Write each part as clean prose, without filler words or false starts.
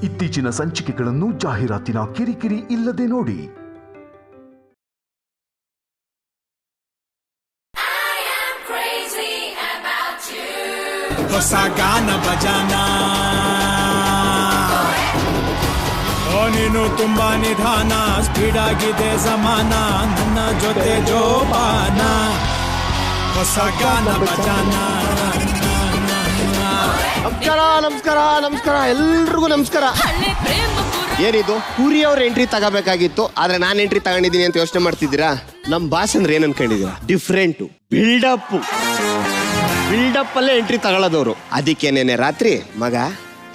ಇತ್ತೀಚಿನ ಸಂಚಿಕೆಗಳನ್ನು ಜಾಹೀರಾತಿನ ಕಿರಿಕಿರಿ ಇಲ್ಲದೆ ನೋಡಿ. ಹೊಸ ಗಾನ ಬಜಾನ ನೀನು ತುಂಬಾ ನಿಧಾನ, ಸ್ಪೀಡ್ ಆಗಿದೆ ಜಮಾನ, ನನ್ನ ಜೊತೆ ಜೋಪಾನ. ಹೊಸ ಗಾನ ಬಜಾನ. ನಮಸ್ಕಾರ ನಮಸ್ಕಾರ ನಮಸ್ಕಾರ, ಎಲ್ರಿಗೂ ನಮಸ್ಕಾರ. ಏನಿದು ಪುರಿ ಅವ್ರ ಎಂಟ್ರಿ ತಗೋಬೇಕಾಗಿತ್ತು, ಆದ್ರೆ ನಾನು ಎಂಟ್ರಿ ತಗೊಂಡಿದ್ದೀನಿ ಅಂತ ಯೋಚನೆ ಮಾಡ್ತಿದ್ದೀರಾ? ನಮ್ ಬಾಸ್ ಅಂದ್ರೆ ಏನ್ ಅನ್ಕೊಂಡಿದ್ದೀರಾ? ಡಿಫ್ರೆಂಟು, ಬಿಲ್ಡಪ್ ಅಲ್ಲೇ ಎಂಟ್ರಿ ತಗೊಳ್ಳೋದವ್ರು. ಅದಕ್ಕೇನೇನೆ ರಾತ್ರಿ ಮಗ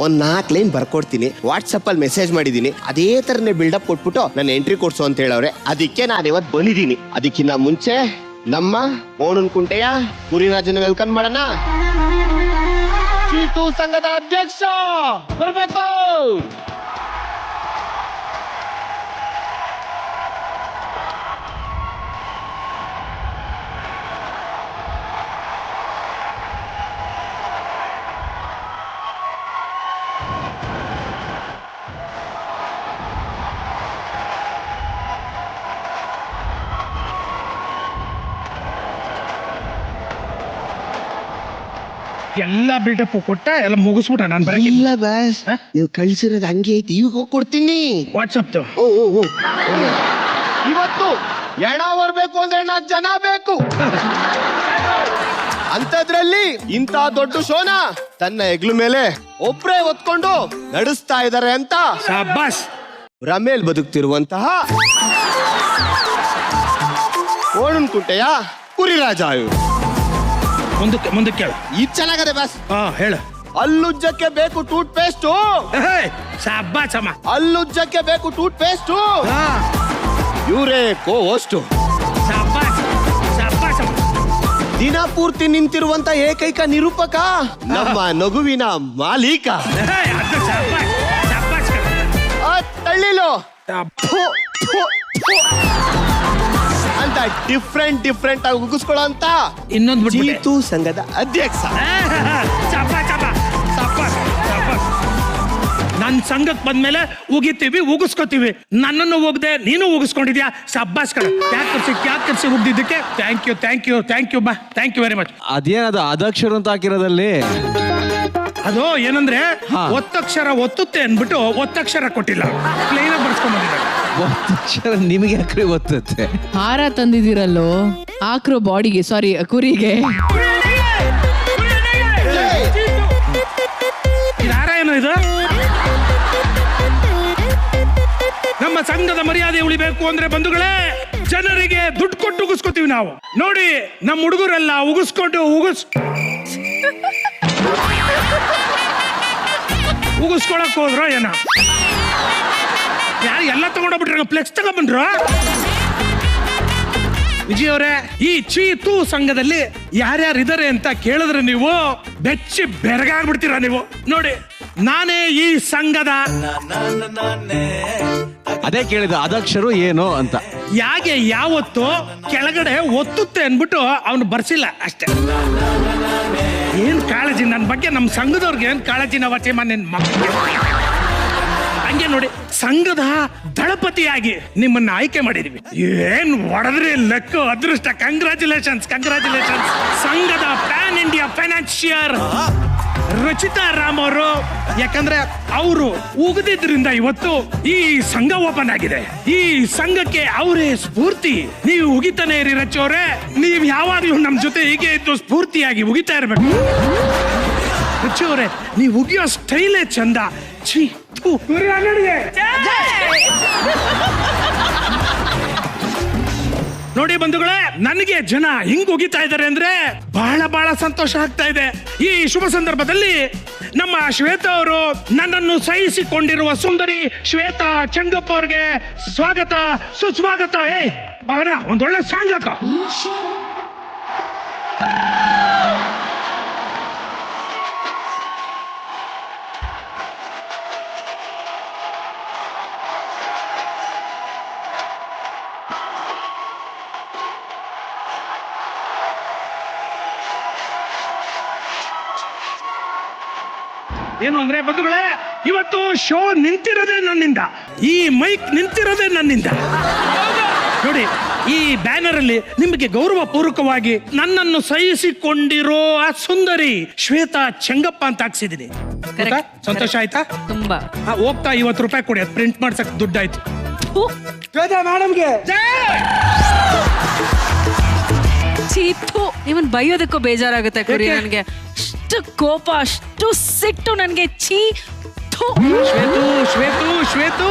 ಒಂದ್ 4 ಲೈನ್ ಬರ್ಕೊಡ್ತೀನಿ, ವಾಟ್ಸಪ್ ಅಲ್ಲಿ ಮೆಸೇಜ್ ಮಾಡಿದೀನಿ, ಅದೇ ತರನೇ ಬಿಲ್ಡಪ್ ಕೊಟ್ಬಿಟ್ಟು ನನ್ನ ಎಂಟ್ರಿ ಕೊಡ್ಸು ಅಂತ ಹೇಳವ್ರೆ. ಅದಕ್ಕೆ ನಾನು ಇವತ್ತು ಬಂದಿದ್ದೀನಿ. ಅದಕ್ಕಿಂತ ಮುಂಚೆ ನಮ್ಮ ಮೋಹನ್ ಕುಂಟೆಯ ಪುರಿರಾಜನ ವೆಲ್ಕಮ್ ಮಾಡೋಣ. ಚೀತು ಸಂಘದ ಅಧ್ಯಕ್ಷ ಬರ್ಬೇಕು. ಎಲ್ಲ ಬಿಲ್ಡಪ್ ಕೊಟ್ಟ ಎಲ್ಲ ಮುಗಿಸ್ಬಿಟ್ಟ. ನಾನು ಬರಕ್ಕೆ ಇಲ್ಲ ಬಾಸ್, ನೀವು ಕಳ್ಸಿರೋದು ಹಂಗೆ ಐತಿ. ಈಗ ಹೋಗಿ ಕೊಡ್ತೀನಿ ವಾಟ್ಸಪ್. ಇವತ್ತು ಎಣ ಬರ್ಬೇಕು ಅಂದ್ರೆ 4 ಜನ ಬೇಕು. ಅಂತದ್ರಲ್ಲಿ ಇಂತ ದೊಡ್ಡ ಶೋನ ತನ್ನ ಹೆಗ್ಲು ಮೇಲೆ ಒಬ್ರೇ ಹೊತ್ಕೊಂಡು ನಡೆಸ್ತಾ ಇದಾರೆ ಅಂತ ಶಾಬಾಸ್. ರಮೇಲ್ ಬದುಕ್ತಿರುವಂತಹ ಓಣನ್ ಕುಂಟೆಯ ಪುರಿರಾಜ ಇವರು. ಮುಂದಕ್ಕೆ ಕೇಳು. ಇದು ಚೆನ್ನಾಗದೆ ಬಾಸ್. ಹೇಳು. ಹಲ್ಲುಜ್ಜಕ್ಕೆ ಬೇಕು ಟೂತ್ ಪೇಸ್ಟು. ಶಾಬಾಸ್ ಅಮ್ಮ. ಹಲ್ಲುಜ್ಜಕ್ಕೆ ಬೇಕು ಟೂತ್ ಪೇಸ್ಟು. ಇವರೇ ಕೋ ಹೋಸ್ಟು. ಶಾಬಾಸ್ ಶಾಬಾಸ್ ಅಮ್ಮ. ದಿನ ಪೂರ್ತಿ ನಿಂತಿರುವಂತ ಏಕೈಕ ನಿರೂಪಕ, ನಮ್ಮ ನಗುವಿನ ಮಾಲೀಕ. ತಳ್ಳಿಲು ಅಂತ ಡಿಫ್ರೆಂಟ್ ಆಗಿ ಉಗಿಸ್ಕೊಳ್ಳೋ ಅಂತ ಇನ್ನೊಂದು ಚೀತು ಸಂಘದ ಅಧ್ಯಕ್ಷ. ನನ್ ಸಂಘಕ್ಕೆ ಬಂದ್ಮೇಲೆ ಉಗಿತೀವಿ, ಉಗಿಸ್ಕೋತೀವಿ. ನನ್ನನ್ನು ಹೋಗದೆ ನೀನು ಉಗಿಸ್ಕೊಂಡಿದ್ಯಾ. ಶಬ್ಬಾಸ್ ಕಣ. ಯಾಕೆ ಕರ್ಸಿ ಉಗ್ದಿದ್ದಕ್ಕೆ ಥ್ಯಾಂಕ್ ಯು ಬಾ. Thank you very much. ಅದೇನದು ಅಧ್ಯಕ್ಷರು ಅಂತ ಹಾಕಿರೋದಲ್ಲಿ? ಅದು ಏನಂದ್ರೆ ಒತ್ತಕ್ಷರ ಒತ್ತುತ್ತೆ ಅನ್ಬಿಟ್ಟು ಒತ್ತಕ್ಷರ ಕೊಟ್ಟಿಲ್ಲ, ಪ್ಲೇನ್ ಆಗಿ ಬರ್ಸ್ಕೊಂಡ್ ಬಂದಿದ್ದಾರೆ. ಒತ್ತಕ್ಷರ ನಿಮಗೆ ಯಾಕ್ರಿ ಒತ್ತುತ್ತೆ? ಹಾರ ತಂದಿದ್ದೀರಲ್ಲೋ, ಆಕ್ರೋ ಬಾಡಿಗೆ, ಸಾರಿ ಕುರಿಗೆ. ಯಾರ ಏನೋ ಇದು? ನಮ್ಮ ಸಂಘದ ಮರ್ಯಾದೆ ಉಳಿಬೇಕು ಅಂದ್ರೆ ಬಂಧುಗಳೇ, ಜನರಿಗೆ ದುಡ್ಡು ಕೊಟ್ಟು ಉಗಿಸ್ಕೊತೀವಿ ನಾವು. ನೋಡಿ ನಮ್ಮ ಹುಡುಗರೆಲ್ಲ ಉಗಿಸ್ಕೊಂಡು ಉಗಿಸ್ಕೊಳಕ್ ಹೋದ್ರು ಏನ? ಯಾರು ಎಲ್ಲ ತಗೊಂಡೋಗ್ಬಿಟ್ರ? ಫ್ಲೆಕ್ಸ್ ತಗೊಂಡ್ಬಂದ್ರು. ವಿಜಯ್ ಅವರೇ, ಈ ಚೀತು ಸಂಘದಲ್ಲಿ ಯಾರ್ಯಾರು ಇದಾರೆ ಅಂತ ಕೇಳಿದ್ರೆ ನೀವು ಬೆಚ್ಚಿ ಬೆರಗಾಗ್ಬಿಡ್ತೀರಾ ನೀವು. ನೋಡಿ, ನಾನೇ ಈ ಸಂಘದ. ಅದೇ ಕೇಳಿದ ಅಧ್ಯಕ್ಷರು ಏನು ಅಂತ. ಯಾಕೆ ಯಾವತ್ತು ಕೆಳಗಡೆ ಒತ್ತುತ್ತೆ ಅನ್ಬಿಟ್ಟು ಅವನು ಬರ್ಸಿಲ್ಲ ಅಷ್ಟೇ. ಏನ್ ಕಾಳಜಿ ನನ್ನ ಬಗ್ಗೆ, ನಮ್ಮ ಸಂಘದವ್ರಿಗೆ ಏನ್ ಕಾಳಜಿ ನಾವು ನಿನ್ ಮಕ್ಕಳಿಗೆ. ಹಂಗೆ ನೋಡಿ, ಸಂಘದ ದಳಪತಿಯಾಗಿ ನಿಮ್ಮನ್ನ ಆಯ್ಕೆ ಮಾಡಿದೀವಿ. ಏನ್ ಹೊಡೆದ್ರಿ ಲೆಕ್ಕ, ಅದೃಷ್ಟ. ಕಂಗ್ರಾಚುಲೇಷನ್ಸ್. ಸಂಘದ PAN India financier Rachita Ram ಅವರು. ಯಾಕಂದ್ರೆ ಅವರು ಉಗಿದಿದ್ರಿಂದ ಇವತ್ತು ಈ ಸಂಘ ಓಪನ್ ಆಗಿದೆ. ಈ ಸಂಘಕ್ಕೆ ಅವರೇ ಸ್ಫೂರ್ತಿ. ನೀವು ಉಗಿತಾನೆ ಇರಿ ರಚೋರೆ. ನೀವು ಯಾವಾಗ್ಲೂ ನಮ್ ಜೊತೆ ಹೀಗೆ ಇದ್ದು ಸ್ಫೂರ್ತಿಯಾಗಿ ಉಗಿತಾ ಇರ್ಬೇಕು. ರಚೋರೆ, ನೀವು ಉಗಿಯೋ ಸ್ಟೈಲೇ ಚಂದ. ಛೀ, ನೋಡಿ ಬಂಧುಗಳೇ, ನನಗೆ ಜನ ಹಿಂಗ್ ಉಗಿತಾ ಇದ್ದಾರೆ ಅಂದ್ರೆ ಬಹಳ ಸಂತೋಷ ಆಗ್ತಾ ಇದೆ. ಈ ಶುಭ ಸಂದರ್ಭದಲ್ಲಿ ನಮ್ಮ ಶ್ವೇತಾ ಅವರು, ನನ್ನನ್ನು ಸಹಿಸಿಕೊಂಡಿರುವ ಸುಂದರಿ ಶ್ವೇತಾ ಚಂಗಪ್ಪ ಅವ್ರಿಗೆ ಸ್ವಾಗತ, ಸುಸ್ವಾಗತ. ಅವರ ಒಂದೊಳ್ಳೆ ಸಾಂಗಕ. ಏನು ಅಂದ್ರೆ ಬಂಧುಗಳೇ, ಇವತ್ತು ಶೋ ನಿಂತಿರೋದೇ ನನ್ನಿಂದ, ಈ ಮೈಕ್ ನಿಂತಿರೋದೇ ನನ್ನಿಂದ. ನೋಡಿ, ಈ ಬ್ಯಾನರ್ ಅಲ್ಲಿ ನಿಮಗೆ ಗೌರವ ಪೂರ್ವಕವಾಗಿ ನನ್ನನ್ನು ಸಹಿಸಿಕೊಂಡಿರೋ ಆ ಸುಂದರಿ ಶ್ವೇತಾ ಚೆಂಗಪ್ಪ ಅಂತ ಹಾಕ್ಸಿದೀನಿ. ಸಂತೋಷ ಆಯ್ತಾ? ತುಂಬಾ. ಹೋಗ್ತಾ 50 ರೂಪಾಯಿ ಕೊಡಿ, ಅದು ಪ್ರಿಂಟ್ ಮಾಡ್ಸಕ್ ದುಡ್ಡಾಯ್ತು. ಶ್ವೇತಾ ಮೇಡಮ್ಗೆ ಚೀತು. ನಿಮ್ಮನ್ ಬೈಯೋದಕ್ಕೂ ಬೇಜಾರಾಗುತ್ತೆ ಕುರಿ. ನನ್ಗೆ ಅಷ್ಟು ಕೋಪ, ಅಷ್ಟು ಸಿಟ್ಟು ನನ್ಗೆ. ಶ್ವೇತು ಶ್ವೇತು ಶ್ವೇತು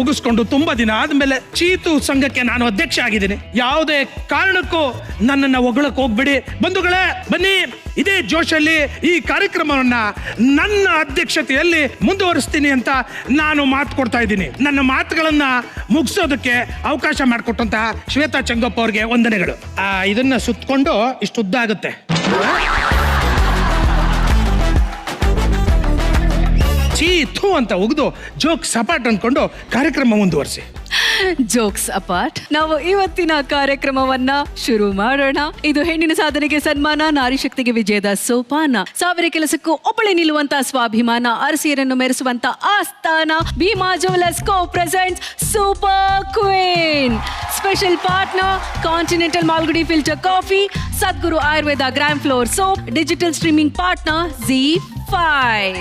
ಉಗಿಸ್ಕೊಂಡು ತುಂಬಾ ದಿನ ಆದ್ಮೇಲೆ ಚೀತು ಸಂಘಕ್ಕೆ ನಾನು ಅಧ್ಯಕ್ಷ ಆಗಿದ್ದೀನಿ. ಯಾವುದೇ ಕಾರಣಕ್ಕೂ ನನ್ನನ್ನ ಹೊಗಳಕ್ ಹೋಗ್ಬಿಡಿ ಬಂಧುಗಳೇ. ಬನ್ನಿ, ಇದೇ ಜೋಶಲ್ಲಿ ಈ ಕಾರ್ಯಕ್ರಮವನ್ನ ನನ್ನ ಅಧ್ಯಕ್ಷತೆಯಲ್ಲಿ ಮುಂದುವರಿಸ್ತೀನಿ ಅಂತ ನಾನು ಮಾತು ಕೊಡ್ತಾ ಇದ್ದೀನಿ. ನನ್ನ ಮಾತುಗಳನ್ನ ಮುಗಿಸೋದಕ್ಕೆ ಅವಕಾಶ ಮಾಡಿಕೊಟ್ಟಂತಹ ಶ್ವೇತಾ ಚೆಂಗಪ್ಪ ಅವ್ರಿಗೆ ವಂದನೆಗಳು. ಇದನ್ನ ಸುತ್ತಕೊಂಡು ಇಷ್ಟು ಉದ್ದ ಆಗುತ್ತೆ. ಚೀತು ಅಂತ ಉಗ್ದು ಜೋಕ್ ಸಪಾಟ್ ಅನ್ಕೊಂಡು ಕಾರ್ಯಕ್ರಮ ಮುಂದುವರಿಸಿ. ಜೋಕ್ಸ್ ಅಪಾರ್ಟ್, ನಾವು ಇವತ್ತಿನ ಕಾರ್ಯಕ್ರಮವನ್ನ ಶುರು ಮಾಡೋಣ. ಇದು ಹೆಣ್ಣಿನ ಸಾಧನೆಗೆ ಸನ್ಮಾನ, ನಾರಿ ಶಕ್ತಿಗೆ ವಿಜಯದ ಸೋಪಾನ, ಸಾವಿರ ಕೆಲಸಕ್ಕೂ ಒಬ್ಬಳೆ ನಿಲ್ಲುವಂತ ಸ್ವಾಭಿಮಾನ, ಅರಸಿಯರನ್ನು ಮೆರೆಸುವಂತ ಆಸ್ಥಾನ. Bhima jewellers co presents super queen. Special partner continental Malgudi filter coffee, Sadguru Ayurveda gram flour soap, digital streaming partner ZEE5.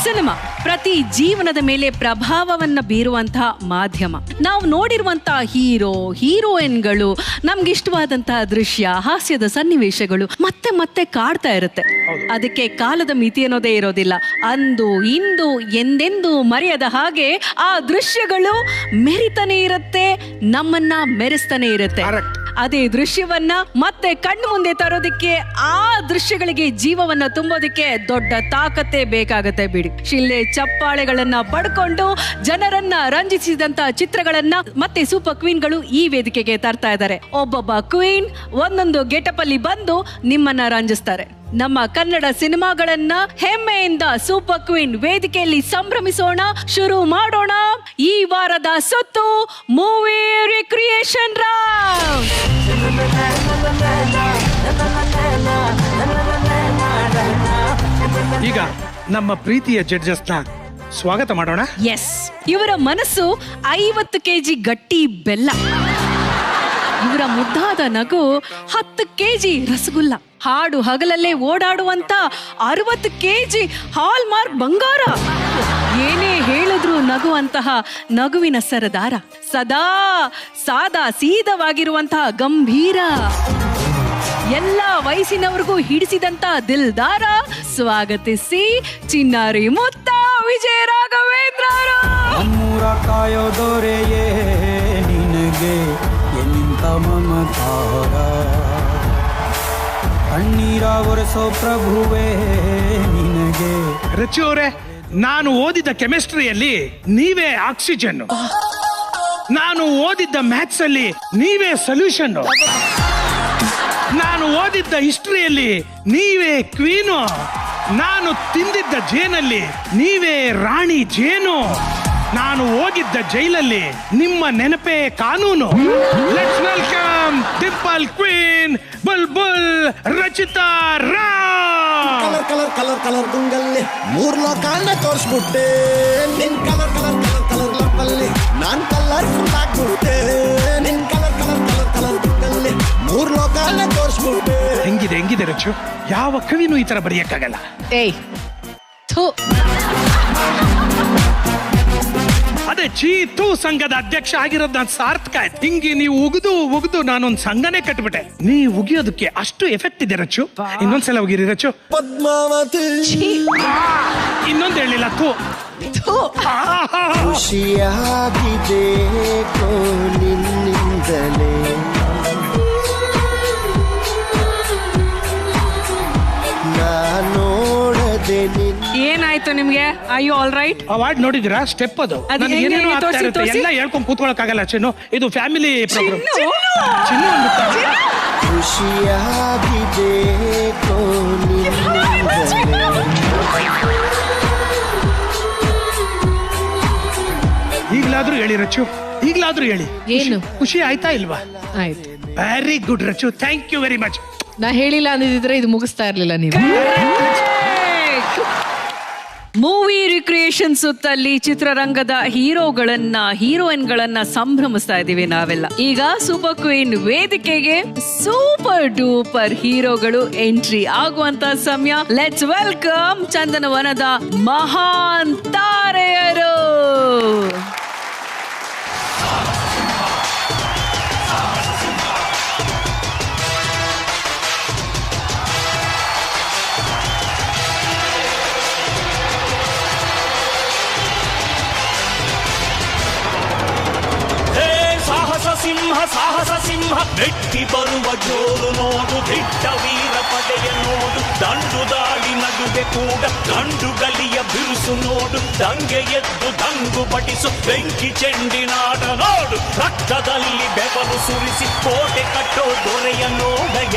Cinema ಪ್ರತಿ ಜೀವನದ ಮೇಲೆ ಪ್ರಭಾವವನ್ನ ಬೀರುವಂತಹ ಮಾಧ್ಯಮ. ನಾವು ನೋಡಿರುವಂತಹ ಹೀರೋಯಿನ್ಗಳು, ನಮ್ಗೆ ಇಷ್ಟವಾದಂತಹ ದೃಶ್ಯ, ಹಾಸ್ಯದ ಸನ್ನಿವೇಶಗಳು ಮತ್ತೆ ಮತ್ತೆ ಕಾಡ್ತಾ ಇರುತ್ತೆ. ಅದಕ್ಕೆ ಕಾಲದ ಮಿತಿ ಅನ್ನೋದೇ ಇರೋದಿಲ್ಲ. ಅಂದು ಇಂದು ಎಂದೆಂದು ಮರೆಯದ ಹಾಗೆ ಆ ದೃಶ್ಯಗಳು ಮೆರಿತಾನೆ ಇರುತ್ತೆ, ನಮ್ಮನ್ನ ಮೆರೆಸ್ತಾನೆ ಇರುತ್ತೆ. ಅದೇ ದೃಶ್ಯವನ್ನ ಮತ್ತೆ ಕಣ್ಣು ಮುಂದೆ ತರೋದಕ್ಕೆ, ಆ ದೃಶ್ಯಗಳಿಗೆ ಜೀವವನ್ನ ತುಂಬೋದಕ್ಕೆ ದೊಡ್ಡ ತಾಕತ್ತೇ ಬೇಕಾಗತ್ತೆ ಬಿಡಿ. ಶಿಲ್ಲೆ ಚಪ್ಪಾಳೆಗಳನ್ನ ಪಡ್ಕೊಂಡು ಜನರನ್ನ ರಂಜಿಸಿದಂತ ಚಿತ್ರಗಳನ್ನ ಮತ್ತೆ ಸೂಪರ್ ಕ್ವೀನ್ಗಳು ಈ ವೇದಿಕೆಗೆ ತರ್ತಾ ಇದ್ದಾರೆ. ಒಬ್ಬೊಬ್ಬ ಕ್ವೀನ್ ಒಂದೊಂದು ಗೆಟಪ್ ಅಲ್ಲಿ ಬಂದು ನಿಮ್ಮನ್ನ ರಂಜಿಸ್ತಾರೆ. ನಮ್ಮ ಕನ್ನಡ ಸಿನಿಮಾಗಳನ್ನ ಹೆಮ್ಮೆಯಿಂದ ಸೂಪರ್ ಕ್ವೀನ್ ವೇದಿಕೆಯಲ್ಲಿ ಸಂಭ್ರಮಿಸೋಣ. ಶುರು ಮಾಡೋಣ ಈ ವಾರದ ಸುತ್ತು ಮೂವಿ ರಿಕ್ರಿಯೇಷನ್ ರೌಂಡ್. ಈಗ ನಮ್ಮ ಪ್ರೀತಿಯ ಜಡ್ಜಸ್ನ ಸ್ವಾಗತ ಮಾಡೋಣ. ಎಸ್, ಇವರ ಮನಸ್ಸು 50 kg ಗಟ್ಟಿ ಬೆಲ್ಲ, ಇವರ ಮುದ್ದಾದ ನಗು 10 kg ರಸಗುಲ್ಲ, ಹಾಡು ಹಗಲಲ್ಲೇ ಓಡಾಡುವಂತ 60 kg ಹಾಲ್ ಮಾರ್ಕ್ ಬಂಗಾರ, ಏನೇ ಹೇಳಿದ್ರು ನಗುವಂತಹ ನಗುವಿನ ಸರದಾರ, ಸದಾ ಸಾದಾ ಸೀದವಾಗಿರುವಂತಹ ಗಂಭೀರ, ಎಲ್ಲ ವಯಸ್ಸಿನವರಿಗೂ ಹಿಡಿಸಿದಂತ ದಿಲ್ದಾರ. ಸ್ವಾಗತಿಸಿ ಚಿನ್ನಾರಿ ಮುತ್ತ ವಿಜಯ ರಾಘವೇಂದ್ರ. ನಮ್ಮೂರ ಕಾಯೋ ದೊರೆಯೇ ನಿನಗೆ ಎನ್ನಿಂತ ಮಮಕಾರ, ಕಣ್ಣೀರ ಒರೆಸೋ ಪ್ರಭುವೇ ನಿನಗೆ. ರಚು ಅವರೇ, ನಾನು ಓದಿದ ಕೆಮಿಸ್ಟ್ರಿಯಲ್ಲಿ ನೀವೇ ಆಕ್ಸಿಜನ್, ನಾನು ಓದಿದ್ದ ಮ್ಯಾಥ್ಸ್ ಅಲ್ಲಿ ನೀವೇ ಸೊಲ್ಯೂಷನ್, ನಾನು ಓದಿದ್ದ ಹಿಸ್ಟ್ರಿಯಲ್ಲಿ ನೀವೇ ಕ್ವೀನು, ನಾನು ತಿಂದಿದ್ದ ಜೇನಲ್ಲಿ ನೀವೇ ರಾಣಿ ಜೇನು, ನಾನು ಹೋಗಿದ್ದ ಜೈಲಲ್ಲಿ ನಿಮ್ಮ ನೆನಪೇ ಕಾನೂನು. Let's welcome dimple queen Bulbul Rachita Rao. Colour colour colour colour ಗುಂಗಲ್ಲಿ 3 ಲೋಕಾನ ತೋರಿಸ್ಬಿಟ್ಟೆ, ನಿನ್ ಕಲರ್ ಕಲರ್ ಕಲರ್ ಕಲರ್ ಲಪ್ಪಲ್ಲಿ ನಾನ್ ಕಲರ್ಫುಲ್ ಆಗ್ಬಿಟ್ಟೆ, ನಿನ್ ಕಲರ್ ಕಲರ್ ಕಲರ್ ಕಲರ್ ಗುಂಗಲ್ಲಿ 3 ಲೋಕಾನ ತೋರಿಸ್ಬಿಟ್ಟೆ. ಹೆಂಗಿದೆ ರಚು, ಯಾವ ಕವಿನೂ ಈ ತರ ಬರೆಯಕ್ಕಾಗಲ್ಲ. ಏಯ್ ಥು. ಅದೇ ಚೀತು ಸಂಘದ ಅಧ್ಯಕ್ಷ ಆಗಿರೋದು ನಾನು ಸಾರ್ಥಕ ಆಯ್ತು. ಹಿಂಗೆ ನೀವು ಉಗಿದು ನಾನೊಂದು ಸಂಘನೇ ಕಟ್ಬಿಟ್ಟೆ. ನೀ ಉಗಿಯೋದಕ್ಕೆ ಅಷ್ಟು ಎಫೆಕ್ಟ್ ಇದೆ ರಚು. ಇನ್ನೊಂದ್ಸಲ ಉಗಿರಿ ರಚು. ಪದ್ಮಾವತಿ ಇನ್ನೊಂದು ಹೇಳಿಲ್ಲ. ಥೂ. ಖುಷಿಯಾಗಿದೆ ನಿನ್ನಿಂದಲೇ, ನೋಡದೆ ಏನಾಯ್ತು ನಿಮ್ಗೆ? Are you all right? Award ನೋಡಿದಿರಾ? ಸ್ಟೆಪ್ ಅದು ಅದು ನನಗೆ ಹೆಂಗೆ ಏನೇನೋ ಆಗ್ತಾ ತೋರ್ಸಿ, ಇರುತ್ತೆ. ತೋರ್ಸಿ. ಎಲ್ಲ ಹೇಳ್ಕೊಂಡು ಕೂತ್ಕೊಳ್ಳೋಕ್ಕಾಗಲ್ಲ ಚಿನ್ನು. ಇದು ಫ್ಯಾಮಿಲಿ ಪ್ರೋಗ್ರಾಮ್. ಚಿನ್ನು ಅಂದ್ಬಿಟ್ಟು ಖುಷಿಯಾಗಿದೆ ಈಗ್ಲಾದ್ರೂ ಹೇಳಿ ರಚು, ಈಗ್ಲಾದ್ರೂ ಹೇಳಿ. ಏನು? ಖುಷಿ ಆಯ್ತಾ ಇಲ್ವಾ? ಆಯ್ತು. Very good Rachu, thank you very much. ನಾ ಹೇಳಿಲ್ಲ ಅಂದಿದ್ರೆ ಇದು ಮುಗಿಸ್ತಾ ಇರ್ಲಿಲ್ಲ ನೀವು. ಮೂವಿ ರಿಕ್ರಿಯೇಷನ್ ಸುತ್ತಲ್ಲಿ ಚಿತ್ರರಂಗದ ಹೀರೋಯಿನ್ಗಳನ್ನ ಸಂಭ್ರಮಿಸ್ತಾ ಇದೀವಿ ನಾವೆಲ್ಲ. ಈಗ ಸೂಪರ್ ಕ್ವೀನ್ ವೇದಿಕೆಗೆ ಸೂಪರ್ ಡೂಪರ್ ಹೀರೋಗಳು ಎಂಟ್ರಿ ಆಗುವಂತ ಸಮಯ. ಲೆಟ್ಸ್ ವೆಲ್ಕಮ್ ಚಂದನವನದ ಮಹಾನ್ ತಾರೆಯರು. ಸಾಹಸ ಸಿಂಹ ಮೆಟ್ಟಿ ಬರುವ ಜೋರು ನೋಡು, ದಿಟ್ಟ ವೀರ ಪಡೆಯ ನೋಡು, ದಂಡು ದಾಳಿ ನಡುವೆ ಕೂಡ ಗಂಡು ಗಲಿಯ ಬಿರುಸು ನೋಡು, ದಂಗೆ ಎದ್ದು ದಂಗು ಬಡಿಸು ಬೆಂಕಿ ಚೆಂಡಿನಾಡ ನೋಡು, ರಕ್ತದಲ್ಲಿ ಬೆವರು ಸುರಿಸಿ ಕೋಟೆ ಕಟ್ಟೋ ದೊರೆಯ ನೋಡಯ.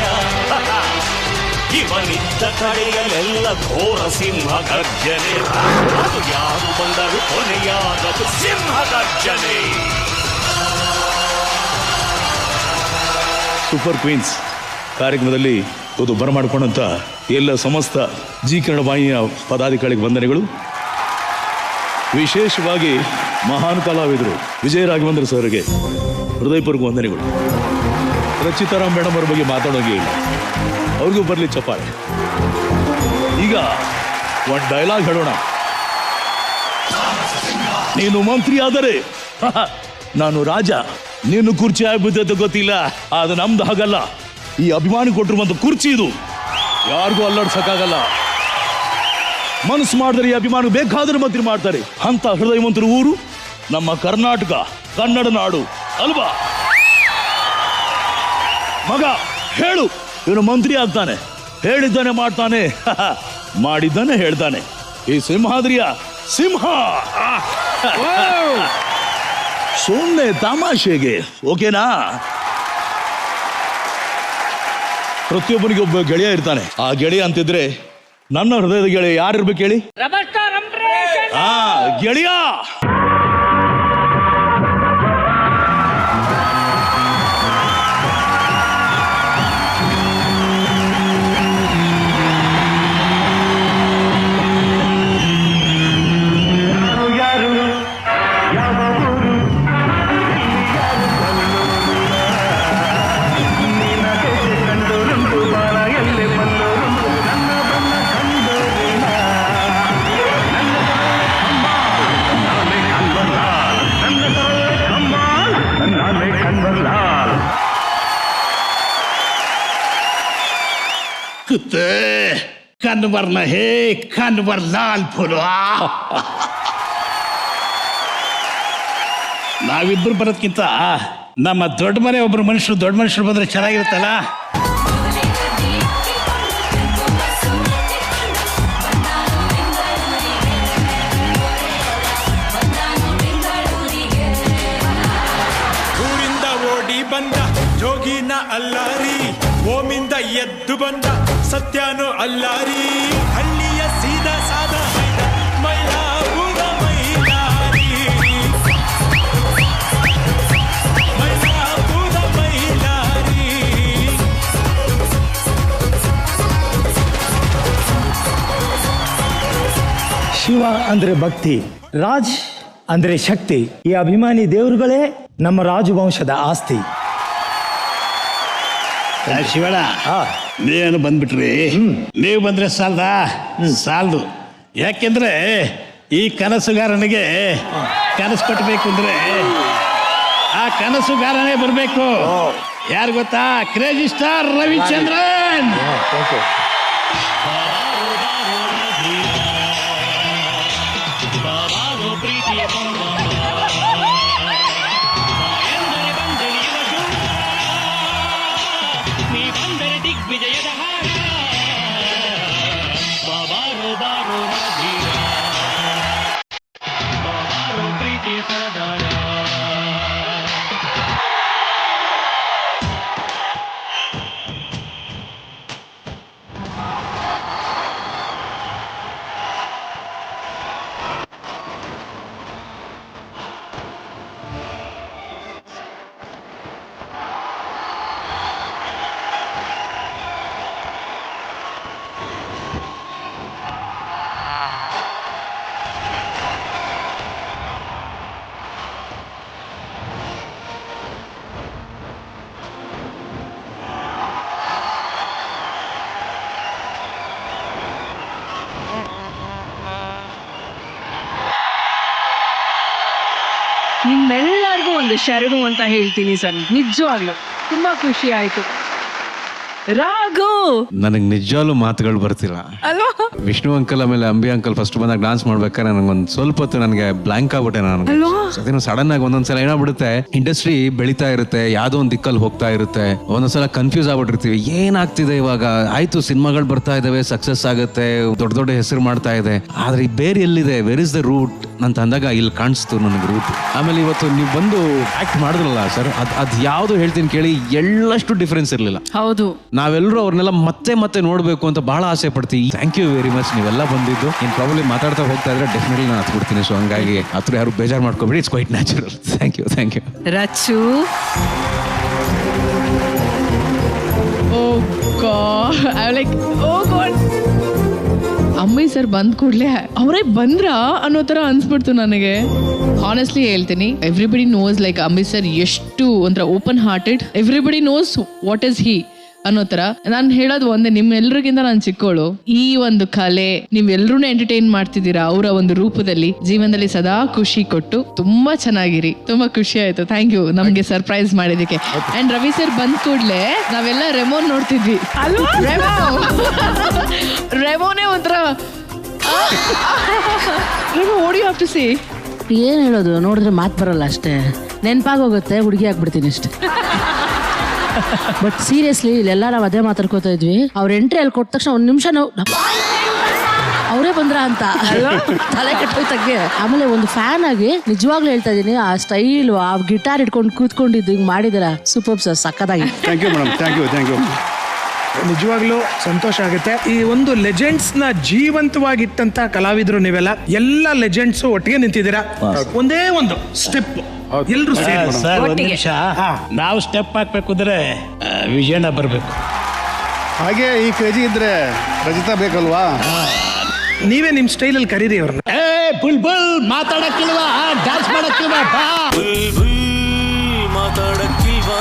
ಇವನಿದ್ದ ಕಡೆಯಲ್ಲೆಲ್ಲ ಘೋರ ಸಿಂಹ ಗರ್ಜನೆ, ಅದು ಯಾರು ಬಂದರು ಕೊನೆಯಾದದು ಸಿಂಹ ಗರ್ಜನೆ. ಸೂಪರ್ ಕ್ವೀನ್ಸ್ ಕಾರ್ಯಕ್ರಮದಲ್ಲಿ ಒಂದು ಬರಮಾಡಿಕೊಂಡಂಥ ಎಲ್ಲ ಸಮಸ್ತ ಜಿ ಕನ್ನಡ ವಾಹಿನಿಯ ಪದಾಧಿಕಾರಿಗೆ ವಂದನೆಗಳು. ವಿಶೇಷವಾಗಿ ಮಹಾನ್ ಕಲಾವಿದರು ವಿಜಯ ರಾಘವೇಂದ್ರ ಸರ್ಗೆ ಹೃದಯಪೂರ್ವಕ ವಂದನೆಗಳು. ರಚಿತಾರಾಮ್ ಮೇಡಮ್ ಅವ್ರ ಬಗ್ಗೆ ಮಾತಾಡೋಂಗೆ ಇಲ್ಲ, ಅವ್ರಿಗೂ ಬರಲಿ ಚಪ್ಪಾಳೆ. ಈಗ ಒಂದು ಡೈಲಾಗ್ ಹೇಳೋಣ. ನೀನು ಮಂತ್ರಿ ಆದರೆ ನಾನು ರಾಜ, ನೀನು ಕುರ್ಚಿ ಆಗ್ಬಿದ್ದ ಗೊತ್ತಿಲ್ಲ, ಅದು ನಮ್ದು ಹಾಗಲ್ಲ. ಈ ಅಭಿಮಾನಿ ಕೊಟ್ಟಿರುವಂತ ಕುರ್ಚಿ ಇದು, ಯಾರಿಗೂ ಅಲ್ಲಾಡ್ಸಕ್ಕಾಗಲ್ಲ. ಮನಸ್ಸು ಮಾಡಿದ್ರೆ ಈ ಅಭಿಮಾನಿ ಬೇಕಾದ್ರೆ ಮಂತ್ರಿ ಮಾಡ್ತಾರೆ. ಅಂತ ಹೃದಯವಂತರ ಊರು ನಮ್ಮ ಕರ್ನಾಟಕ, ಕನ್ನಡ ನಾಡು ಅಲ್ವಾ? ಮಗ ಹೇಳು, ಇವನು ಮಂತ್ರಿ ಆಗ್ತಾನೆ, ಹೇಳಿದ್ದಾನೆ ಮಾಡ್ತಾನೆ, ಮಾಡಿದ್ದಾನೆ ಹೇಳ್ತಾನೆ. ಈ ಸಿಂಹಾದ್ರಿಯ ಸಿಂಹ. ಸುಮ್ಮನೆ ತಮಾಷೆಗೆ, ಓಕೆನಾ? ಪ್ರತಿಯೊಬ್ಬನಿಗೆ ಒಬ್ಬ ಗೆಳೆಯ ಇರ್ತಾನೆ. ಆ ಗೆಳೆಯ ಅಂತಿದ್ರೆ ನನ್ನ ಹೃದಯದ ಗೆಳೆಯ ಯಾರಿರ್ಬೇಕು ಹೇಳಿ? ಗೆಳೆಯ. ಕನ್ವರ್ನ ಹೇ ಕನ್ವರ್ ಲಾಲ್ ಫುಲು. ನಾವಿಬ್ರು ಬರೋದ್ಕಿಂತ ನಮ್ಮ ದೊಡ್ಡ ಮನೆ ಒಬ್ರು ದೊಡ್ಡ ಮನುಷ್ಯರು ಬಂದ್ರೆ ಚೆನ್ನಾಗಿರುತ್ತಲ್ಲ. ಊರಿಂದ ಓಡಿ ಬಂದ ಜೋಗಿನ ಅಲ್ಲಾರಿ, ಓಮಿಂದ ಎದ್ದು ಬಂದ ಸತ್ಯನೋ ಅಲ್ಲಾರಿ, ಹಳ್ಳಿಯ ಸೀದಾ ಸಾದ ಮೈಲಾಪುರ ಮೈಲಾರಿ, ಮೈಲಾಪುರ ಮೈಲಾರಿ. ಶಿವ ಅಂದ್ರೆ ಭಕ್ತಿ, ರಾಜ್ ಅಂದ್ರೆ ಶಕ್ತಿ. ಈ ಅಭಿಮಾನಿ ದೇವರುಗಳೇ ನಮ್ಮ ರಾಜವಂಶದ ಆಸ್ತಿ. ಶಿವಣ್ಣ, ನೀವೇನು ಬಂದ್ಬಿಟ್ರಿ, ನೀವು ಬಂದ್ರೆ ಸಾಲದು. ಯಾಕೆಂದ್ರೆ ಈ ಕನಸುಗಾರನಿಗೆ ಕನಸು ಕಟ್ಟಬೇಕು ಅಂದ್ರೆ ಆ ಕನಸುಗಾರನೇ ಬರಬೇಕು. ಯಾರು ಗೊತ್ತಾ? Crazy star Ravichandran. ನಿಮ್ಮೆಲ್ಲರಿಗೂ ಒಂದು ಶರಣು ಅಂತ ಹೇಳ್ತೀನಿ ಸರ್. ನಿಜವಾಗ್ಲು ತುಂಬಾ ಖುಷಿ ಆಯ್ತು. ರಾಘು, ನನಗೆ ನಿಜವಾಗ್ಲೂ ಮಾತುಗಳು ಬರ್ತಿಲ್ಲ. ಅಲ್ವಾ? ವಿಷ್ಣು ಅಂಕಲ್ ಆಮೇಲೆ ಅಂಬಿ ಅಂಕಲ್ ಫಸ್ಟ್ ಬಂದಾಗ ಡಾನ್ಸ್ ಮಾಡ್ಬೇಕಾದ್ರೆ ನನಗೊಂದು ಸ್ವಲ್ಪ ಹೊತ್ತು ನನಗೆ ಬ್ಲಾಂಕ್ ಆಗ್ಬಿಟ್ಟೆ. ನಾನು ಸಡನ್ ಆಗಿ ಒಂದೊಂದ್ಸಲ ಏನಾಗ್ಬಿಡುತ್ತೆ, ಇಂಡಸ್ಟ್ರಿ ಬೆಳೀತಾ ಇರುತ್ತೆ, ಯಾವ್ದೋ ಒಂದ್ ದಿಕ್ಕಲ್ಲಿ ಹೋಗ್ತಾ ಇರುತ್ತೆ, ಒಂದೊಂದ್ಸಲ ಕನ್ಫ್ಯೂಸ್ ಆಗ್ಬಿಟ್ಟಿರ್ತೀವಿ, ಏನಾಗ್ತಿದೆ ಇವಾಗ. ಆಯ್ತು, ಸಿನಿಮಾಗಳು ಬರ್ತಾ ಇದಾವೆ, ಸಕ್ಸಸ್ ಆಗುತ್ತೆ, ದೊಡ್ಡ ದೊಡ್ಡ ಹೆಸರು ಮಾಡ್ತಾ ಇದೆ, ಆದ್ರೆ ಈ ಬೇರೆ ಎಲ್ಲಿದೆ, ವೆರ್ ಇಸ್ ದ ರೂಟ್ ಅಂತ ಅಂದಾಗ ಇಲ್ಲಿ ಕಾಣಿಸ್ತು ನನಗೆ ರೂಟ್. ಆಮೇಲೆ ಇವತ್ತು ನೀವು ಬಂದು ಆಕ್ಟ್ ಮಾಡಿದ್ರಲ್ಲ ಸರ್, ಅದ್ ಯಾವ್ದು ಹೇಳ್ತೀನಿ ಕೇಳಿ, ಎಳ್ಳಷ್ಟು ಡಿಫ್ರೆನ್ಸ್ ಇರ್ಲಿಲ್ಲ. ಹೌದು, ನಾವೆಲ್ಲರೂ ಅವ್ರನ್ನೆಲ್ಲ ಮತ್ತೆ ಮತ್ತೆ ನೋಡ್ಬೇಕು ಅಂತ ಬಹಳ ಆಸೆ ಪಡ್ತೀವಿ. ಥ್ಯಾಂಕ್ ಯು ವೆರಿ ಮಚ್ ನೀವೆಲ್ಲ ಬಂದಿದ್ದು. ಇನ್ ಪ್ರಾಬ್ಲಿ ಮಾತಾಡ್ತಾ ಹೋಗ್ತಾ ಇದ್ರೆ ಡೆಫಿನೆಟ್ಲಿ ನಾನು ಹತ್ಬಿಡ್ತೀನಿ. ಸೊ ಹಂಗಾಗಿ ಹತ್ರ ಯಾರು ಬೇಜಾರು ಮಾಡ್ಕೊಬೇಡಿ, it's quite natural. Thank you. Rachu. ಅಮ್ಮಿ ಸರ್ ಬಂದ್ ಕೂಡ್ಲೆ ಅವರೇ ಬಂದ್ರ ಅನ್ನೋ ತರ ಅನ್ಸ್ಬಿಡ್ತು ನನಗೆ. ಹಾನೆಸ್ಟ್ಲಿ ಹೇಳ್ತೀನಿ, ಎವ್ರಿಬಡಿ ನೋಸ್ ಲೈಕ್ ಅಮ್ಮಿ ಸರ್ ಎಷ್ಟು ಒಂಥರ open hearted, everybody knows what is he ಅನ್ನೋ ತರ. ನಾನು ಹೇಳೋದು ಒಂದೇ, ನಿಮ್ಮೆಲ್ರಿಗಿಂತ ನಾನು ಚಿಕ್ಕವಳು. ಈ ಒಂದು ಕಲೆ ನೀವೆಲ್ರೂ ಎಂಟರ್ಟೈನ್ ಮಾಡ್ತಿದ್ದೀರಾ ಅವರ ಒಂದು ರೂಪದಲ್ಲಿ. ಜೀವನದಲ್ಲಿ ಸದಾ ಖುಷಿ ಕೊಟ್ಟು ತುಂಬಾ ಚೆನ್ನಾಗಿರಿ. ತುಂಬಾ ಖುಷಿ ಆಯ್ತು. ಥ್ಯಾಂಕ್ ಯು ನಮ್ಗೆ ಸರ್ಪ್ರೈಸ್ ಮಾಡಿದಕ್ಕೆ. ಅಂಡ್ ರವಿ ಸರ್ ಬಂದ್ ಕೂಡ್ಲೆ ನಾವೆಲ್ಲ ರೆಮೋನ್ ನೋಡ್ತಿದ್ವಿ. ರೆಮೋನೇ ಒಂಥರ ಓಡಿ ಹ್ಯಾವ್ ಟು ಸೇ. ಏನ್ ಹೇಳೋದು, ನೋಡಿದ್ರೆ ಮಾತು ಬರಲ್ಲ ಅಷ್ಟೇ, ನೆನಪಾಗೋಗುತ್ತೆ, ಹುಡುಗಿ ಆಗ್ಬಿಡ್ತೀನಿ ಅಷ್ಟೇ. ಬಟ್ ಸೀರಿಯಸ್ಲಿ ಇಲ್ಲೆಲ್ಲ ನಾವು ಅದೇ ಮಾತಾಡ್ಕೋತಾ ಇದ್ವಿ. ಅವ್ರ ಎಂಟ್ರಿ ಅಲ್ಲಿ ಕೊಟ್ಟ ತಕ್ಷಣ ಒಂದ್ ನಿಮಿಷ ನಾವು ಅವರೇ ಬಂದ್ರ ಅಂತ ತಲೆ ಕೆಟ್ಟೋಯ್ತಂಗೆ. ಆಮೇಲೆ ಒಂದು ಫ್ಯಾನ್ ಆಗಿ ನಿಜವಾಗ್ಲೂ ಹೇಳ್ತಾ ಇದೀನಿ, ಆ ಸ್ಟೈಲ್, ಆ ಗಿಟಾರ್ ಇಟ್ಕೊಂಡು ಕೂತ್ಕೊಂಡಿದ್ದು ಹಿಂಗ್ ಮಾಡಿದಾರ, ಸೂಪರ್ ಸರ್, ಸಕ್ಕತ್ತಾಗಿ. Thank you madam, thank you. ನಿಜವಾಗ್ಲೂ ಸಂತೋಷ ಆಗುತ್ತೆ. ಈ ಒಂದು ಲೆಜೆಂಡ್ಸ್ ನ ಜೀವಂತವಾಗಿಟ್ಟಂತ ಕಲಾವಿದರು ನೀವೆಲ್ಲ, ಎಲ್ಲ ಲೆಜೆಂಡ್ಸ್ ಒಟ್ಟಿಗೆ ನಿಂತಿದ್ದೀರಾ. ಒಂದೇ ಒಂದು ಸ್ಟೆಪ್ ಎಲ್ರು ನಿಮಿಷ, ನಾವು ಸ್ಟೆಪ್ ಹಾಕ್ಬೇಕಂದ್ರೆ ವಿಜಯಣ್ಣ ಬರ್ಬೇಕು. ಹಾಗೆ ಈ ಕ್ರೇಜಿ ಇದ್ರೆ ರಜಿತಾ ಬೇಕಲ್ವಾ? ನೀವೇ ನಿಮ್ ಸ್ಟೈಲ್ ಅಲ್ಲಿ ಕರೀರಿ ಅವ್ರನ್ನ. ಬುಲ್ ಬುಲ್ ಮಾತಾಡಕ್ಕಿಲ್ವಾ, ಡ್ಯಾನ್ಸ್ ಮಾಡಕ್ಕಿಲ್ವಾ, ಮಾತಾಡಕ್ಕಿಲ್ವಾ,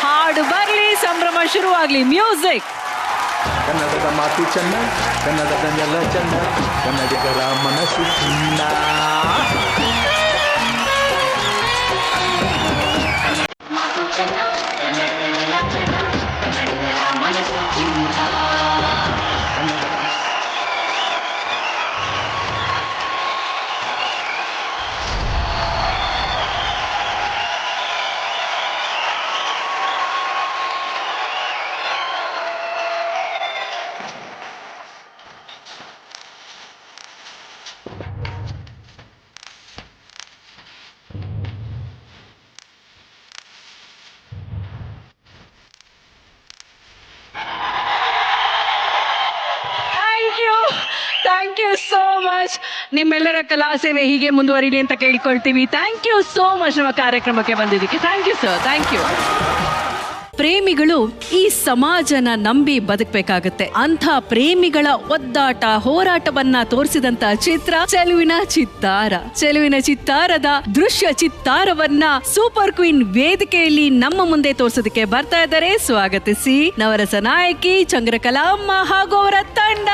ಹಾಡು ಬರ್ಲಿ, ಸಂಭ್ರಮ ಶುರುವಾಗ್ಲಿ. ಮ್ಯೂಸಿಕ್. ಕನ್ನಡದ ಮಾತು ಚೆನ್ನ, ಕನ್ನಡದ ನೆಲ ಚೆನ್ನ, ಕನ್ನಡಿಗರ ಮನಸ್ಸು ಚಿನ್ನ. Thank you so much. ನಿಮ್ಮೆಲ್ಲರ ಕಲಾ ಸೇವೆ ಹೀಗೆ ಮುಂದುವರಿಲಿ ಅಂತ ಕೇಳ್ಕೊಳ್ತೀವಿ. ಥ್ಯಾಂಕ್ ಯು ಸೋ ಮಚ್ ನಮ್ಮ ಕಾರ್ಯಕ್ರಮಕ್ಕೆ ಬಂದಿದ್ದಕ್ಕೆ. Thank you sir, thank you. ಪ್ರೇಮಿಗಳು ಈ ಸಮಾಜನ ನಂಬಿ ಬದುಕಬೇಕಾಗತ್ತೆ. ಅಂಥ ಪ್ರೇಮಿಗಳ ಒದ್ದಾಟ, ಹೋರಾಟವನ್ನ ತೋರಿಸಿದಂತ ಚಿತ್ರ ಚೆಲುವಿನ ಚಿತ್ತಾರ. ಚೆಲುವಿನ ಚಿತ್ತಾರದ ದೃಶ್ಯ ಚಿತ್ತಾರವನ್ನ ಸೂಪರ್ ಕ್ವೀನ್ ವೇದಿಕೆಯಲ್ಲಿ ನಮ್ಮ ಮುಂದೆ ತೋರಿಸೋದಕ್ಕೆ ಬರ್ತಾ ಇದ್ದಾರೆ. ಸ್ವಾಗತಿಸಿ ನವರಸ ನಾಯಕಿ ಚಂದ್ರಕಲಾಮ್ಮ ಹಾಗೂ ಅವರ ತಂಡ.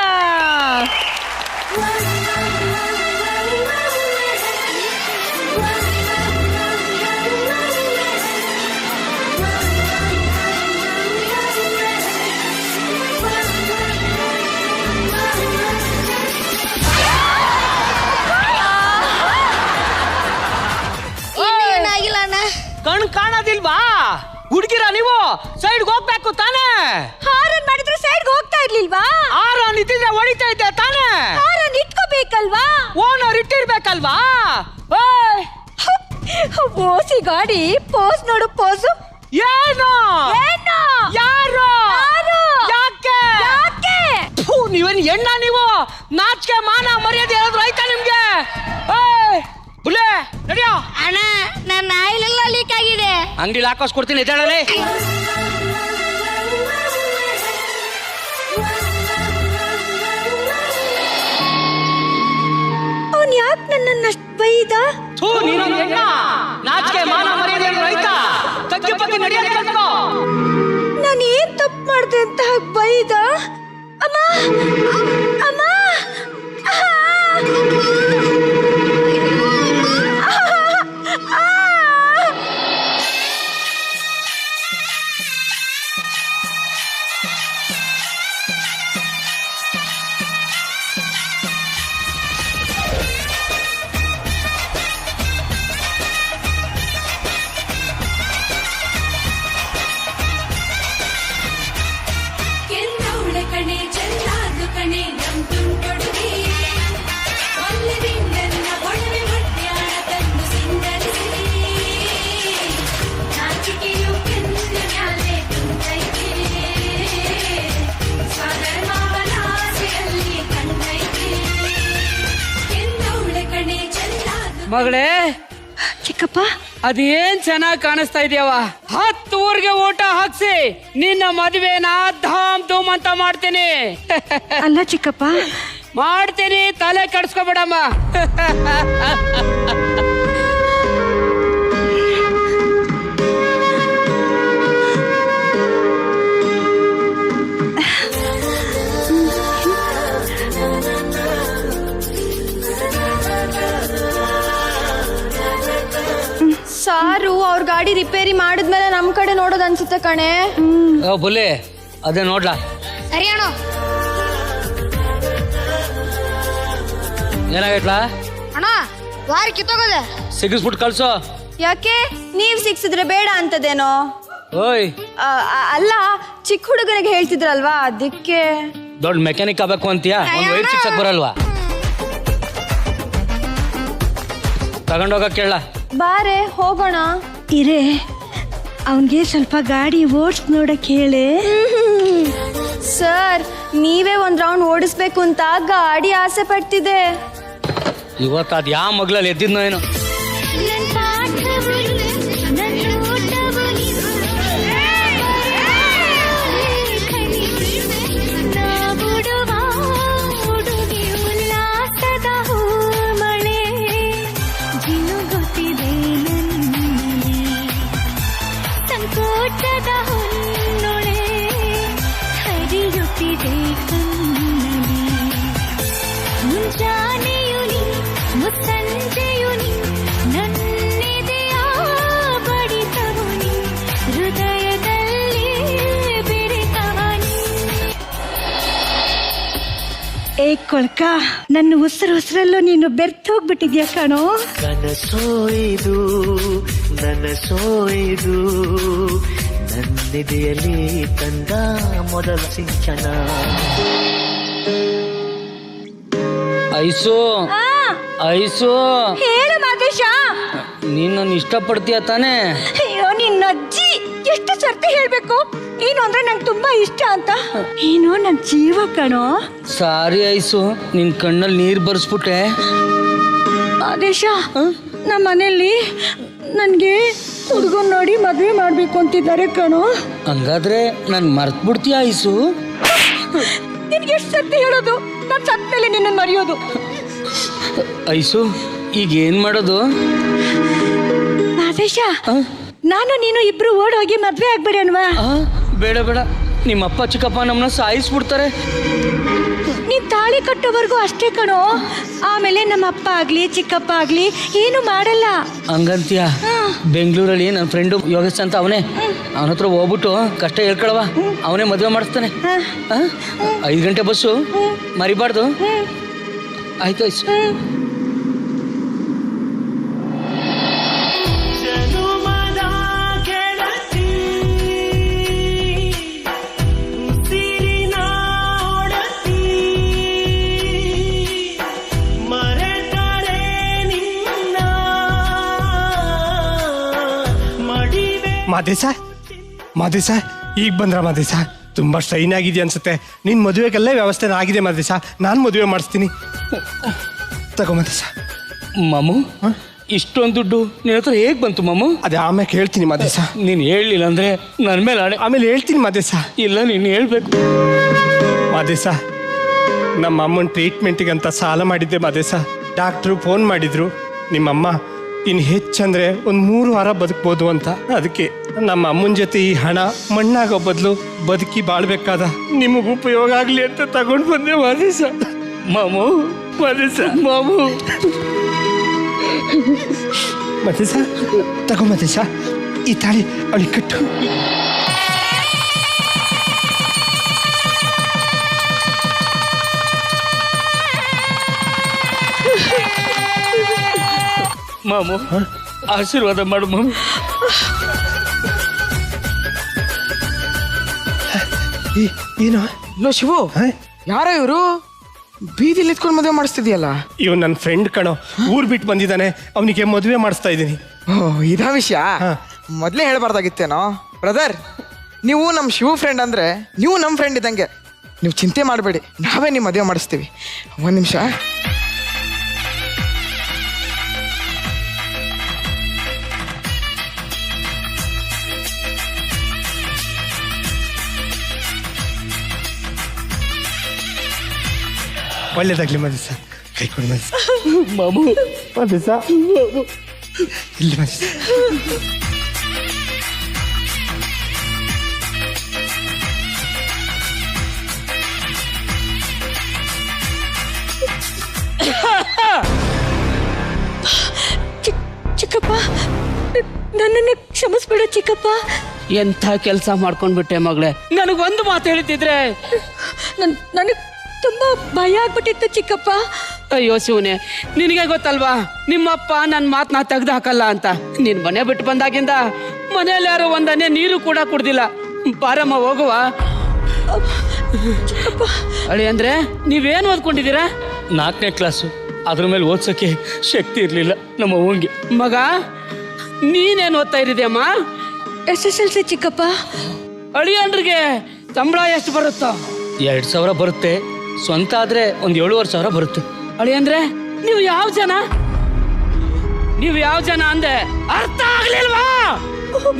ಕಣ್ ಕಾಣೋದಿಲ್ವಾ ಹುಡುಗಿರ? ನೀವು ಸೈಡ್ ಹೋಗ್ಬೇಕು ತಾನೇ? ಹಾರನ್ ಮಾಡಿದ್ರೆ ಸೈಡ್ ಹೋಗ್ತಾ ಇರ್ಲಿಲ್ವಾ? ಹಾರನ್ ಇಟ್ಟಿದ್ರೆ ಹೊಡಿತಾ ಇದ್ದೆ ತಾನೇ? ಹಾರನ್ ಇಟ್ಕೋಬೇಕಲ್ವಾ? ಓನರ್ ಇಟ್ಟಿರ್ಬೇಕಲ್ವಾ? ಓಸಿ ಗಾಡಿ ಪೋಸ್ ನೋಡು, ಪೋಸು. ಏನು ಏನು? ಯಾರು? ಯಾಕೆ? ಯಾಕೆ? ನೀವೇನ್ ಎಣ್ಣ? ನೀವು ನಾಚಿಕೆ ಮಾನ ಮರ್ಯಾದೆ ಹೇಳಿದ್ರು ಆಯ್ತಾ ನಿಮ್ಗೆ? ಬುಲೆ ನಡಿಯೋ. ಅಣ್ಣ, ನನ್ನ ಆಯಿಲ್ ಎಲ್ಲ ಲೀಕ್ ಆಗಿದೆ. ಅಂಗಡಿ ಹಾಕೋಸ್ಕೊಡ್ತೀನಿ, ಎದ್ದೇಳಲೇ. ಅವನ್ ಯಾಕೆ ನನ್ನನ್ನ ಬೈದ? ನೀನು ಎಣ್ಣ, ನಾಚಿಕೆ ಮಾನ ಮರ್ಯಾದೆ ಹೇಳಿದ್ರು ಆಯ್ತಾ? ತಗ್ಗಿ ಬಗ್ಗೆ ನಡೆಯೋದು ಕಲ್ತ್ಕೋ. ಮಾಡ್ದೆ ಅಂತ ಬೈದ. ಅಮ್ಮ ಅಮ್ಮ ಮಗಳೇ, ಚಿಕ್ಕಪ್ಪ ಅದೇನ್ ಚೆನ್ನಾಗಿ ಕಾಣಿಸ್ತಾ ಇದೆಯವ. 10 ಊರಿಗೆ ಊಟ ಹಾಕ್ಸಿ ನಿನ್ನ ಮದುವೆನ ಧಾಮ್ ಧೂಮ್ ಅಂತ ಮಾಡ್ತೀನಿ. ಅಲ್ಲ ಚಿಕ್ಕಪ್ಪ, ಮಾಡ್ತೀನಿ, ತಲೆ ಕೆಡ್ಸ್ಕೊಬೇಡಮ್ಮ. ಸಾರು ಅವ್ರ ಗಾಡಿ ರಿಪೇರಿ ಮಾಡಿದ್ಮೇಲೆ ನಮ್ ಕಡೆ ನೋಡೋದ್ ಅನ್ಸುತ್ತೆ ಕಣೆ. ಬುಲ್ಲೆ, ಅದೇ ನೋಡ್ಲಾ? ಸರಿ ಅಣ್ಣ. ಏನಾಗೈತ್ಲಾ ಅಣ್ಣ? ವಾರ ಕಿತ್ತೋಗದೆ ಸಿಗಿಸ್ಬಿಟ್ಟು ಕಳ್ಸೋ. ಯಾಕೆ? ನೀವ್ ಸಿಕ್ಸಿದ್ರೆ ಬೇಡ ಅಂತದೇನೋ? ಓಯ್ ಅಲ್ಲ, ಚಿಕ್ಕ ಹುಡುಗನಿಗೆ ಹೇಳ್ತಿದ್ರಲ್ವಾ, ಅದಕ್ಕೆ. ದೊಡ್ಡ ಮೆಕ್ಯಾನಿಕ್ ಆಗ್ಬೇಕು ಅಂತೀಯಾ? ಒಂದ್ ವೈಟ್ ಸಿಕ್ಸಕ್ ಬರಲ್ವಾ? ತಗೊಂಡೋಗ ಕೇಳ. ಬಾರೆ ಹೋಗೋಣ. ಇರೇ, ಅವನ್ಗೆ ಸ್ವಲ್ಪ ಗಾಡಿ ಓಡ್ಸ್ ನೋಡಕ್ ಹೇಳಿ. ಸರ್, ನೀವೇ ಒಂದ್ ರೌಂಡ್ ಓಡಿಸ್ಬೇಕು ಅಂತ ಗಾಡಿ ಆಸೆ ಪಡ್ತಿದೆ. ಇವತ್ತು ಅದ್ ಯಾವ ಮಗ್ಳಲ್ಲಿ ಎದ್ದಿದ್ನೋ ಏನೋ. ಏ ಕೊಳ್ಕ, ನನ್ನ ಉಸಿರಲ್ಲೂ ನೀನು ಬೆರ್ತ್ ಹೋಗ್ಬಿಟ್ಟಿದ್ಯಾ ಕಣೋ. ಕನಸೋಯ್ದು ನನಸೋಯ್ದು ನನ್ನಿದೆಯಲ್ಲಿ ತಂದ ಮೊದಲ ಸಿಂಚನ. ಐಸು ಐಸು, ಹೇಳು ಮಾದೇಶ. ನೀನ್ ನನ್ನ ಇಷ್ಟಪಡ್ತೀಯ ತಾನೇ? ಅಯ್ಯೋ, ನಿನ್ನ ಅಜ್ಜಿ ಎಷ್ಟು ಸರ್ತಿ ಹೇಳ್ಬೇಕು ನೀನು ಅಂದ್ರೆ ನಂಗೆ ತುಂಬಾ ಇಷ್ಟ ಅಂತ. ನೀನು ನನ್ ಜೀವ ಕಣೋ. ಸಾರಿ ಐಸು, ನಿನ್ ಕಣ್ಣಲ್ಲಿ ನೀರ್ ಬರ್ಸ್ಬಿಟ್ಟೆ. ಆದೇಶ, ನಮ್ಮ ಮನೆಯಲ್ಲಿ ನನ್ಗೆ ಹುಡುಗನ್ ನೋಡಿ ಮದ್ವೆ ಮಾಡ್ಬೇಕು ಅಂತಿದ್ದಾರೆ ಕಣೋ. ಹಂಗಾದ್ರೆ ನನ್ ಮರ್ತ್ ಬಿಡ್ತೀಯ ಐಸು? ನಿನ್ಗೆ ಎಷ್ಟು ಸರ್ತಿ ಹೇಳೋದು, ನಾನ್ ಸತ್ ಮೇಲೆ ನಿನ್ನ ಮರೆಯೋದು. ಐಸು, ಈಗ ಏನ್ ಮಾಡೋದು? ಆದೇಶ, ನಾನು ನೀನು ಇಬ್ರು ಓಡೋಗಿ ಮದ್ವೆ ಆಗ್ಬೇಡನ್ವಾ? ಬೇಡ ಬೇಡ, ನಿಮ್ಮಪ್ಪ ಚಿಕ್ಕಪ್ಪ ನಮ್ಮನ್ನ ಸಾಯಿಸ್ಬಿಡ್ತಾರೆ. ನೀನ್ ತಾಳಿ ಕಟ್ಟೋವರೆಗೂ ಅಷ್ಟೇ ಕಣೋ. ಆಮೇಲೆ ನಮ್ಮ ಅಪ್ಪ ಆಗ್ಲಿ ಚಿಕ್ಕಪ್ಪ ಆಗ್ಲಿ ಏನು ಮಾಡಲ್ಲ. ಹಂಗಂತೀಯ? ಬೆಂಗಳೂರಲ್ಲಿ ನನ್ನ ಫ್ರೆಂಡು ಯೋಗೇಶ್ ಅಂತ ಅವನೇ, ಅವನ ಹತ್ರ ಹೋಗ್ಬಿಟ್ಟು ಕಷ್ಟ ಹೇಳ್ಕೊಳವ, ಅವನೇ ಮದುವೆ ಮಾಡಿಸ್ತಾನೆ. 5 ಗಂಟೆ ಬಸ್ಸು, ಮರಿಬಾರ್ದು. ಆಯ್ತು ಐಸು. ಮಾದೇಶ, ಈಗ ಬಂದ್ರ ಮಾದೇಶ? ತುಂಬಾ ಸ್ಟ್ರೈನ್ ಆಗಿದೆಯಾ ಅನ್ಸುತ್ತೆ. ನಿನ್ ಮದುವೆಗೆಲ್ಲ ವ್ಯವಸ್ಥೆ ಆಗಿದೆ ಮಾದೇಶ, ನಾನು ಮದುವೆ ಮಾಡಿಸ್ತೀನಿ. ತಗೋ ಮಾದೇಶ. ಮಾಮು, ಇಷ್ಟೊಂದು ದುಡ್ಡು ನಿನ್ನ ಹತ್ರ ಹೇಗ್ ಬಂತು ಮಾಮು? ಅದೇ ಆಮೇಲೆ ಹೇಳ್ತೀನಿ ಮಾದೇಶ. ನೀನ್ ಹೇಳಲಿಲ್ಲ ಅಂದ್ರೆ ನನ್ನ ಮೇಲೆ ಆಮೇಲೆ ಹೇಳ್ತೀನಿ ಮಾದೇಶ. ಇಲ್ಲ, ನೀನು ಹೇಳ್ಬೇಕು ಮಾದೇಶ. ನಮ್ಮ ಅಮ್ಮನ ಟ್ರೀಟ್ಮೆಂಟಿಗೆ ಅಂತ ಸಾಲ ಮಾಡಿದ್ದೆ ಮಾದೇಶ. ಡಾಕ್ಟ್ರು ಫೋನ್ ಮಾಡಿದ್ರು, ನಿಮ್ಮಮ್ಮ ಇನ್ನು ಹೆಚ್ಚಂದ್ರೆ ಒಂದು 3 ವಾರ ಬದುಕ್ಬೋದು ಅಂತ. ಅದಕ್ಕೆ ನಮ್ಮ ಅಮ್ಮನ ಜೊತೆ ಈ ಹಣ ಮಣ್ಣಾಗೋ ಬದಲು ಬದುಕಿ ಬಾಳ್ಬೇಕಾದ ನಿಮಗೆ ಉಪಯೋಗ ಆಗ್ಲಿ ಅಂತ ತಗೊಂಡು ಬಂದೆ ಮಾದೇಶ. ಮಾಮು ಮಾದೇಶ ಮಾಮು ಮಾದೇಶ ತಗೋ ಮಾದೇಶ, ಈ ತಾಳಿ ಅವಳಿಗೆ ಕಟ್ಟು. ಮಾಮು ಆಶೀರ್ವಾದ ಮಾಡು ಮಾಮು. ಏನೋ ಶಿವು, ಯಾರ ಇವರು ಬೀದಿಲಿ ಎತ್ಕೊಂಡು ಮದುವೆ ಮಾಡಿಸ್ತಿದ್ಯಲ್ಲ? ಇವ್ ನನ್ನ ಫ್ರೆಂಡ್ ಕಣೋ, ಊರ್ ಬಿಟ್ಟು ಬಂದಿದ್ದಾನೆ, ಅವನಿಗೆ ಮದುವೆ ಮಾಡಿಸ್ತಾ ಇದ್ದೀನಿ. ಇದಾ ವಿಷಯ? ಮೊದಲೇ ಹೇಳ್ಬಾರ್ದಾಗಿತ್ತೇನೋ. ಬ್ರದರ್, ನೀವು ನಮ್ಮ ಶಿವು ಫ್ರೆಂಡ್ ಅಂದ್ರೆ ನೀವು ನಮ್ಮ ಫ್ರೆಂಡ್ ಇದ್ದಂಗೆ. ನೀವು ಚಿಂತೆ ಮಾಡಬೇಡಿ, ನಾವೇ ನಿಮ್ಮ ಮದುವೆ ಮಾಡಿಸ್ತೀವಿ. ಒಂದು ನಿಮಿಷ. ಒಳ್ಳೇದಾಗ್ಲಿ ಮಾದೇಶ, ಕೈ ಕೊಡಿ ಮಾದೇಶ. ಮಾಮು ಮಾದೇಶ ಇಲ್ಲಿ ಮಾದೇಶ. ಚಿಕ್ಕಪ್ಪ, ನನ್ನನ್ನು ಕ್ಷಮಿಸ್ಬೇಡ ಚಿಕ್ಕಪ್ಪ. ಎಂಥ ಕೆಲಸ ಮಾಡ್ಕೊಂಡ್ಬಿಟ್ಟೆ ಮಗಳೇ. ನನಗೊಂದು ಮಾತು ಹೇಳ್ತಿದ್ರೆ ನನಗೆ ತುಂಬಾ ಭಯ ಆಗ್ಬಿಟ್ಟಿತ್ತು ಚಿಕ್ಕಪ್ಪ. ಅಯ್ಯೋ ಶಿವನೇ, ನಿನಗೆ ಗೊತ್ತಲ್ವಾ ನಿಮ್ಮಪ್ಪ ನನ್ನ ಮಾತನ್ನ ತೆಗ್ದು ಹಾಕಲ್ಲ ಅಂತ. ನೀನ್ ಮನೆ ಬಿಟ್ಟು ಬಂದಾಗಿಂದ ಮನೇಲಿ ಯಾರು ಒಂದನೇ ನೀರು ಕೂಡ ಕುಡ್ದಿಲ್ಲ. ಬಾರಮ್ಮ ಹೋಗುವ. ಅಳಿ ಅಂದ್ರೆ ನೀವೇನು ಓದ್ಕೊಂಡಿದ್ದೀರಾ? 4ನೇ ಕ್ಲಾಸು. ಅದ್ರ ಮೇಲೆ ಓದ್ಸಕ್ಕೆ ಶಕ್ತಿ ಇರ್ಲಿಲ್ಲ ನಮ್ಮ ಅವ್ವಂಗೆ. ಮಗ ನೀನೇನು ಓದ್ತಾ ಇರಿದೆಯಮ್ಮ? SSLC ಚಿಕ್ಕಪ್ಪ. ಅಳಿಯಂಡ್ರಿಗೆ ಸಂಬಳ ಎಷ್ಟು ಬರುತ್ತೋ? 2,000 ಬರುತ್ತೆ. ಸ್ವಂತ ಆದ್ರೆ ಒಂದು 7,500 ಬರುತ್ತೆ. ಅಳಿ ಅಂದ್ರೆ ನೀವು ಯಾವ ಜನ? ನೀವು ಯಾವ ಜನ ಅಂದೆ ಅರ್ಥ ಆಗ್ಲಿಲ್ವಾ?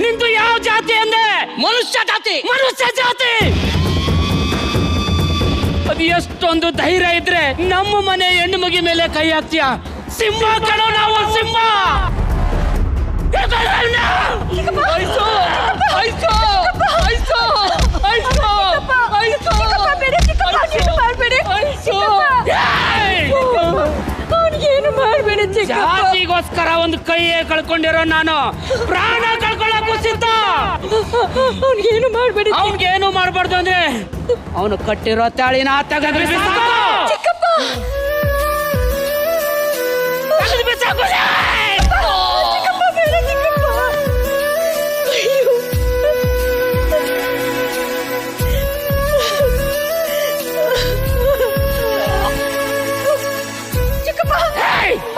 ನಿಂದು ಯಾವ ಜಾತಿ ಅಂದೆ? ಮನುಷ್ಯ ಜಾತಿ. ಮನುಷ್ಯ ಜಾತಿ. ಅದು ಎಷ್ಟೊಂದು ಧೈರ್ಯ ಇದ್ರೆ ನಮ್ಮ ಮನೆ ಹೆಣ್ಣು ಮಗಿ ಮೇಲೆ ಕೈ ಹಾಕ್ತೀಯ? ಸಿಂಹ ಕಣೋ ನಾವು, ಸಿಂಹ. ಜಾತಿಗೋಸ್ಕರ ಒಂದು ಕೈಯೇ ಕಳ್ಕೊಂಡಿರೋ ನಾನು ಪ್ರಾಣ ಕಳ್ಕೊಳ್ಳೋಕ್ಕೂ ಸಿದ್ಧ. ಅವ್ನಿಗೇನು ಮಾಡ್ಬೇಡಿ. ಅವ್ನಿಗೇನು ಮಾಡ್ಬಾರ್ದು ಅಂದ್ರೆ ಅವನು ಕಟ್ಟಿರೋ ತಾಳಿನ ತೆಗೆದು ಬಿಸಾಕು. ಚಿಕ್ಕಪ್ಪ ಬಿಸಾಕು.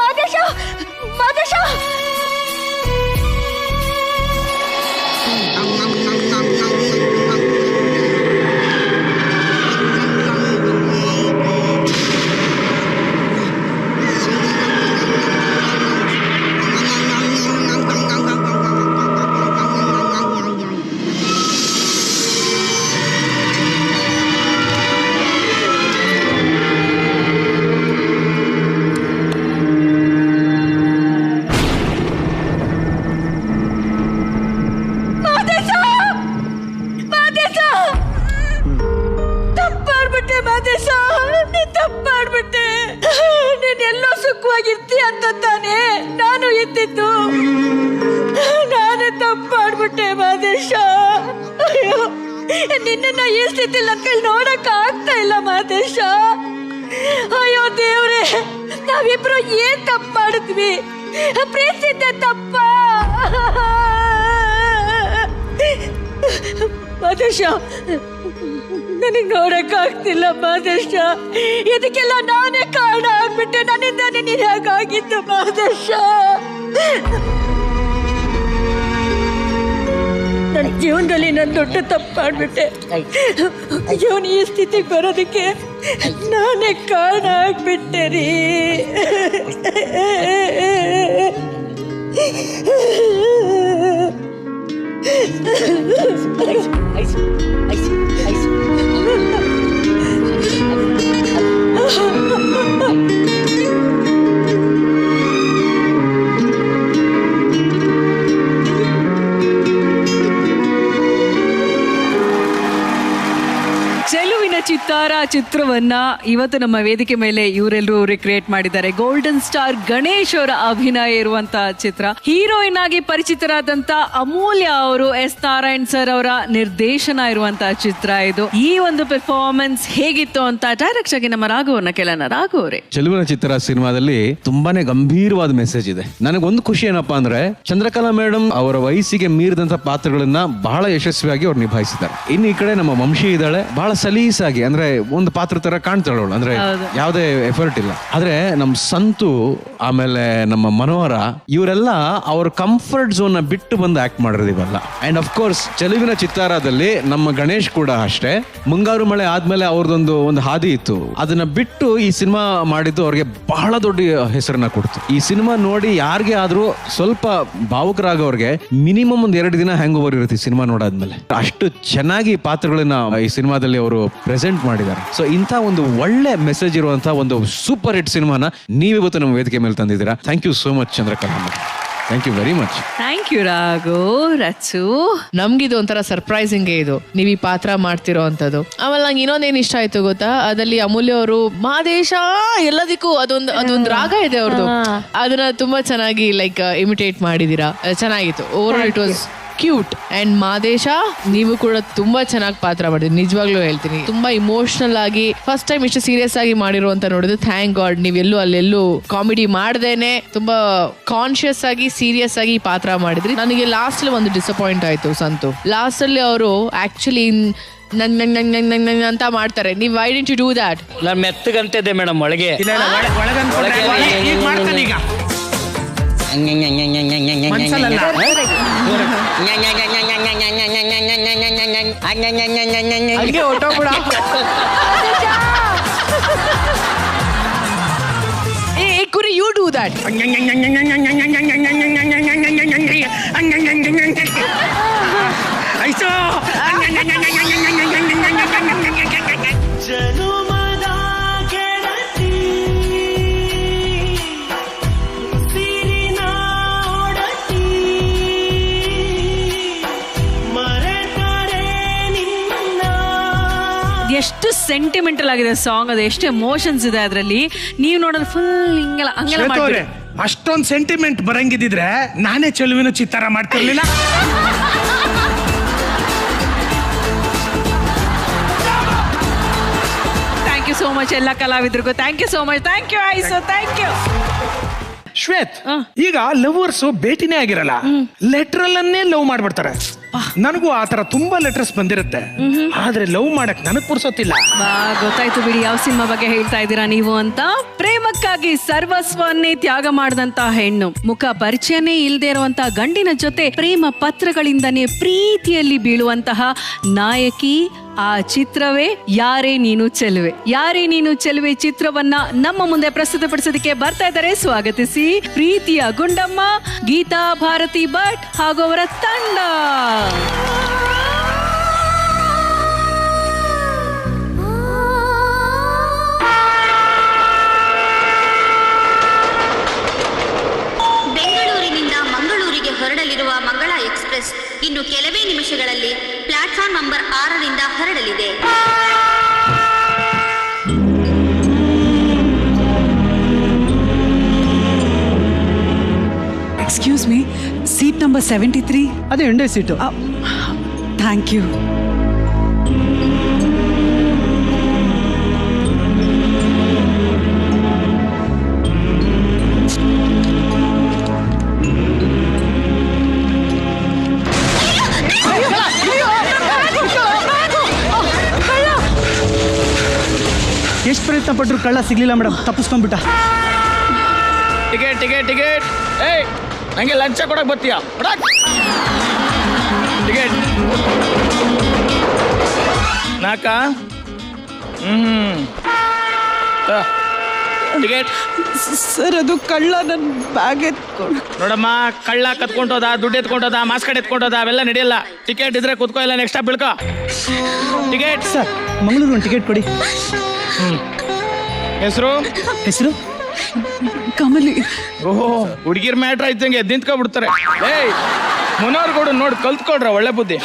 ಮಾದೇಶ ಮಾದೇಶ ಸುಖವಾಗಿರ್ತಿ ಅಂತ ತಾನೆ ನಾನು ಇದ್ದಿದ್ದು. ನಾನೇ ತಪ್ಪಾಡ್ಬಿಟ್ಟೆ ಮಾದೇಶ. ಅಯ್ಯೋ, ನಿನ್ನ ಈ ಸ್ಥಿತಿ ಲಕ್ಕಲ್ಲಿ ನೋಡಕ್ ಆಗ್ತಾ ಇಲ್ಲ ಮಾದೇಶ. ಅಯ್ಯೋ ದೇವ್ರೆ, ನಾವಿಬ್ರು ಏನ್ ತಪ್ಪು ಮಾಡಿದ್ವಿ? ಪ್ರೀತಿಸಿದ್ದೆ ತಪ್ಪ ಮಾದೇಶ. ನನಗೆ ನೋಡಕ್ ಆಗ್ತಿಲ್ಲ ಮಾದೇಶ. ಇದಕ್ಕೆಲ್ಲ ನಾನೇ ಕಾರಣ ಆಗ್ಬಿಟ್ಟೆ. ನನ್ನಿಂದಾನೆ ನೀನು ಹೇಗಾಗಿದ್ದು ಮಾದೇಶ. ನನ್ನ ಜೀವನದಲ್ಲಿ ನಾನು ದೊಡ್ಡ ತಪ್ಪು ಮಾಡ್ಬಿಟ್ಟೆ. ಜೀವನ ಈ ಸ್ಥಿತಿಗೆ ಬರೋದಕ್ಕೆ ನಾನೇ ಕಾರಣ ಆಗ್ಬಿಟ್ಟೆ ರೀ. ರಾಜಕುಮಾರ ಚಿತ್ರವನ್ನ ಇವತ್ತು ನಮ್ಮ ವೇದಿಕೆ ಮೇಲೆ ಇವರೆಲ್ಲರೂ ರಿಕ್ರಿಯೇಟ್ ಮಾಡಿದ್ದಾರೆ. ಗೋಲ್ಡನ್ ಸ್ಟಾರ್ ಗಣೇಶ್ ಅವರ ಅಭಿನಯ ಇರುವಂತಹ ಚಿತ್ರ. ಹೀರೋಯಿನ್ ಆಗಿ ಪರಿಚಿತರಾದಂತ ಅಮೂಲ್ಯ ಅವರು ಎಸ್ ನಾರಾಯಣ್ ಸರ್ ಅವರ ನಿರ್ದೇಶನ ಇರುವಂತಹ ಚಿತ್ರ ಇದು. ಈ ಒಂದು ಪರ್ಫಾರ್ಮೆನ್ಸ್ ಹೇಗಿತ್ತು ಅಂತ ಡೈರೆಕ್ಟ್ ಆಗಿ ನಮ್ಮ ರಾಘವನ್ನ ಕೇಳೋಣ. ರಾಘವ್ ಅವರೇ, ಚೆಲುವಿನ ಚಿತ್ರ ಸಿನಿಮಾದಲ್ಲಿ ತುಂಬಾನೇ ಗಂಭೀರವಾದ ಮೆಸೇಜ್ ಇದೆ. ನನಗೊಂದು ಖುಷಿ ಏನಪ್ಪಾ ಅಂದ್ರೆ ಚಂದ್ರಕಲಾ ಮೇಡಮ್ ಅವರ ವಯಸ್ಸಿಗೆ ಮೀರಿದಂತ ಪಾತ್ರಗಳನ್ನ ಬಹಳ ಯಶಸ್ವಿಯಾಗಿ ಅವ್ರು ನಿಭಾಯಿಸಿದ್ದಾರೆ. ಇನ್ನು ಈ ಕಡೆ ನಮ್ಮ ವಂಶಿ ಇದ್ದಾಳೆ, ಬಹಳ ಸಲೀಸಾಗಿ ಅಂದ್ರೆ ಒಂದು ಪಾತ್ರ ತರ ಕಾಣ್ತಾಳವಳು, ಅಂದ್ರೆ ಯಾವುದೇ ಎಫರ್ಟ್ ಇಲ್ಲ. ಆದ್ರೆ ನಮ್ ಸಂತು ಆಮೇಲೆ ನಮ್ಮ ಮನೋಹರ ಇವರೆಲ್ಲ ಅವ್ರ ಕಂಫರ್ಟ್ ಝೋನ್ ನ ಬಿಟ್ಟು ಬಂದು ಆಕ್ಟ್ ಮಾಡಿರೋದಿವಲ್ಲ. ಅಂಡ್ ಆಫ್ ಕೋರ್ಸ್ ಚೆಲುವಿನ ಚಿತ್ತಾರದಲ್ಲಿ ನಮ್ಮ ಗಣೇಶ್ ಕೂಡ ಅಷ್ಟೇ. ಮುಂಗಾರು ಮಳೆ ಆದ್ಮೇಲೆ ಅವ್ರದೊಂದು ಹಾದಿ ಇತ್ತು, ಅದನ್ನ ಬಿಟ್ಟು ಈ ಸಿನಿಮಾ ಮಾಡಿದ್ದು ಅವ್ರಿಗೆ ಬಹಳ ದೊಡ್ಡ ಹೆಸರನ್ನ ಕೊಡ್ತು. ಈ ಸಿನಿಮಾ ನೋಡಿ ಯಾರಿಗೆ ಆದ್ರೂ ಸ್ವಲ್ಪ ಭಾವುಕರಾಗವ್ರಿಗೆ ಮಿನಿಮಮ್ ಒಂದ್ 2 ದಿನ ಹ್ಯಾಂಗ್ ಓವರ್ ಇರುತ್ತೆ ಈ ಸಿನಿಮಾ ನೋಡಾದ್ಮೇಲೆ. ಅಷ್ಟು ಚೆನ್ನಾಗಿ ಪಾತ್ರಗಳನ್ನ ಈ ಸಿನಿಮಾದಲ್ಲಿ ಅವರು ಪ್ರೆಸೆಂಟ್ ಮಾಡಿದ್ದಾರೆ. ಸೊ ಇಂಥ ಒಂದು ಒಳ್ಳೆ ಮೆಸೇಜ್ ಇರುವಂತಹ ಒಂದು ಸೂಪರ್ ಹಿಟ್ ಸಿನಿಮಾನ ನೀವಿವತ್ತು ನಮ್ಮ ವೇದಿಕೆ ಮೇಲೆ ತಂದಿದ್ದೀರಾ. Thank you so much Chandrakala. Thank you very much. Thank you Raghu. Rachu, ನಮ್ಗಿದು ಒಂಥರ ಸರ್ಪ್ರೈಸಿಂಗ್ ಇದು, ನೀವು ಈ ಪಾತ್ರ ಮಾಡ್ತಿರೋ ಅಂತದ್ದು. ಆಮೇಲೆ ನಂಗೆ ಇನ್ನೊಂದೇನು ಇಷ್ಟ ಆಯ್ತು ಗೊತ್ತಾ, ಅದಲ್ಲಿ ಅಮೂಲ್ಯ ಅವರು ಮಾದೇಶ ಎಲ್ಲದಕ್ಕೂ ಅದೊಂದು ರಾಗ ಇದೆ ಅವ್ರದ್ದು, ಅದನ್ನ ತುಂಬಾ ಚೆನ್ನಾಗಿ ಲೈಕ್ ಇಮಿಟೇಟ್ ಮಾಡಿದೀರಾ. ಚೆನ್ನಾಗಿತ್ತು. Over it was cute. And Madesha, ನೀವು ಕೂಡ ತುಂಬಾ ಚೆನ್ನಾಗಿ ಪಾತ್ರ ಮಾಡಿದ್ರಿ. ನಿಜವಾಗ್ಲೂ ಹೇಳ್ತೀನಿ, ತುಂಬಾ ಇಮೋಷನಲ್ ಆಗಿ ಫಸ್ಟ್ ಟೈಮ್ ಇಷ್ಟು ಸೀರಿಯಸ್ ಆಗಿ ಮಾಡಿರೋ ಅಂತ ನೋಡಿದ್ರೆ ಥ್ಯಾಂಕ್ ಗಾಡ್. ನೀವೆಲ್ಲೂ ಅಲ್ಲೆಲ್ಲೂ ಕಾಮಿಡಿ ಮಾಡ್ದೇನೆ ತುಂಬಾ ಕಾನ್ಶಿಯಸ್ ಆಗಿ ಸೀರಿಯಸ್ ಆಗಿ ಪಾತ್ರ ಮಾಡಿದ್ರಿ. ನನಗೆ ಲಾಸ್ಟ್ ಅಲ್ಲಿ ಒಂದು ಡಿಸಪಾಯಿಂಟ್ ಆಯ್ತು ಸಂತು. ಲಾಸ್ಟ್ ಅಲ್ಲಿ ಅವರು ಆಕ್ಚುಲಿ ಅಂತ ಮಾಡ್ತಾರೆ. ನೀವು why did you do that? ನಾನು ಮೆತ್ತಗಂತಿದ್ದೆ ಮೇಡಮ್ ಒಳಗೆ. Could you do that? ಎಷ್ಟು ಸೆಂಟಿಮೆಂಟಲ್ ಆಗಿದೆ ಸಾಂಗ್, ಅದು ಎಷ್ಟು ಎಮೋಷನ್ಸ್ ಇದೆ ಅದರಲ್ಲಿ. ನೀವು ನೋಡೋದು ಫುಲ್ ಹಂಗೆಲ್ಲ ಮಾಡ್ತೀರಿ. ಅಷ್ಟೊಂದು ಸೆಂಟಿಮೆಂಟ್ ಬರಂಗಿದ್ರೆ ನಾನೇ ಚೆಲುವಿನ ಚಿತ್ತಾರ ಮಾಡ್ತಿರ್ಲಿಲ್ಲ. ಥ್ಯಾಂಕ್ ಯು ಸೋ ಮಚ್ ಎಲ್ಲ ಕಲಾವಿದರಿಗೂ. Thank you so much. Thank you Aisu. Thank you Shweth. ಈಗ ಲವರ್ಸ್ ಭೇಟಿನೇ ಆಗಿರಲ್ಲ, ಲೆಟ್ರಲ್ಲನ್ನೇ ಲವ್ ಮಾಡ್ಬಿಡ್ತಾರೆ. ನನಗೂ ಆತರ ತುಂಬಾ ಲೆಟರ್ಸ್ ಬಂದಿರುತ್ತೆ, ಆದ್ರೆ ಲವ್ ಮಾಡಕ್ ನನಗ್ ಪುರ್ಸೊತ್ತಿಲ್ಲ. ಗೊತ್ತಾಯ್ತು ಬಿಡಿ ಯಾವ ಸಿನಿಮಾ ಬಗ್ಗೆ ಹೇಳ್ತಾ ಇದ್ದೀರಾ ನೀವು ಅಂತ. ಪ್ರೇಮಕ್ಕಾಗಿ ಸರ್ವಸ್ವನ್ನೇ ತ್ಯಾಗ ಮಾಡಿದಂತ ಹೆಣ್ಣು, ಮುಖ ಪರಿಚಯನೇ ಇಲ್ಲದೆ ಇರುವಂತಹ ಗಂಡಿನ ಜೊತೆ ಪ್ರೇಮ ಪತ್ರಗಳಿಂದನೇ ಪ್ರೀತಿಯಲ್ಲಿ ಬೀಳುವಂತಹ ನಾಯಕಿ. ಆ ಚಿತ್ರವೇ ಯಾರೇ ನೀನು ಚೆಲುವೆ. ಯಾರೇ ನೀನು ಚೆಲುವೆ ಚಿತ್ರವನ್ನ ನಮ್ಮ ಮುಂದೆ ಪ್ರಸ್ತುತಪಡಿಸೋದಕ್ಕೆ ಬರ್ತಾ ಇದ್ದಾರೆ. ಸ್ವಾಗತಿಸಿ ಪ್ರೀತಿಯ ಗುಂಡಮ್ಮ, ಗೀತಾ ಭಾರತಿ ಭಟ್ ಹಾಗೂ ಅವರ ತಂಡ. ಬೆಂಗಳೂರಿನಿಂದ ಮಂಗಳೂರಿಗೆ ಹೊರಡಲಿರುವ ಮಂಗಳ ಎಕ್ಸ್ಪ್ರೆಸ್ ಇನ್ನು ಕೆಲವೇ ನಿಮಿಷಗಳಲ್ಲಿ ಪ್ಲಾಟ್ಫಾರ್ಮ್ ನಂಬರ್ 6ರಿಂದ ಹೊರಡಲಿದೆ. Excuse me, seat number 73. ಅದೇ ಎಂಡೇ ಸೀಟು. Thank you. ಎಷ್ಟು ಪ್ರಯತ್ನ ಪಟ್ಟರು ಕಳ್ಳ ಸಿಗ್ಲಿಲ್ಲ ಮೇಡಮ್, ತಪ್ಪಿಸ್ಕೊಂಡ್ಬಿಟ್ಟ. Ticket ticket ticket. ಏಯ್, ನಂಗೆ ಲಂಚ ಕೊಡಕ್ ಬರ್ತೀಯಾ? ಟಿಕೆಟ್ ನಾಕ. ಟಿಕೆಟ್ ಸರ್, ಅದು ಕಳ್ಳ ನನ್ನ ಬ್ಯಾಗ್ ಎತ್ಕೊಂಡು. ನೋಡಮ್ಮ, ಕಳ್ಳ ಕತ್ಕೊಂಡೋದ, ದುಡ್ಡು ಎತ್ಕೊಂಡೋದ, ಮಾಸ್ ಕಾರ್ಡ್ ಎತ್ಕೊಂಡೋದ, ಅವೆಲ್ಲ ನಡೆಯಲ್ಲ. ಟಿಕೆಟ್ ಇದ್ರೆ ಕುತ್ಕೋ, ಇಲ್ಲ ನೆಕ್ಸ್ಟ್ ಸ್ಟಾಪ್ ಬಿಳ್ಕೋ. ಟಿಕೆಟ್ ಸರ್, ಮಂಗಳೂರು ಒಂದು ಟಿಕೆಟ್ ಕೊಡಿ. ಹೆಸರು ಹೆಸರು ಕಮಲಿ. ಓಹೋ, ಹುಡುಗಿರ್ ಮ್ಯಾಟ್ರ್ ಆಯ್ತಂಗೆ ನಿಂತ್ಕೊಬಿಡ್ತಾರೆ. ಏಯ್, ಮುನೋರ್ಗೋಡು ನೋಡಿ ಕಲ್ತ್ಕೊಡ್ರ, ಒಳ್ಳೆ ಬುದ್ಧಿ.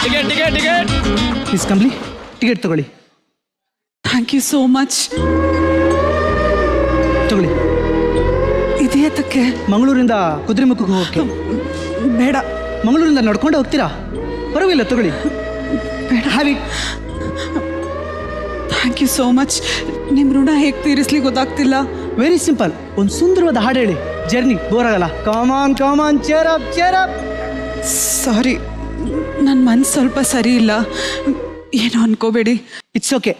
Ticket ticket ticket miss Kambli ticket ತಗೊಳ್ಳಿ. Thank you so much. ತಗೊಳ್ಳಿ. ಇದೇತಕ್ಕೆ? ಮಂಗಳೂರಿಂದ ಕುದುರೆಮುಖಕ್ಕೆ ಹೋಗಕ್ಕೆ. ಬೇಡ. ಮಂಗಳೂರಿಂದ ನಡ್ಕೊಂಡು ಹೋಗ್ತೀರಾ? ಪರವಾಗಿಲ್ಲ ತಗೊಳ್ಳಿ. ಬೇಡ. Heavy. Thank you so much. ನಿಮ್ಮ ಋಣ ಹೇಗೆ ತೀರಿಸ್ಲಿ ಗೊತ್ತಾಗ್ತಿಲ್ಲ. Very simple. ಒಂದು ಸುಂದರವಾದ ಹಾಡು ಹೇಳಿ, ಜರ್ನಿ ಬೋರ್ ಆಗಲ್ಲ. Come on come on cheer up cheer up. Sorry, ನನ್ನ ಮನ್ಸು ಸ್ವಲ್ಪ ಸರಿ ಇಲ್ಲ, ಏನೋ ಅನ್ಕೋಬೇಡಿ. It's okay.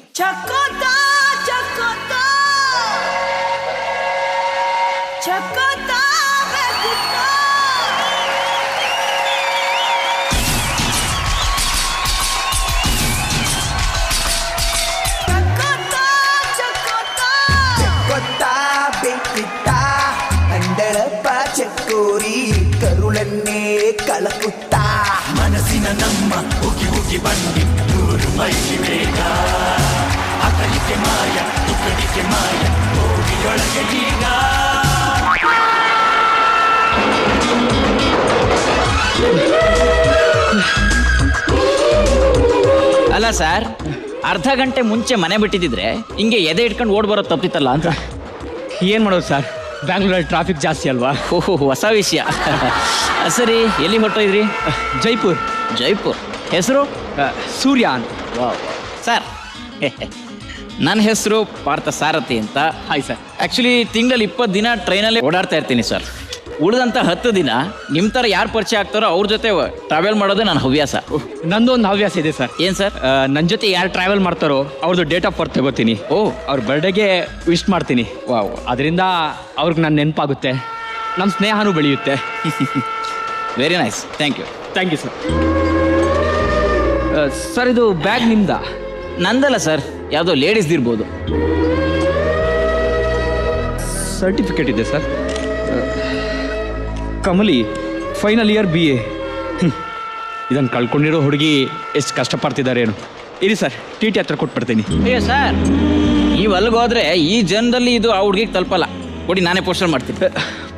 ಚಕೋರಿ ಕರುಳನ್ನೇ ಕಳಕುತ್ತ ಮನಸ್ಸಿನ ನಮ್ಮ ಉಗಿ ಉಗಿ ಬಂದಿ ನೂರು ಮೈಲಿ ಬೇಗ ಅಕಲಿಕೆ ಮಾಯ ತುಕಡಿಕೆ ಮಾಯ ಹೋಗಿಯೊಳಗೆ ಈಗ. ಅಲ್ಲ ಸರ್, ಅರ್ಧ ಗಂಟೆ ಮುಂಚೆ ಮನೆ ಬಿಟ್ಟಿದ್ರೆ ಹಿಂಗೆ ಎದೆ ಇಟ್ಕೊಂಡು ಓಡ್ ಬರೋದು ತಪ್ಪಿತ್ತಲ್ಲ ಅಂತ. ಏನು ಮಾಡೋದು ಸರ್, ಬ್ಯಾಂಗ್ಳೂರಲ್ಲಿ ಟ್ರಾಫಿಕ್ ಜಾಸ್ತಿ ಅಲ್ವಾ. ಓಹೋ, ಹೊಸ ವಿಷಯ. ಸರಿ, ಎಲ್ಲಿ ಹೊರಟೋಯ್ದ್ರಿ? ಜೈಪುರ್. ಜೈಪುರ್. ಹೆಸರು? ಸೂರ್ಯ ಅಂತ. ವಾವ್ ಸರ್, ನನ್ನ ಹೆಸರು ಪಾರ್ಥ ಸಾರಥಿ ಅಂತ. Hi sir. ಆ್ಯಕ್ಚುಲಿ ತಿಂಗಳಲ್ಲಿ 20 ದಿನ ಟ್ರೈನಲ್ಲಿ ಓಡಾಡ್ತಾ ಇರ್ತೀನಿ ಸರ್. ಉಳಿದಂಥ 10 ದಿನ ನಿಮ್ಮ ಥರ ಯಾರು ಪರಿಚಯ ಆಗ್ತಾರೋ ಅವ್ರ ಜೊತೆ ಟ್ರಾವೆಲ್ ಮಾಡೋದೇ ನನ್ನ ಹವ್ಯಾಸ. ನಂದು ಒಂದು ಹವ್ಯಾಸ ಇದೆ ಸರ್. ಏನು ಸರ್? ನನ್ನ ಜೊತೆ ಯಾರು ಟ್ರಾವೆಲ್ ಮಾಡ್ತಾರೋ ಅವ್ರದ್ದು ಡೇಟ್ ಆಫ್ ಬರ್ತ್ ತಗೋತೀನಿ. ಅವ್ರ ಬರ್ಡೇಗೆ ವಿಶ್ ಮಾಡ್ತೀನಿ. ವಾವ್, ಅದರಿಂದ ಅವ್ರಿಗೆ ನನ್ನ ನೆನಪಾಗುತ್ತೆ, ನಮ್ಮ ಸ್ನೇಹನೂ ಬೆಳೆಯುತ್ತೆ. Very nice, thank you. Thank you sir. Sir, ಇದು ಬ್ಯಾಗ್ ನಿಮ್ದ? ನಂದಲ್ಲ ಸರ್, ಯಾವುದೋ ಲೇಡೀಸ್ದಿರ್ಬೋದು. ಸರ್ಟಿಫಿಕೇಟ್ ಇದೆ sir. Kamali, final year BA. ಇದನ್ನು ಕಳ್ಕೊಂಡಿರೋ ಹುಡುಗಿ ಎಷ್ಟು ಕಷ್ಟಪಡ್ತಿದ್ದಾರೆ ಏನು. ಇರಿ ಸರ್, TT ಹತ್ರ ಕೊಟ್ಬಿಡ್ತೀನಿ. ಅಯ್ಯೋ ಸರ್, ನೀವು ಅಲ್ಲಿಗೆ ಹೋದ್ರೆ ಈ ಜನರಲ್ಲಿ ಇದು ಆ ಹುಡುಗಿಗೆ ತಲುಪಲ್ಲ. ಕೊಡಿ, ನಾನೇ ಪೋಸ್ಟರ್ ಮಾಡ್ತೀನಿ.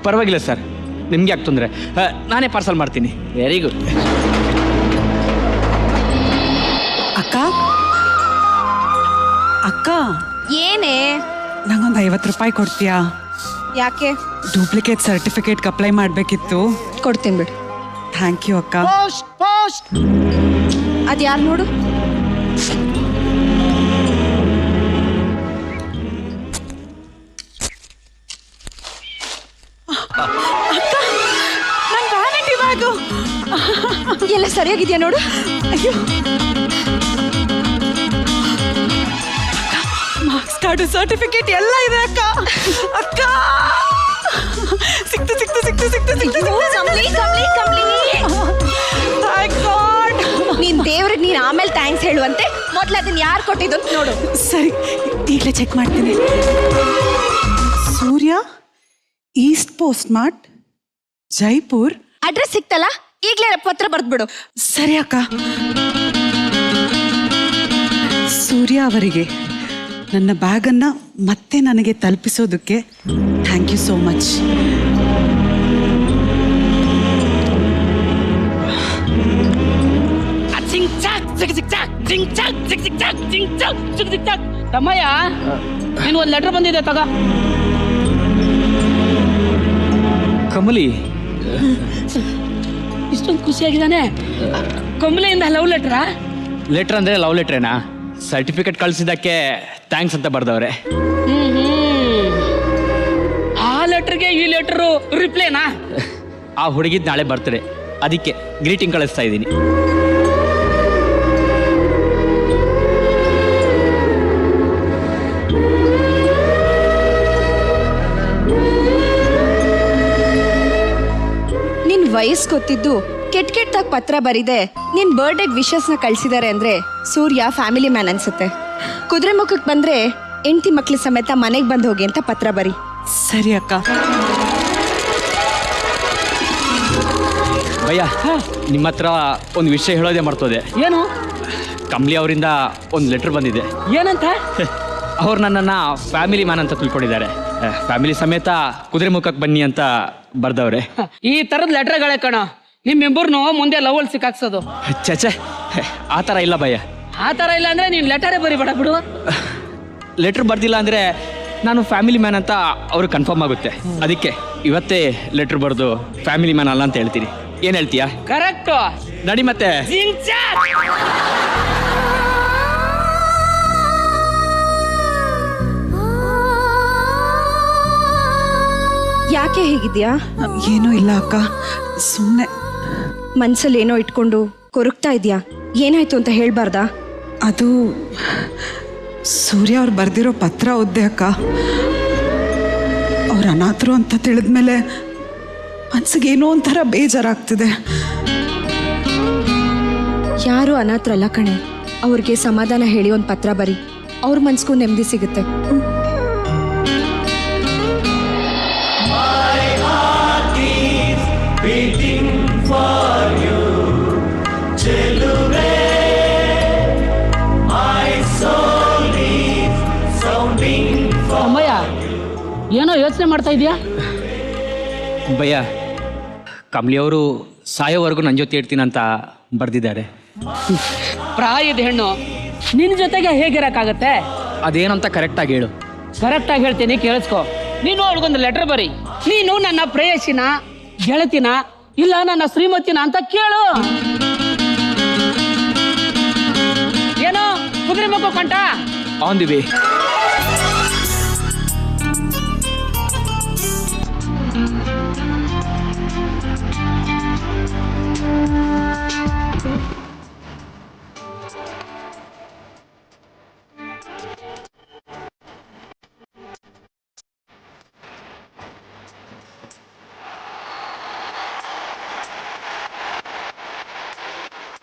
ಪರವಾಗಿಲ್ಲ ಸರ್, ನಿಮ್ಗೆ ಯಾಕೆ ತೊಂದರೆ, ನಾನೇ ಪಾರ್ಸಲ್ ಮಾಡ್ತೀನಿ. Very good. ಅಕ್ಕ ಅಕ್ಕ, ಏನೇ? ನಂಗೊಂದು 50 ರೂಪಾಯಿ ಕೊಡ್ತೀಯಾ? ಯಾಕೆ? ಡೂಪ್ಲಿಕೇಟ್ ಸರ್ಟಿಫಿಕೇಟ್ಗೆ ಅಪ್ಲೈ ಮಾಡಬೇಕಿತ್ತು. ಕೊಡ್ತೀನಿ ಬಿಡು. ಥ್ಯಾಂಕ್ ಯು ಅಕ್ಕ. ಅದು ಯಾರು ನೋಡು. ಅಕ್ಕ, ನನ್ನ ವ್ಯಾನಿಟಿ ಬ್ಯಾಗು ಎಲ್ಲ ಸರಿಯಾಗಿದೆಯಾ ನೋಡು. ಅಯ್ಯೋ, ಮಾರ್ಕ್ಸ್ ಕಾರ್ಡು, ಸರ್ಟಿಫಿಕೇಟ್ ಎಲ್ಲ ಇದೆ ಅಕ್ಕ. ಅಕ್ಕ, ಸಿಕ್ತು ಸಿಕ್ತು ಸಿಕ್ತು ಸಿಕ್ತು ಸಿಕ್ತು. Thank god. ನೀನ್ ದೇವ್ರಿಗೆ ನೀನ್ ಆಮೇಲೆ ಥ್ಯಾಂಕ್ಸ್ ಹೇಳುವಂತೆ ಮೊದ್ಲು ಅದನ್ನ ಯಾರು ಕೊಟ್ಟಿದ್ದು ಅಂತ ನೋಡು. ಸರಿ, ಈಗಲೇ ಚೆಕ್ ಮಾಡ್ತೀನಿ. Surya, east post mart, Jaipur. Address ಸಿಕ್ತಲ್ಲ, ಈಗಲೇ ಪತ್ರ ಬರ್ದ್ಬಿಡು. ಸರಿ ಅಕ್ಕ. ಸೂರ್ಯ ಅವರಿಗೆ ನನ್ನ ಬ್ಯಾಗನ್ನು ಮತ್ತೆ ನನಗೆ ತಲುಪಿಸೋದಕ್ಕೆ ಥ್ಯಾಂಕ್ ಯು ಸೋ ಮಚ್. ತಮ್ಮಯ್ಯ, ನೀನು ಒಂದು ಲೆಟರ್ ಬಂದಿದೆ ತಗ. ಕಮಲಿ, ಇಷ್ಟೊಂದು ಖುಷಿಯಾಗಿದ್ದಾನೆ. ಕಮಲಿಯಿಂದ ಲವ್ ಲೆಟ್ರಾ? ಲೆಟ್ರ್ ಅಂದರೆ ಲವ್ ಲೆಟ್ರೇನಾ? ಸರ್ಟಿಫಿಕೇಟ್ ಕಳಿಸಿದ್ದಕ್ಕೆ ಥ್ಯಾಂಕ್ಸ್ ಅಂತ ಬರ್ದವ್ರೆ. ಆ ಲೆಟರ್ಗೆ ಈ ಲೆಟರು ರಿಪ್ಲೈನಾ? ಆ ಹುಡುಗಿದ್ ನಾಳೆ ಬರ್ತಡೆ, ಅದಕ್ಕೆ ಗ್ರೀಟಿಂಗ್ ಕಳಿಸ್ತಾ ಇದ್ದೀನಿ. ನಿನ್ ವಯಸ್ಸು ಗೊತ್ತಿದ್ದು ಕೆಟ್ಟಾಗ ಪತ್ರ ಬರಿದೆ ನಿನ್ ಬರ್ಡೇಗೆ ವಿಶಸ್ನ ಕಳ್ಸಿದಾರೆ ಅಂದ್ರೆ ಸೂರ್ಯ ಫ್ಯಾಮಿಲಿ ಮ್ಯಾನ್ ಅನ್ಸುತ್ತೆ. ಕುದುರೆ ಮುಖಕ್ಕೆ ಬಂದ್ರೆ ಹೆಂಡತಿ ಮಕ್ಳ ಸಮೇತ ಮನೆಗೆ ಬಂದು ಹೋಗಿ ಅಂತ ಪತ್ರ ಬರಿ. ಸರಿ ಅಕ್ಕ. ಭಯ್ಯ, ನಿಮ್ಮ ಹತ್ರ ಒಂದು ವಿಷಯ ಹೇಳೋದೇ ಮರ್ತೋದೆ. ಏನು? ಕಮಲಿ ಅವರಿಂದ ಒಂದು ಲೆಟರ್ ಬಂದಿದೆ. ಏನಂತ? ಅವ್ರು ನನ್ನನ್ನು ಫ್ಯಾಮಿಲಿ ಮ್ಯಾನ್ ಅಂತ ತಿಳ್ಕೊಂಡಿದ್ದಾರೆ. ಫ್ಯಾಮಿಲಿ ಸಮೇತ ಕುದುರೆ ಮುಖಕ್ಕೆ ಬನ್ನಿ ಅಂತ ಬರ್ದವ್ರೆ. ಈ ತರದ ಲೆಟರ್ಗಳೇ ಕಣ ನಿಮ್ಮಿಬ್ಬರನ್ನು ಮುಂದೆ ಲವ್ ಅಲ್ಲಿ ಸಿಕ್ಕಾಕ್ಸೋದು. ಚಚೆ, ಆ ಥರ ಇಲ್ಲ ಭಯ್ಯ. ಆ ಥರ ಇಲ್ಲ ಅಂದರೆ ನೀನು ಲೆಟರೇ ಬರಿಬೇಡ ಬಿಡು. ಲೆಟ್ರ್ ಬರ್ದಿಲ್ಲ ಅಂದರೆ ನಾನು ಫ್ಯಾಮಿಲಿ ಮ್ಯಾನ್ ಅಂತ ಅವ್ರಿಗೆ ಕನ್ಫರ್ಮ್ ಆಗುತ್ತೆ. ಅದಕ್ಕೆ ಇವತ್ತೇ ಲೆಟ್ರ್ ಬರೆದು ಫ್ಯಾಮಿಲಿ ಮ್ಯಾನ್ ಅಲ್ಲ ಅಂತ ಹೇಳ್ತೀನಿ. ಏನು ಹೇಳ್ತೀಯಾ? ಕರೆಕ್ಟು. ನಡಿ ಮತ್ತೆ. ಯಾಕೆ ಹೇಗಿದ್ಯಾ? ಏನೂ ಇಲ್ಲ ಅಕ್ಕ, ಸುಮ್ಮನೆ ಮನ್ಸಲ್ಲಿ ಏನೋ ಇಟ್ಕೊಂಡು ಕೊರಗ್ತಾ ಇದೆಯಾ? ಏನಾಯ್ತು ಅಂತ ಹೇಳ್ಬಾರ್ದಾ? ಅದು ಸೂರ್ಯ ಅವ್ರು ಬರೆದಿರೋ ಪತ್ರ ಓದ್ದೆ ಅಕ್ಕ. ಅವ್ರು ಅನಾಥರು ಅಂತ ತಿಳಿದ್ಮೇಲೆ ಮನ್ಸಿಗೆ ಏನೋ ಒಂಥರ ಬೇಜಾರಾಗ್ತಿದೆ. ಯಾರು ಅನಾಥರಲ್ಲ ಕಣೆ. ಅವ್ರಿಗೆ ಸಮಾಧಾನ ಹೇಳಿ ಒಂದು ಪತ್ರ ಬರಿ, ಅವ್ರ ಮನ್ಸಿಗೂ ನೆಮ್ಮದಿ ಸಿಗುತ್ತೆ. ಅಮ್ಮಯ್ಯ, ಏನೋ ಯೋಚನೆ ಮಾಡ್ತಾ ಇದೀಯಾ? ಭಯ್ಯ, ಕಮಲಿ ಅವರು ಸಾಯೋವರೆಗೂ ನನ್ನ ಜೊತೆ ಇರ್ತೀನಂತ ಬರೆದಿದ್ದಾರೆ. ಪ್ರಾಯದ ಹೆಣ್ಣು ನಿನ್ನ ಜೊತೆಗೆ ಹೇಗಿರಕ್ಕಾಗತ್ತೆ? ಅದೇನಂತ ಕರೆಕ್ಟಾಗಿ ಹೇಳು. ಕರೆಕ್ಟಾಗಿ ಹೇಳ್ತೀನಿ, ಕೇಳಿಸ್ಕೊ. ನೀನು ಅವ್ರಿಗೊಂದು ಲೆಟರ್ ಬರಿ. ನೀನು ನನ್ನ ಪ್ರೇಯಸಿನ, ಗೆಳತಿನ, ಇಲ್ಲ ನನ್ನ ಶ್ರೀಮತಿನ ಅಂತ ಕೇಳು. ಏನೋ ಕುದುರೆ ಮಗು ಕಂಟ ಆನ್ ದಿ ವೇ.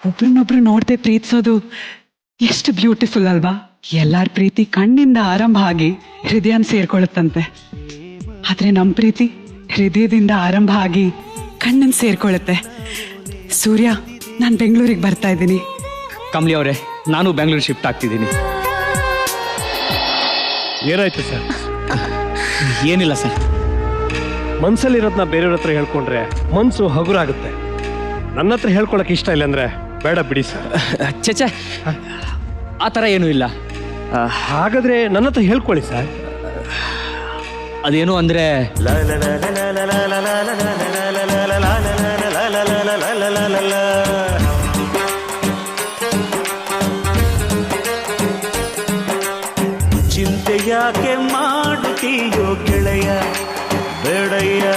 ಒಬ್ರನ್ನೊಬ್ರು ನೋಡದೆ ಪ್ರೀತಿಸೋದು ಎಷ್ಟು ಬ್ಯೂಟಿಫುಲ್ ಅಲ್ವಾ? ಎಲ್ಲರ ಪ್ರೀತಿ ಕಣ್ಣಿಂದ ಆರಂಭ ಆಗಿ ಹೃದಯನ ಸೇರ್ಕೊಳ್ಳುತ್ತಂತೆ. ಆದ್ರೆ ನಮ್ಮ ಪ್ರೀತಿ ಹೃದಯದಿಂದ ಆರಂಭ ಆಗಿ ಕಣ್ಣನ್ನು ಸೇರ್ಕೊಳ್ಳುತ್ತೆ. ಸೂರ್ಯ, ನಾನು ಬೆಂಗಳೂರಿಗೆ ಬರ್ತಾ ಇದ್ದೀನಿ. ಕಮಲಿ ಅವರೇ, ನಾನು ಬೆಂಗಳೂರು ಶಿಫ್ಟ್ ಆಗ್ತಿದ್ದೀನಿ. ಏನಾಯ್ತು ಸರ್? ಏನಿಲ್ಲ ಸರ್. ಮನ್ಸಲ್ಲಿರೋದನ್ನ ಬೇರೆಯವ್ರ ಹತ್ರ ಹೇಳ್ಕೊಂಡ್ರೆ ಮನ್ಸು ಹಗುರಾಗುತ್ತೆ. ನನ್ನ ಹತ್ರ ಹೇಳ್ಕೊಳಕ್ಕೆ ಇಷ್ಟ ಇಲ್ಲ ಅಂದ್ರೆ ಬೇಡ ಬಿಡಿ ಸರ್. ಚೇಚೆ, ಆ ಥರ ಏನೂ ಇಲ್ಲ. ಹಾಗಾದ್ರೆ ನನ್ನ ಹತ್ರ ಹೇಳ್ಕೊಳ್ಳಿ ಸರ್. ಅದೇನು ಅಂದರೆ ಚಿಂತೆ ಯಾಕೆ ಮಾಡುತ್ತೀಯೋ ಗೆಳೆಯ, ಬೇಡಯ್ಯ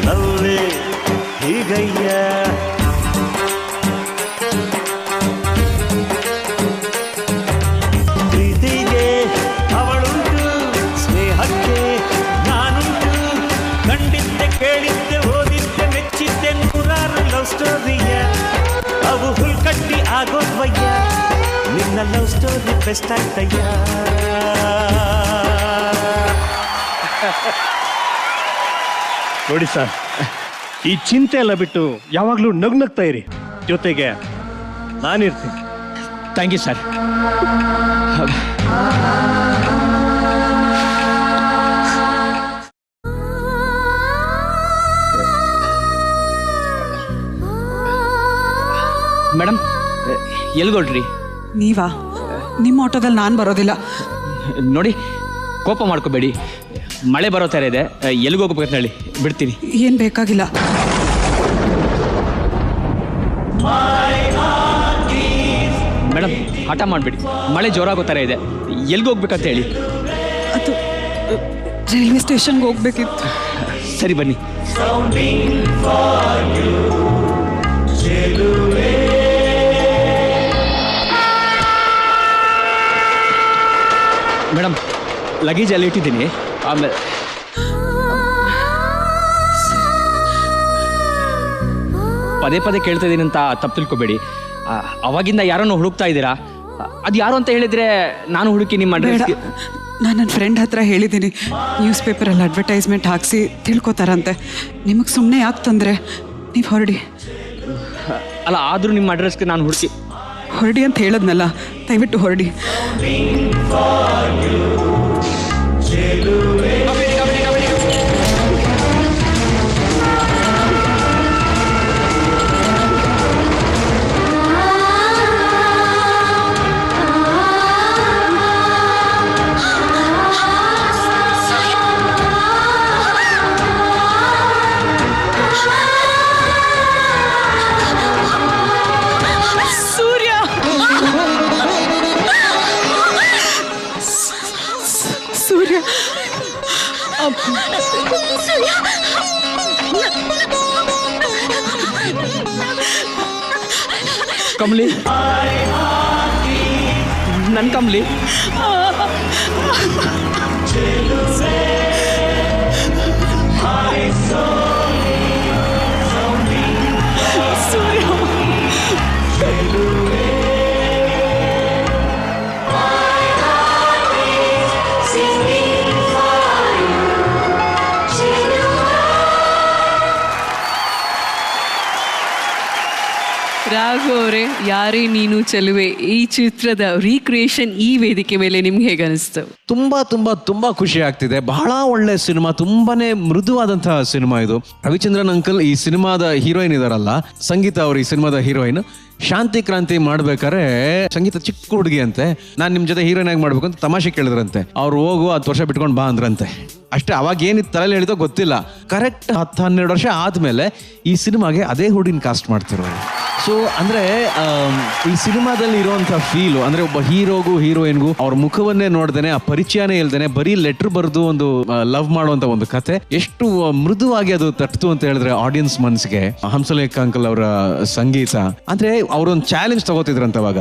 ನವ್ವೇ ಹೀಗಯ್ಯ. ಪ್ರೀತಿಗೆ ಅವಳುಂಟು, ಸ್ನೇಹಕ್ಕೆ ನಾನುಂಟು. ಕಂಡಿದ್ದೆ, ಕೇಳಿದ್ದೆ, ಓದಿದ್ದೆ, ಮೆಚ್ಚಿದ್ದೆ ನೂರಾರು ಲವ್ ಸ್ಟೋರಿಯ. ಅವು ಹುಲ್ಕಟ್ಟಿ ಆಗೋದ್ವಯ್ಯ, ನಿನ್ನ ಲವ್ ಸ್ಟೋರಿ ಬೆಸ್ಟ್ ಆಗ್ತಯ್ಯ. ನೋಡಿ ಸರ್, ಈ ಚಿಂತೆ ಎಲ್ಲ ಬಿಟ್ಟು ಯಾವಾಗಲೂ ನಗ್ನಗ್ತಾ ಇರಿ. ಜೊತೆಗೆ ನಾನಿರ್ತೀನಿ. Thank you sir. ಮೇಡಮ್, ಎಲ್ಗೊಳ್ರಿ? ನೀವಾ? ನಿಮ್ಮ ಆಟೋದಲ್ಲಿ ನಾನು ಬರೋದಿಲ್ಲ. ನೋಡಿ, ಕೋಪ ಮಾಡ್ಕೋಬೇಡಿ. ಮಳೆ ಬರೋ ಥರ ಇದೆ. ಎಲ್ಲಿಗೆ ಹೋಗ್ಬೇಕಂತ ಹೇಳಿ ಬಿಡ್ತೀನಿ. ಏನು ಬೇಕಾಗಿಲ್ಲ. ಮೇಡಮ್, ಹಠ ಮಾಡಬೇಡಿ. ಮಳೆ ಜೋರಾಗೋ ಥರ ಇದೆ. ಎಲ್ಲಿಗೆ ಹೋಗ್ಬೇಕಂತ ಹೇಳಿ. ಅದು ರೈಲ್ವೆ ಸ್ಟೇಷನ್ಗೆ ಹೋಗ್ಬೇಕಿತ್ತು. ಸರಿ, ಬನ್ನಿ. ಮೇಡಮ್, ಲಗೇಜ್ ಅಲ್ಲಿ ಇಟ್ಟಿದ್ದೀನಿ. ಆಮೇಲೆ ಪದೇ ಪದೇ ಕೇಳ್ತಾ ಇದ್ದೀನಿ ಅಂತ ತಪ್ಪು ತಿಳ್ಕೊಬೇಡಿ. ಅವಾಗಿಂದ ಯಾರನ್ನು ಹುಡುಕ್ತಾ ಇದ್ದೀರಾ? ಅದು ಯಾರು ಅಂತ ಹೇಳಿದ್ರೆ ನಾನು ಹುಡುಕಿ ನಿಮ್ಮ ಅಡ್ರೆಸ್. ನಾನು ನನ್ನ ಫ್ರೆಂಡ್ ಹತ್ರ ಹೇಳಿದ್ದೀನಿ, ನ್ಯೂಸ್ ಪೇಪರಲ್ಲಿ ಅಡ್ವರ್ಟೈಸ್ಮೆಂಟ್ ಹಾಕಿಸಿ ತಿಳ್ಕೊತಾರಂತೆ. ನಿಮಗೆ ಸುಮ್ಮನೆ ಯಾಕೆ ತೊಂದರೆ? ನೀವು ಹೊರಡಿ. ಅಲ್ಲ, ಆದರೂ ನಿಮ್ಮ ಅಡ್ರೆಸ್ಗೆ ನಾನು ಹುಡುಕಿ ಹೊರಡಿ ಅಂತ ಹೇಳದ್ನಲ್ಲ, ದಯವಿಟ್ಟು ಹೊರಡಿ. ಕಮಲಿ, ನನ್ ಕಮಲಿ. ರಾಘು ಅವರೇ, ಯಾರೇ ನೀನು ಚೆಲುವೆ ಈ ಚಿತ್ರದ ರೀಕ್ರಿಯೇಷನ್ ಈ ವೇದಿಕೆ ಮೇಲೆ ನಿಮ್ಗೆ ಹೇಗೆ ಅನಿಸ್ತು? ತುಂಬಾ ತುಂಬಾ ತುಂಬಾ ಖುಷಿ ಆಗ್ತಿದೆ. ಬಹಳ ಒಳ್ಳೆ ಸಿನಿಮಾ, ತುಂಬಾನೇ ಮೃದುವಾದಂತಹ ಸಿನಿಮಾ ಇದು. ರವಿಚಂದ್ರನ್ ಅಂಕಲ್ ಈ ಸಿನಿಮಾದ ಹೀರೋಯಿನ್ ಇದಾರಲ್ಲ, ಸಂಗೀತ ಅವರು ಈ ಸಿನಿಮಾದ ಹೀರೋಯಿನ್. ಶಾಂತಿ ಕ್ರಾಂತಿ ಮಾಡ್ಬೇಕಾದ್ರೆ ಸಂಗೀತ ಚಿಕ್ಕ ಹುಡುಗಿ ಅಂತೆ, ನಾನ್ ನಿಮ್ ಜೊತೆ ಹೀರೋಯಿನ್ ಆಗಿ ಮಾಡ್ಬೇಕು ಅಂತ ತಮಾಷೆ ಕೇಳಿದ್ರಂತೆ. ಅವ್ರು ಹೋಗು 10 ವರ್ಷ ಬಿಟ್ಕೊಂಡು ಬಾ ಅಂದ್ರಂತೆ. ಅಷ್ಟೇ, ಅವಾಗ ಏನಿತ್ತು ತಲೆಯಲ್ಲಿ ಹೇಳಿದೋ ಗೊತ್ತಿಲ್ಲ. ಕರೆಕ್ಟ್ 10-12 ವರ್ಷ ಆದ್ಮೇಲೆ ಈ ಸಿನಿಮಾಗೆ ಅದೇ ಹುಡುಗಿನ ಕಾಸ್ಟ್ ಮಾಡ್ತಿರೋರು. ಸೊ ಅಂದ್ರೆ ಈ ಸಿನಿಮಾದಲ್ಲಿ ಇರುವಂತಹ ಫೀಲು ಅಂದ್ರೆ ಒಬ್ಬ ಹೀರೋಗೂ ಹೀರೋಯಿನ್ಗೂ ಅವ್ರ ಮುಖವನ್ನೇ ನೋಡ್ದೇನೆ, ಆ ಪರಿಚಯನೇ ಇಲ್ದೇನೆ ಬರೀ ಲೆಟರ್ ಬರೆದು ಒಂದು ಲವ್ ಮಾಡುವಂತ ಒಂದು ಕತೆ ಎಷ್ಟು ಮೃದುವಾಗಿ ಅದು ತಟ್ತು ಅಂತ ಹೇಳಿದ್ರೆ ಆಡಿಯನ್ಸ್ ಮನ್ಸಿಗೆ. ಹಂಸಲೇಖ ಅಂಕಲ್ ಅವರ ಸಂಗೀತ ಅಂದ್ರೆ ಅವರೊಂದು ಚಾಲೆಂಜ್ ತಗೋತಿದ್ರಂತ. ಅವಾಗ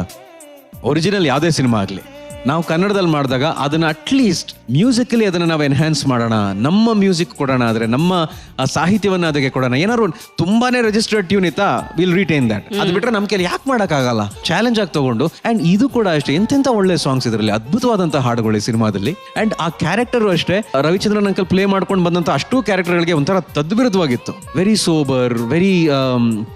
ಒರಿಜಿನಲ್ ಯಾವುದೇ ಸಿನಿಮಾ ಆಗ್ಲಿ ನಾವು ಕನ್ನಡದಲ್ಲಿ ಮಾಡಿದಾಗ ಅದನ್ನ ಅಟ್ಲೀಸ್ಟ್ ಮ್ಯೂಸಿಕಲಿ ಅದನ್ನ ನಾವು ಎನ್ಹ್ಯಾನ್ಸ್ ಮಾಡೋಣ, ನಮ್ಮ ಮ್ಯೂಸಿಕ್ ಕೊಡೋಣ, ಆದ್ರೆ ನಮ್ಮ ಸಾಹಿತ್ಯವನ್ನ ಅದಕ್ಕೆ ಕೊಡೋಣ. ಏನಾದ್ರು ತುಂಬಾನೇ ರಿಜಿಸ್ಟರ್ಡ್ ಟ್ಯೂನ್ ಇತ್ತಾ, ವಿಲ್ ರಿಟೈನ್ ದಟ್. ಅದು ಬಿಟ್ರೆ ನಮ್ ಕೈಲಿ ಯಾಕೆ ಮಾಡೋಕ್ಕಾಗಲ್ಲ, ಚಾಲೆಂಜ್ ಆಗಿ ತಗೊಂಡು. ಅಂಡ್ ಇದು ಕೂಡ ಅಷ್ಟೇ, ಎಂತೆಂತ ಒಳ್ಳೆ ಸಾಂಗ್ಸ್ ಇದರಲ್ಲಿ, ಅದ್ಭುತವಾದಂತಹ ಹಾಡುಗಳು ಈ ಸಿನಿಮಾದಲ್ಲಿ. ಅಂಡ್ ಆ ಕ್ಯಾರೆಕ್ಟರ್ ಅಷ್ಟೇ, ರವಿಚಂದ್ರನ್ ಅಂಕಲ್ ಪ್ಲೇ ಮಾಡ್ಕೊಂಡು ಬಂದಂತ ಅಷ್ಟು ಕ್ಯಾರೆಕ್ಟರ್ಗಳಿಗೆ ಒಂಥರ ತದ್ವಿರುದ್ಧವಾಗಿತ್ತು. ವೆರಿ ಸೋಬರ್, ವೆರಿ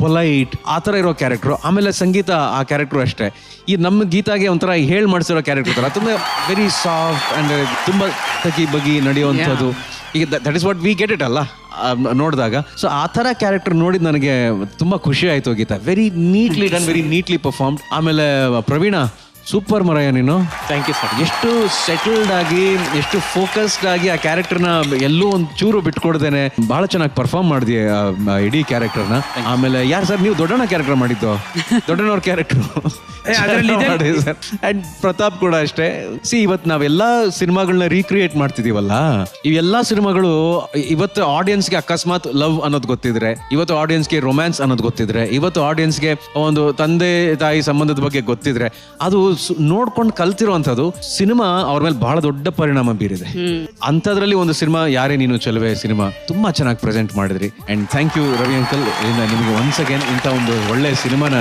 ಪೊಲೈಟ್, ಆ ತರ ಇರೋ ಕ್ಯಾರೆಕ್ಟರ್. ಆಮೇಲೆ ಸಂಗೀತ ಆ ಕ್ಯಾರೆಕ್ಟರ್ ಅಷ್ಟೇ, ಈ ನಮ್ಮ ಗೀತಾಗೆ ಒಂಥರ ಹೇಳ್ ಮಾಡಿಸಿರೋ ಕ್ಯಾರೆಕ್ಟರ್ ತರ ತುಂಬಾ ವೆರಿ ಸಾಫ್ಟ್ ಅಂಡ್ ತುಂಬಾ ತಗಿ ಬಗಿ ನಡೆಯುವಂಥದ್ದು. ಈಗ that is what we get it ಅಲ್ಲ ನೋಡಿದಾಗ. ಸೊ ಆ ತರ ಕ್ಯಾರೆಕ್ಟರ್ ನೋಡಿದ್ ನನಗೆ ತುಂಬಾ ಖುಷಿ ಆಯ್ತು. Geeta very neatly done, very neatly performed. ಆಮೇಲೆ ಪ್ರವೀಣ, ಸೂಪರ್ ಮರಯ್ಯ ನೀನು. Thank you sir. ಎಷ್ಟು ಸೆಟಲ್ಡ್ ಆಗಿ, ಎಷ್ಟು ಫೋಕಸ್ಡ್ ಆಗಿ ಆ ಕ್ಯಾರೆಕ್ಟರ್ನ ಎಲ್ಲೂ ಒಂದು ಚೂರು ಬಿಟ್ಕೊಡ್ದೇನೆ ಬಹಳ ಚೆನ್ನಾಗಿ ಪರ್ಫಾರ್ಮ್ ಮಾಡಿದ್ವಿ ಇಡೀ ಕ್ಯಾರೆಕ್ಟರ್ನ. ಆಮೇಲೆ ಯಾರು ಸರ್ ನೀವು ದೊಡ್ಡಣ್ಣ ಕ್ಯಾರೆಕ್ಟರ್ ಮಾಡಿದ್ದು? ದೊಡ್ಡಣ್ಣವ್ರ ಕ್ಯಾರೆಕ್ಟರ್. ಅಂಡ್ ಪ್ರತಾಪ್ ಕೂಡ ಅಷ್ಟೇ. ಇವತ್ತು ನಾವೆಲ್ಲಾ ಸಿನಿಮಾಗಳನ್ನ ರೀಕ್ರಿಯೇಟ್ ಮಾಡ್ತಿದೀವಲ್ಲ, ಇವೆಲ್ಲಾ ಸಿನಿಮಾಗಳು ಇವತ್ತು ಆಡಿಯನ್ಸ್ಗೆ ಅಕಸ್ಮಾತ್ ಲವ್ ಅನ್ನೋದು ಗೊತ್ತಿದ್ರೆ, ಇವತ್ತು ಆಡಿಯನ್ಸ್ಗೆ ರೊಮ್ಯಾನ್ಸ್ ಅನ್ನೋದು ಗೊತ್ತಿದ್ರೆ, ಇವತ್ತು ಆಡಿಯನ್ಸ್ಗೆ ಒಂದು ತಂದೆ ತಾಯಿ ಸಂಬಂಧದ ಬಗ್ಗೆ ಗೊತ್ತಿದ್ರೆ, ಅದು ನೋಡ್ಕೊಂಡು ಕಲ್ತಿರುವಂತದ್ದು ಸಿನಿಮಾ ಅವ್ರ ಮೇಲೆ ಬಹಳ ದೊಡ್ಡ ಪರಿಣಾಮ ಬೀರಿದೆ. ಅಂತದ್ರಲ್ಲಿ ಒಂದು ಸಿನಿಮಾ ಯಾರೇ ನೀನು ಚೆಲುವೆ ಸಿನಿಮಾ ತುಂಬಾ ಚೆನ್ನಾಗಿ ಪ್ರೆಸೆಂಟ್ ಮಾಡಿದ್ರಿ. And thank you Ravi uncle, ನಿಮಗೆ ಒನ್ಸ್ ಅಗೇನ್ ಇಂಥ ಒಂದು ಒಳ್ಳೆ ಸಿನಿಮಾನ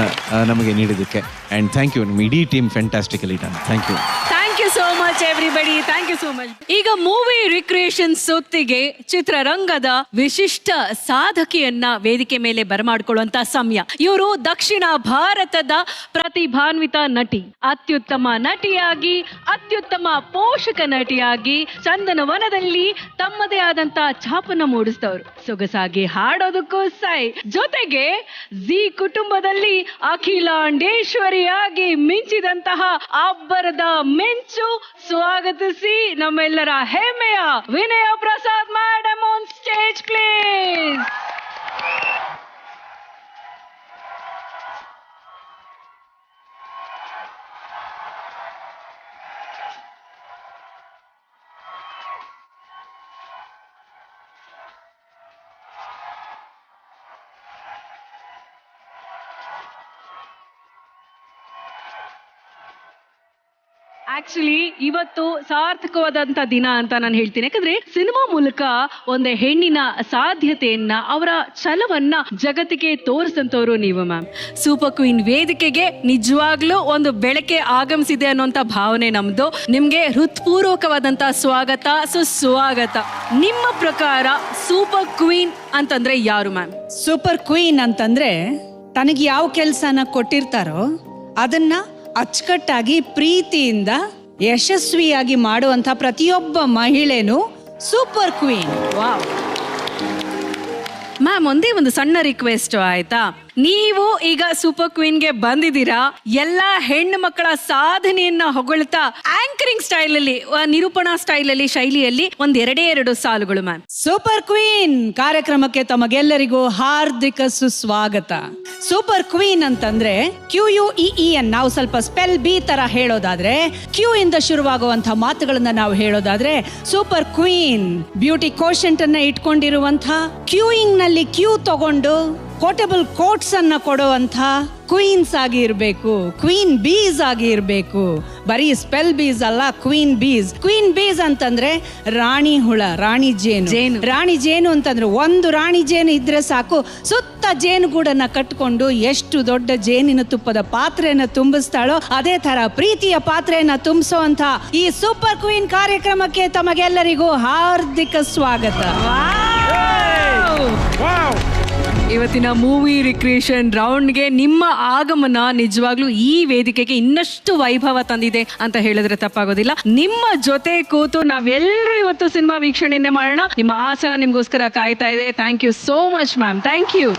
ನಮಗೆ ನೀಡಿದ್ದಕ್ಕೆ. ಅಂಡ್ ಥ್ಯಾಂಕ್ ಯು, ನಿಮ್ಮ ಇಡೀ team fantastically done. Thank you. Thank you so much everybody, thank you so much. ಈಗ ಮೂವಿ ರಿಕ್ರಿಯೇಷನ್ ಸುತ್ತಿಗೆ ಚಿತ್ರರಂಗದ ವಿಶಿಷ್ಟ ಸಾಧಕಿಯನ್ನ ವೇದಿಕೆ ಮೇಲೆ ಬರಮಾಡ್ಕೊಳ್ಳುವಂತ ಸಮಯ. ಇವರು ದಕ್ಷಿಣ ಭಾರತದ ಪ್ರತಿಭಾನ್ವಿತ ನಟಿ, ಅತ್ಯುತ್ತಮ ನಟಿಯಾಗಿ, ಅತ್ಯುತ್ತಮ ಪೋಷಕ ನಟಿಯಾಗಿ ಚಂದನವನದಲ್ಲಿ ತಮ್ಮದೇ ಆದಂತ ಛಾಪನ್ನ ಮೂಡಿಸಿದವರು. ಸೊಗಸಾಗಿ ಹಾಡೋದಕ್ಕೂ ಸೈ, ಜೊತೆಗೆ ಜಿ ಕುಟುಂಬದಲ್ಲಿ ಅಖಿಲಾಂಡೇಶ್ವರಿಯಾಗಿ ಮಿಂಚಿದಂತಹ ಅಬ್ಬರದ ಮಿಂಚು. ಸ್ವಾಗತಿಸಿ ನಮ್ಮೆಲ್ಲರ ಹೆಮ್ಮೆಯ Vinaya Prasad madam on stage please. Actually ಇವತ್ತು ಸಾರ್ಥಕವಾದಂತ ದಿನ ಅಂತ ನಾನು ಹೇಳ್ತೀನಿ. ಯಾಕಂದ್ರೆ ಸಿನಿಮಾ ಮೂಲಕ ಒಂದು ಹೆಣ್ಣಿನ ಸಾಧ್ಯತೆಯನ್ನ, ಅವರ ಛಲವನ್ನ ಜಗತ್ತಿಗೆ ತೋರಿಸಂತವ್ರು ನೀವು ಮ್ಯಾಮ್. ಸೂಪರ್ ಕ್ವೀನ್ ವೇದಿಕೆಗೆ ನಿಜವಾಗ್ಲೂ ಒಂದು ಬೆಳಕೆ ಆಗಮಿಸಿದೆ ಅನ್ನೋಂಥ ಭಾವನೆ ನಮ್ದು. ನಿಮ್ಗೆ ಹೃತ್ಪೂರ್ವಕವಾದಂತ ಸ್ವಾಗತ, ಸುಸ್ವಾಗತ. ನಿಮ್ಮ ಪ್ರಕಾರ ಸೂಪರ್ ಕ್ವೀನ್ ಅಂತಂದ್ರೆ ಯಾರು ಮ್ಯಾಮ್? ಸೂಪರ್ ಕ್ವೀನ್ ಅಂತಂದ್ರೆ ತನಗೆ ಯಾವ ಕೆಲಸನ ಕೊಟ್ಟಿರ್ತಾರೋ ಅದನ್ನ ಅಚ್ಚುಕಟ್ಟಾಗಿ ಪ್ರೀತಿಯಿಂದ ಯಶಸ್ವಿಯಾಗಿ ಮಾಡುವಂತ ಪ್ರತಿಯೊಬ್ಬ ಮಹಿಳೆನೂ ಸೂಪರ್ ಕ್ವೀನ್. ವಾವ್ ಮ್ಯಾಮ್, ಒಂದೇ ಒಂದು ಸಣ್ಣ ರಿಕ್ವೆಸ್ಟ್ ಆಯ್ತಾ? ನೀವು ಈಗ ಸೂಪರ್ ಕ್ವೀನ್ಗೆ ಬಂದಿದ್ದೀರಾ, ಎಲ್ಲಾ ಹೆಣ್ಣು ಮಕ್ಕಳ ಸಾಧನೆಯನ್ನ ಹೊಗಳ್ತಾ ಆಂಕರಿಂಗ್ ಸ್ಟೈಲ್ ಅಲ್ಲಿ, ನಿರೂಪಣಾ ಸ್ಟೈಲ್ ಅಲ್ಲಿ, ಶೈಲಿಯಲ್ಲಿ ಒಂದ್ ಎರಡೇ ಸಾಲುಗಳು ಮ್ಯಾಮ್. ಸೂಪರ್ ಕ್ವೀನ್ ಕಾರ್ಯಕ್ರಮಕ್ಕೆ ತಮಗೆಲ್ಲರಿಗೂ ಹಾರ್ದಿಕ ಸುಸ್ವಾಗತ. ಸೂಪರ್ ಕ್ವೀನ್ ಅಂತಂದ್ರೆ QUEE ನಾವು ಸ್ವಲ್ಪ ಸ್ಪೆಲ್ ಬಿ ತರ ಹೇಳೋದಾದ್ರೆ, ಕ್ಯೂ ಇಂದ ಶುರುವಾಗುವಂತ ಮಾತುಗಳನ್ನ ನಾವು ಹೇಳೋದಾದ್ರೆ, ಸೂಪರ್ ಕ್ವೀನ್ ಬ್ಯೂಟಿ ಕೋಶೆಂಟ್ ಅನ್ನ ಇಟ್ಕೊಂಡಿರುವಂತ, ಕ್ಯೂಯಿಂಗ್ ನಲ್ಲಿ ಕ್ಯೂ ತಗೊಂಡು ಕೋಟೆಬಲ್ ಕೋಟ್ಸ್ ಅನ್ನ ಕೊಡುವಂಥ ಕ್ವೀನ್ಸ್ ಆಗಿ ಇರಬೇಕು, ಕ್ವೀನ್ ಬೀಸ್ ಆಗಿ ಇರಬೇಕು. ಬರೀ ಸ್ಪೆಲ್ ಬೀಸ್ ಅಲ್ಲ, ಕ್ವೀನ್ ಬೀಸ್. ಕ್ವೀನ್ ಬೀಸ್ ಅಂತಂದ್ರೆ ರಾಣಿ ಹುಳ, ರಾಣಿ ಜೇನು. ರಾಣಿ ಜೇನು ಅಂತಂದ್ರೆ ಒಂದು ರಾಣಿ ಜೇನು ಇದ್ರೆ ಸಾಕು, ಸುತ್ತ ಜೇನುಗೂಡನ್ನ ಕಟ್ಕೊಂಡು ಎಷ್ಟು ದೊಡ್ಡ ಜೇನಿನ ತುಪ್ಪದ ಪಾತ್ರೆಯನ್ನ ತುಂಬಿಸ್ತಾಳೋ ಅದೇ ತರ ಪ್ರೀತಿಯ ಪಾತ್ರೆಯನ್ನ ತುಂಬಿಸುವಂತ ಈ ಸೂಪರ್ ಕ್ವೀನ್ ಕಾರ್ಯಕ್ರಮಕ್ಕೆ ತಮಗೆಲ್ಲರಿಗೂ ಹಾರ್ದಿಕ ಸ್ವಾಗತ. ಇವತ್ತಿನ ಮೂವಿ ರಿಕ್ರಿಯೇಷನ್ ರೌಂಡ್ಗೆ ನಿಮ್ಮ ಆಗಮನ ನಿಜವಾಗ್ಲೂ ಈ ವೇದಿಕೆಗೆ ಇನ್ನಷ್ಟು ವೈಭವ ತಂದಿದೆ ಅಂತ ಹೇಳಿದ್ರೆ ತಪ್ಪಾಗೋದಿಲ್ಲ. ನಿಮ್ಮ ಜೊತೆ ಕೂತು ನಾವೆಲ್ಲರೂ ಇವತ್ತು ಸಿನಿಮಾ ವೀಕ್ಷಣೆಯನ್ನೇ ಮಾಡೋಣ. ನಿಮ್ಮ ಆಸನ ನಿಮ್ಗೋಸ್ಕರ ಕಾಯ್ತಾ ಇದೆ. Thank you so much ma'am. Thank you.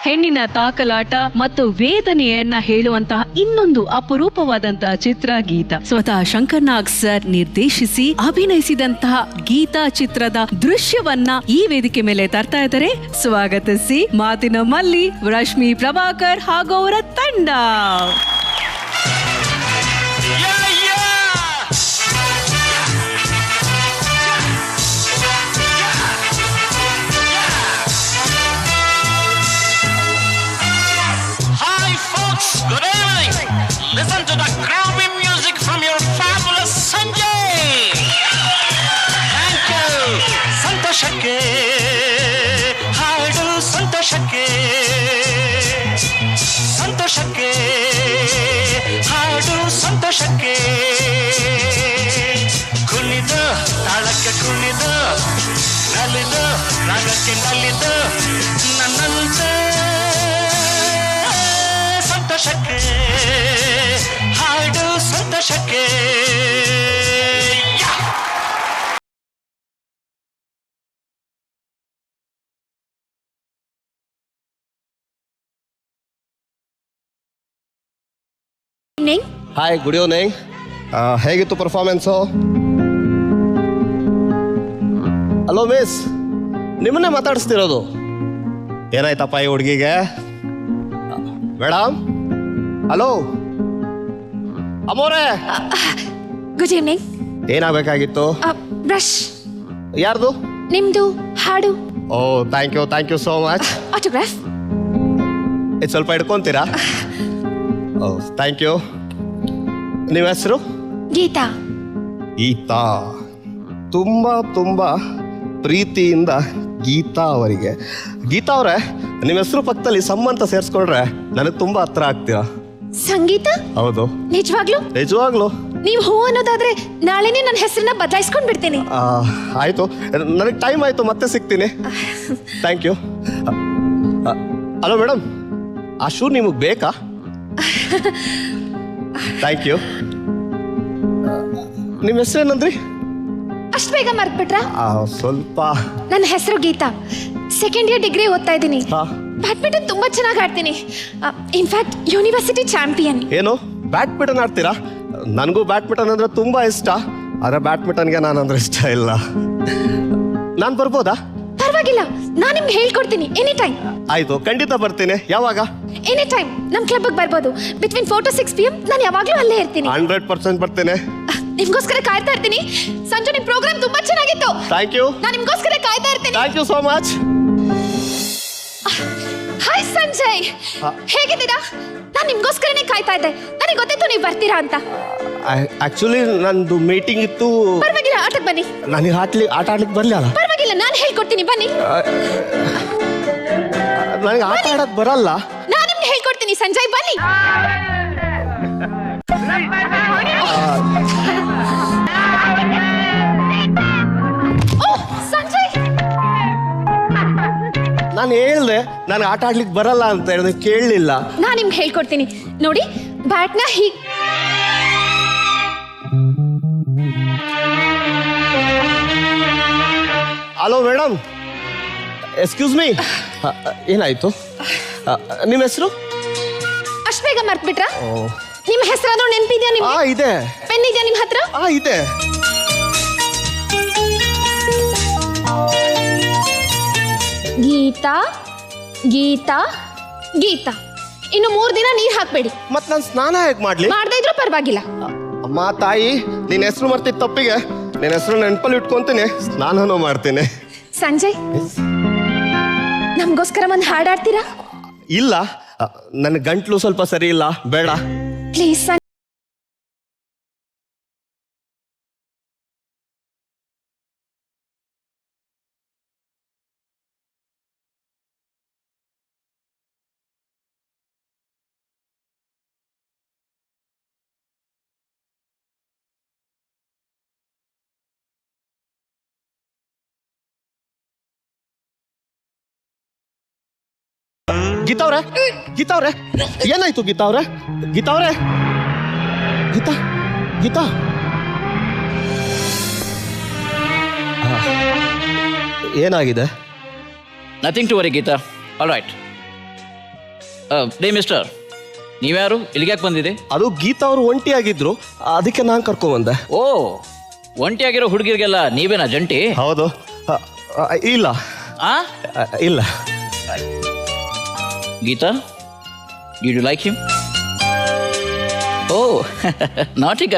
ಹೆಣ್ಣಿನ ತಾಕಲಾಟ ಮತ್ತು ವೇದನೆಯನ್ನ ಹೇಳುವಂತಹ ಇನ್ನೊಂದು ಅಪರೂಪವಾದಂತಹ ಚಿತ್ರ ಗೀತಾ. ಸ್ವತಃ ಶಂಕರ್ ನಾಗ್ ಸರ್ ನಿರ್ದೇಶಿಸಿ ಅಭಿನಯಿಸಿದಂತಹ ಗೀತಾ ಚಿತ್ರದ ದೃಶ್ಯವನ್ನ ಈ ವೇದಿಕೆ ಮೇಲೆ ತರ್ತಾ ಇದ್ದಾರೆ. ಸ್ವಾಗತಿಸಿ ಮಾತಿನ ಮಲ್ಲಿ ರಶ್ಮಿ ಪ್ರಭಾಕರ್ ಹಾಗೂ ಅವರ ತಂಡ. Good evening. Listen to the groovy music from your fabulous Sanjay. Thank you. ಸಂತೋಷಕ್ಕೆ ಹಾಡು, ಸಂತೋಷಕ್ಕೆ ಸಂತೋಷಕ್ಕೆ ಹಾಡು, ಸಂತೋಷಕ್ಕೆ ಕುಣಿದು ತಾಳಕ್ಕೆ ಕುಣಿದು ನಲಿದು ರಾಗಕ್ಕೆ ನಲಿದು ನನ್ನಂತೆ ಸಂತೋಷಕ್ಕೆ ಹಾಡು, ಸಂತೋಷಕ್ಕೆ. Hi, good evening. ಹೇಗಿತ್ತು ಪರ್ಫಾರ್ಮೆನ್ಸು? ಹಲೋ ಮಿಸ್, ನಿಮ್ಮನ್ನೇ ಮಾತಾಡಿಸ್ತಿರೋದು. ಏನಾಯ್ತಪ್ಪ ಈ ಹುಡುಗಿಗೆ? Madam, hello Amore. Good evening. ಏನಾಗಬೇಕಾಗಿತ್ತು? ಬ್ರಷ್. ಯಾರ್ದು? ನಿಮ್ದು ಹಾಡು. Oh, thank you so much. Autograph. ಇದು ಸ್ವಲ್ಪ ಹಿಡ್ಕೊಂತೀರಾ? ಓ, ಥ್ಯಾಂಕ್ ಯು. ನಿಮ್ಮ ಹೆಸರು? ಗೀತಾ. ಗೀತಾ. ತುಂಬ ಪ್ರೀತಿಯಿಂದ ಗೀತಾ ಅವರಿಗೆ. ಗೀತಾ ಅವರೇ, ನಿಮ್ಮ ಹೆಸರು ಪಕ್ಕದಲ್ಲಿ ಸಮ್ಮಂತ ಸೇರಿಸ್ಕೊಂಡ್ರೆ ನನಗೆ ತುಂಬಾ ಹತ್ರ ಆಗ್ತೀರಾ. ಸಂಗೀತ? ಹೌದು. ನಿಜವಾಗ್ಲೂ? ನೀವು ಹೂ ಅನ್ನೋದಾದ್ರೆ ನಾಳೆನೇ ನನ್ನ ಹೆಸರನ್ನ ಬದಲಾಯಿಸ್ಕೊಂಡ್ ಬಿಡ್ತೀನಿ. ಆಯ್ತು, ನನಗೆ ಟೈಮ್ ಆಯ್ತು, ಮತ್ತೆ ಸಿಗ್ತೀನಿ. Thank you. ಹಲೋ ಮೇಡಮ್, ಆ ಶೂ ನಿಮಗೆ ಬೇಕಾ? Thank you. ನಿಮ್ಮ ಹೆಸರೇನಂದ್ರಿ? ಅಷ್ಟು ಬೇಗ ಮರ್ತ್ಬಿಟ್ರಾ? ಸ್ವಲ್ಪ. ನನ್ನ ಹೆಸರು ಗೀತಾ. ಸೆಕೆಂಡ್ ಇಯರ್ ಡಿಗ್ರಿ ಓದ್ತಾ ಇದ್ದೀನಿ. ಬ್ಯಾಡ್ಮಿಂಟನ್ ತುಂಬಾ ಚೆನ್ನಾಗಿ ಆಡ್ತೀನಿ. In fact university champion. ಏನು, ಬ್ಯಾಡ್ಮಿಂಟನ್ ಆಡ್ತೀರಾ? ನನಗೂ ಬ್ಯಾಡ್ಮಿಂಟನ್ ಅಂದ್ರೆ ತುಂಬಾ ಇಷ್ಟ. ಆದ್ರೆ ಬ್ಯಾಡ್ಮಿಂಟನ್ಗೆ ನಾನಂದ್ರೆ ಇಷ್ಟ ಇಲ್ಲ. ನಾನು ಬರ್ಬೋದಾ? ಪರವಾಗಿಲ್ಲ, ನಾನು ನಿಮ್ಗೆ ಹೇಳ್ಕೊಡ್ತೀನಿ. Any time. ಆಯ್ತು, ಖಂಡಿತ ಬರ್ತೀನಿ. ಯಾವಾಗ? Any time. ನಮ್ಮ ಕ್ಲಬ್ಗೆ ಬರ್ಬೋದು. ಬಿಟ್ವೀನ್ 4 to 6 PM ನಾನು ಯಾವಾಗಲೂ ಅಲ್ಲೇ ಇರ್ತೀನಿ. 100% ಬರ್ತೀನಿ. ನಿಮ್ಗೋಸ್ಕರ ಕಾಯ್ತಾ ಇರ್ತೀನಿ. ಸಂಜು, ನಿಮ್ ಪ್ರೋಗ್ರಾಮ್ ತುಂಬಾ ಚೆನ್ನಾಗಿತ್ತು. Thank you. ನಾನು ನಿಮ್ಗೋಸ್ಕರ ಕಾಯ್ತಾ ಇರ್ತೀನಿ. Thank you so much. Hi Sanjay, ಹೇಗಿದ್ದೀರಾ? ನಾನು ನಿಮ್ಗೋಸ್ಕರನೇ ಕಾಯ್ತಾ ಇದ್ದೆ. ನನಗೆ ಗೊತ್ತಿತ್ತು ನೀವು ಬರ್ತೀರಾ ಅಂತ. ಆಕ್ಚುಲಿ ನಂದು ಮೀಟಿಂಗ್ ಇತ್ತು. ಪರವಾಗಿಲ್ಲ, ಆಟಕ್ಕೆ ಬನ್ನಿ. ನನಗೆ ಆಟ ಆಡ್ಲಿಕ್ಕೆ ಬರಲಿಲ್ಲ. ಪರವಾಗಿಲ್ಲ, ನಾನು ಹೇಳ್ಕೊಡ್ತೀನಿ, ಬನ್ನಿ. ನನಗೆ ಆಟ ಆಡಕ್ ಬರಲ್ಲ. ನಾನು ನಿಮ್ಗೆ ಹೇಳ್ಕೊಡ್ತೀನಿ ಸಂಜಯ್, ಬನ್ನಿ. ಸಂಜಯ್, ನಾನು ಹೇಳ್ದೆ ನನಗೆ ಆಟ ಆಡ್ಲಿಕ್ಕೆ ಬರಲ್ಲ ಅಂತ ಹೇಳಿದ್ರೆ ಕೇಳಲಿಲ್ಲ. ನಾನು ನಿಮ್ಗೆ ಹೇಳ್ಕೊಡ್ತೀನಿ ನೋಡಿ. ಬ್ಯಾಟ್ನ ಹೀಗೆ ಹಲೋ ಮೇಡಮ್, ಎಕ್ಸ್ಕ್ಯೂಸ್ ಮೀ, ಏನಾಯ್ತು? ನಿಮ್ಮ ಹೆಸರು? ಅಷ್ಟು ಬೇಗ ಮರ್ತ್ಬಿಟ್ರಾ? ನಿಮ್ಮ ಹೆಸರಾದ್ರೂ ನೆನಪಿದ್ಯಾ ನಿಮ್ಗೆ? ಇದೆ. ಪೆನ್ ಇದೆಯಾ ನಿಮ್ಮ ಹತ್ರ? ಇದೆ. ಗೀತಾ ಗೀತಾ ಗೀತಾ. ಇನ್ನು 3 ದಿನ ನೀರ್ ಹಾಕ್ಬೇಡಿ. ಮತ್ ನಾನು ಸ್ನಾನ ಹೇಗೆ ಮಾಡ್ಲಿ? ಮಾಡದೇ ಇದ್ರೂ ಪರವಾಗಿಲ್ಲ. ಅಮ್ಮ ತಾಯಿ, ನಿನ್ನ ಹೆಸರು ಮರ್ತಿದ್ದ ತಪ್ಪಿಗೆ ನಿನ್ನ ಹೆಸರು ನೆನಪಲ್ಲಿ ಇಟ್ಕೊಂತೀನಿ, ಸ್ನಾನನೂ ಮಾಡ್ತೀನಿ. ಸಂಜಯ್, ನಮಗೋಸ್ಕರ ಒಂದು ಹಾಡಾಡ್ತೀರಾ? ಇಲ್ಲ, ನನ್ನ ಗಂಟ್ಲು ಸ್ವಲ್ಪ ಸರಿ ಇಲ್ಲ, ಬೇಡ. ಪ್ಲೀಸ್. ಗೀತಾ ಅವ್ರೆ, ಗೀತಾ ಅವ್ರೆ, ಏನಾಯ್ತು ಗೀತಾ ಅವ್ರೆ? ಗೀತಾ ಅವ್ರೆ, ಗೀತಾ, ಗೀತಾ, ಏನಾಗಿದೆ? Nothing to worry Geeta. All right. ಡೇ ಮಿಸ್ಟರ್, ನೀವ್ಯಾರು? ಇಲ್ಲಿಗೆ ಯಾಕೆ ಬಂದಿದೆ? ಅದು ಗೀತಾ ಅವರು ಒಂಟಿಯಾಗಿದ್ರು, ಅದಕ್ಕೆ ನಾನು ಕರ್ಕೊಂಡ್ಬಂದೆ. ಓ, ಒಂಟಿಯಾಗಿರೋ ಹುಡುಗಿರಿಗೆಲ್ಲ ನೀವೇನಾ ಜಂಟಿ? ಹೌದು. ಇಲ್ಲ ಇಲ್ಲ. Geetha, did you like him? Oh, ನಾಟಿಗ.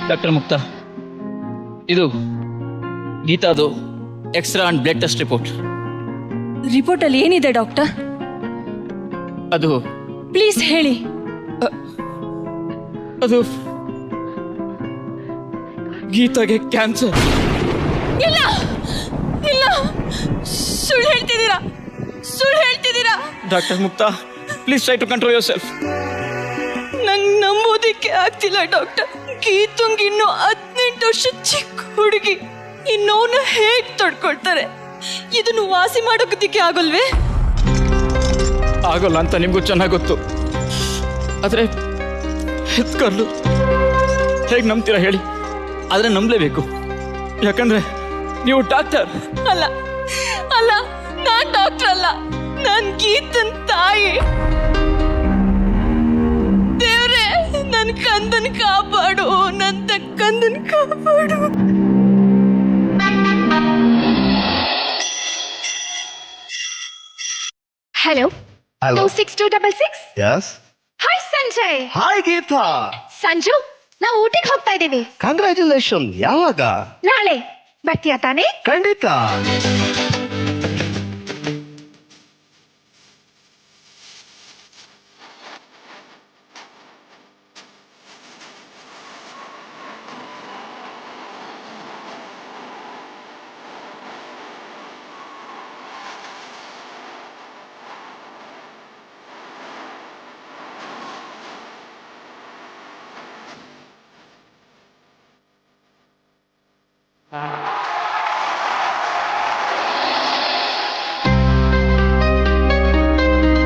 ಡಾಕ್ಟರ್ ಮುಕ್ತಾ, ಇದು ಗೀತಾದು x-ray and blood test report. ರಿಪೋರ್ಟಲ್ಲಿ ಏನಿದೆ ಡಾಕ್ಟರ್? ಅದು ಪ್ಲೀಸ್ ಹೇಳಿ. ಅದು ಗೀತಾಗೆ ಕ್ಯಾನ್ಸರ್. ಇಲ್ಲ ಇಲ್ಲ, ಸುಳ್ಳು ಹೇಳ್ತಿದ್ದೀರಾ, ಸುಳ್ಳು ಹೇಳ್ತಿದ್ದೀರಾ. Doctor Mukta, please try to control yourself. ನಂಗೆ ನಂಬೋದಕ್ಕೆ ಆಗ್ತಿಲ್ಲ ಡಾಕ್ಟರ್. ಗೀತುಂಗ್ ಇನ್ನು 18 ವರ್ಷ ಚಿಕ್ಕ ಹುಡುಗಿ, ಈ ನೋವನ್ನು ಹೇಗ್ ತಡ್ಕೊಳ್ತಾರೆ? ಇದನ್ನು ವಾಸಿ ಮಾಡೋದಕ್ಕೆ ಆಗೋಲ್ವೇ? ಆಗೋಲ್ಲ ಅಂತ ನಿಮ್ಗೂ ಚೆನ್ನಾಗಿ ಗೊತ್ತು. ಆದ್ರೆ ಹೆತ್ಕರ್ಲು ಹೇಗೆ ನಂಬ್ತೀರಾ ಹೇಳಿ? ಆದ್ರೆ ನಂಬಲೇಬೇಕು, ಯಾಕಂದ್ರೆ ನೀವು ಡಾಕ್ಟರ್. ಅಲ್ಲ ಅಲ್ಲ, ನಾನ್ ಡಾಕ್ಟರ್ ಅಲ್ಲ, ನಾನ್ ಗೀತನ್ ತಾಯಿ. ದೇವ್ರೆ, ನನ್ ಕಂದನ್ ಕಾಪಾಡು, ನನ್ ಕಂದನ್ ಕಾಪಾಡು. Hello, 26266. Yes. Hi Sanjay. Hi Geeta. Sanju, ನಾವು ಊಟಿಗೆ ಹೋಗ್ತಾ ಇದ್ದೀವಿ. ಕಂಗ್ರ್ಯಾಚುಲೇಷನ್. ಯಾವಾಗ? ನಾಳೆ. ಬರ್ತೀಯಾ ತಾನೇ? ಖಂಡಿತ.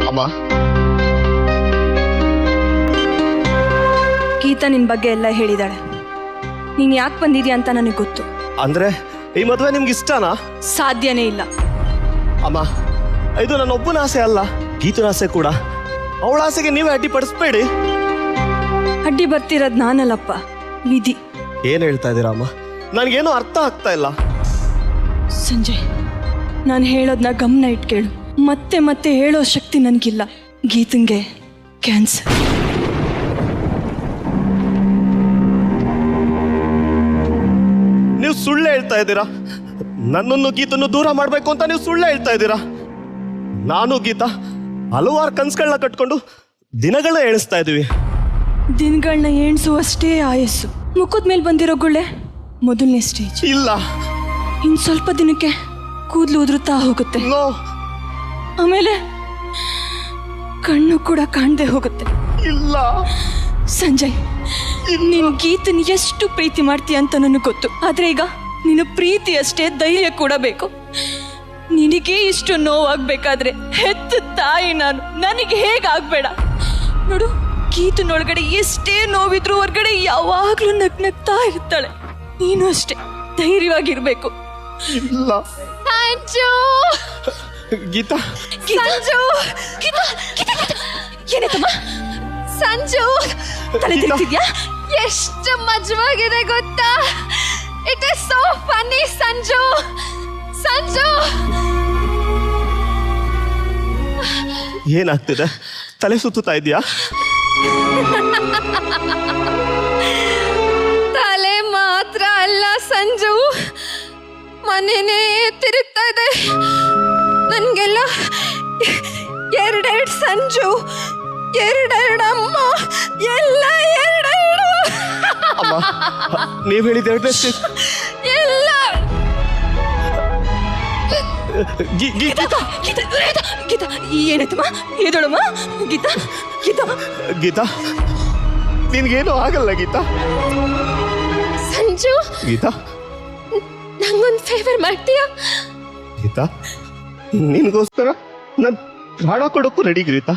ಅಮ್ಮ, ಗೀತಾ ನಿನ್ ಬಗ್ಗೆ ಎಲ್ಲ ಹೇಳಿದಾಳೆ. ನೀನ್ ಯಾಕೆ ಬಂದಿದ್ಯಾ ಅಂತ ನನಗೆ ಗೊತ್ತು. ಅಂದ್ರೆ ಈ ಮದುವೆ ನಿಮ್ಗೆ ಇಷ್ಟನಾ? ಸಾಧ್ಯನೇ ಇಲ್ಲ. ಅಮ್ಮ, ಇದು ನನ್ನ ಒಬ್ಬನ ಆಸೆ ಅಲ್ಲ, ಗೀತನ ಆಸೆ ಕೂಡ. ಅವಳ ಆಸೆಗೆ ನೀವೇ ಅಡ್ಡಿಪಡಿಸ್ಬೇಡಿ. ಅಡ್ಡಿ ಬರ್ತಿರೋದ್ ನಾನಲ್ಲಪ್ಪ, ವಿಧಿ. ಏನ್ ಹೇಳ್ತಾ ಇದ್ದೀರಾ ಅಮ್ಮ? ನನಗೇನು ಅರ್ಥ ಆಗ್ತಾ ಇಲ್ಲ. ಸಂಜಯ್, ನಾನು ಹೇಳೋದನ್ನ ಗಮನ ಇಟ್ಕೇಳು. ಮತ್ತೆ ಮತ್ತೆ ಹೇಳೋ ಶಕ್ತಿ ನನಗಿಲ್ಲ. ಗೀತಂಗೆ ಕ್ಯಾನ್ಸರ್. ನೀವು ಸುಳ್ಳು ಹೇಳ್ತಾ ಇದ್ದೀರಾ. ನನ್ನನ್ನು ಗೀತನ್ನು ದೂರ ಮಾಡ್ಬೇಕು ಅಂತ ನೀವು ಸುಳ್ಳು ಹೇಳ್ತಾ ಇದ್ದೀರಾ. ನಾನು ಗೀತಾ ಹಲವಾರು ಕನ್ಸುಗಳನ್ನ ಕಟ್ಕೊಂಡು ದಿನಗಳನ್ನ ಎಣಿಸ್ತಾ ಇದೀವಿ. ದಿನಗಳನ್ನ ಎಣಿಸುವಷ್ಟೇ ಆಯಸ್ಸು. ಮುಖದ ಮೇಲೆ ಬಂದಿರೋ ಗುಳ್ಳೆ ಮೊದಲನೇ ಸ್ಟೇಜ್. ಇಲ್ಲ, ಇನ್ ಸ್ವಲ್ಪ ದಿನಕ್ಕೆ ಕೂದಲು ಉದುರುತ್ತಾ ಹೋಗುತ್ತೆ. ಆಮೇಲೆ ಕಣ್ಣು ಕೂಡ ಕಾಣದೆ ಹೋಗುತ್ತೆ. ಇಲ್ಲ, ಸಂಜಯ್, ನೀನ್ ಗೀತನ್ ಎಷ್ಟು ಪ್ರೀತಿ ಮಾಡ್ತೀಯ ಅಂತ ನನಗೆ ಗೊತ್ತು. ಆದ್ರೆ ಈಗ ನಿನ್ನ ಪ್ರೀತಿ ಅಷ್ಟೇ ಧೈರ್ಯ ಕೂಡ ಬೇಕು. ನಿನಗೆ ಇಷ್ಟು ನೋವಾಗ್ಬೇಕಾದ್ರೆ ಹೆತ್ತ ತಾಯಿ ನಾನು, ನನಗೆ ಹೇಗಾಗ್ಬೇಡ. ನೋಡು, ಗೀತನೊಳಗಡೆ ಎಷ್ಟೇ ನೋವಿದ್ರು ಹೊರ್ಗಡೆ ಯಾವಾಗ್ಲೂ ನಗ್ನಗ್ತಾ ಇರ್ತಾಳೆ. ನೀನು ಅಷ್ಟೇ ಧೈರ್ಯವಾಗಿರ್ಬೇಕು. ಇಲ್ಲ ಸಂಜು, ಗೀತಾ, ಸಂಜು, ಏನಾಯ್ತಮ್ಮ? ಸಂಜು, ತಲೆ ತಿರ್ತಿದ್ಯಾ? ಎಷ್ಟು ಮಜವಾಗಿದೆ ಗೊತ್ತಾ? It is so funny. Sanju, Sanju, ಏನಾಗ್ತಿದೆ? ತಲೆ ಸುತ್ತುತ್ತಾ ಇದೆಯಾ? ತಲೆ ಮಾತ್ರ ಅಲ್ಲ ಸಂಜು, ಮನೆನೇ ತಿರುಗ್ತಾ ಇದೆ. ನನ್ಗೆಲ್ಲ ಎರಡೆರಡು ಸಂಜು, ಎರಡೆರಡು ಅಮ್ಮ, ಎಲ್ಲ ಎರಡೆರಡು. ಅಮ್ಮ, ನೀವ್ ಹೇಳಿದ ಎಲ್ಲ ಗೀತಾ, ಗೀತಾ, ಏನಾಯ್ತಮ್ಮ? ಎದಳಮ್ಮ ಗೀತಾ, ಗೀತಾ, ಗೀತಾ, ನಿನ್ಗೇನು ಆಗಲ್ಲ ಗೀತಾ. ಸಂಜು, ಗೀತಾ, ನಂಗೊಂದು ಫೇವರ್ ಮಾಡ್ತೀಯಾ? ಗೀತಾ, ನಿನ್ಗೋಸ್ಕರ ನನ್ ಪ್ರಾಣ ಕೊಡೋಕ್ಕೂ ರೆಡಿ ಗೀತಾ.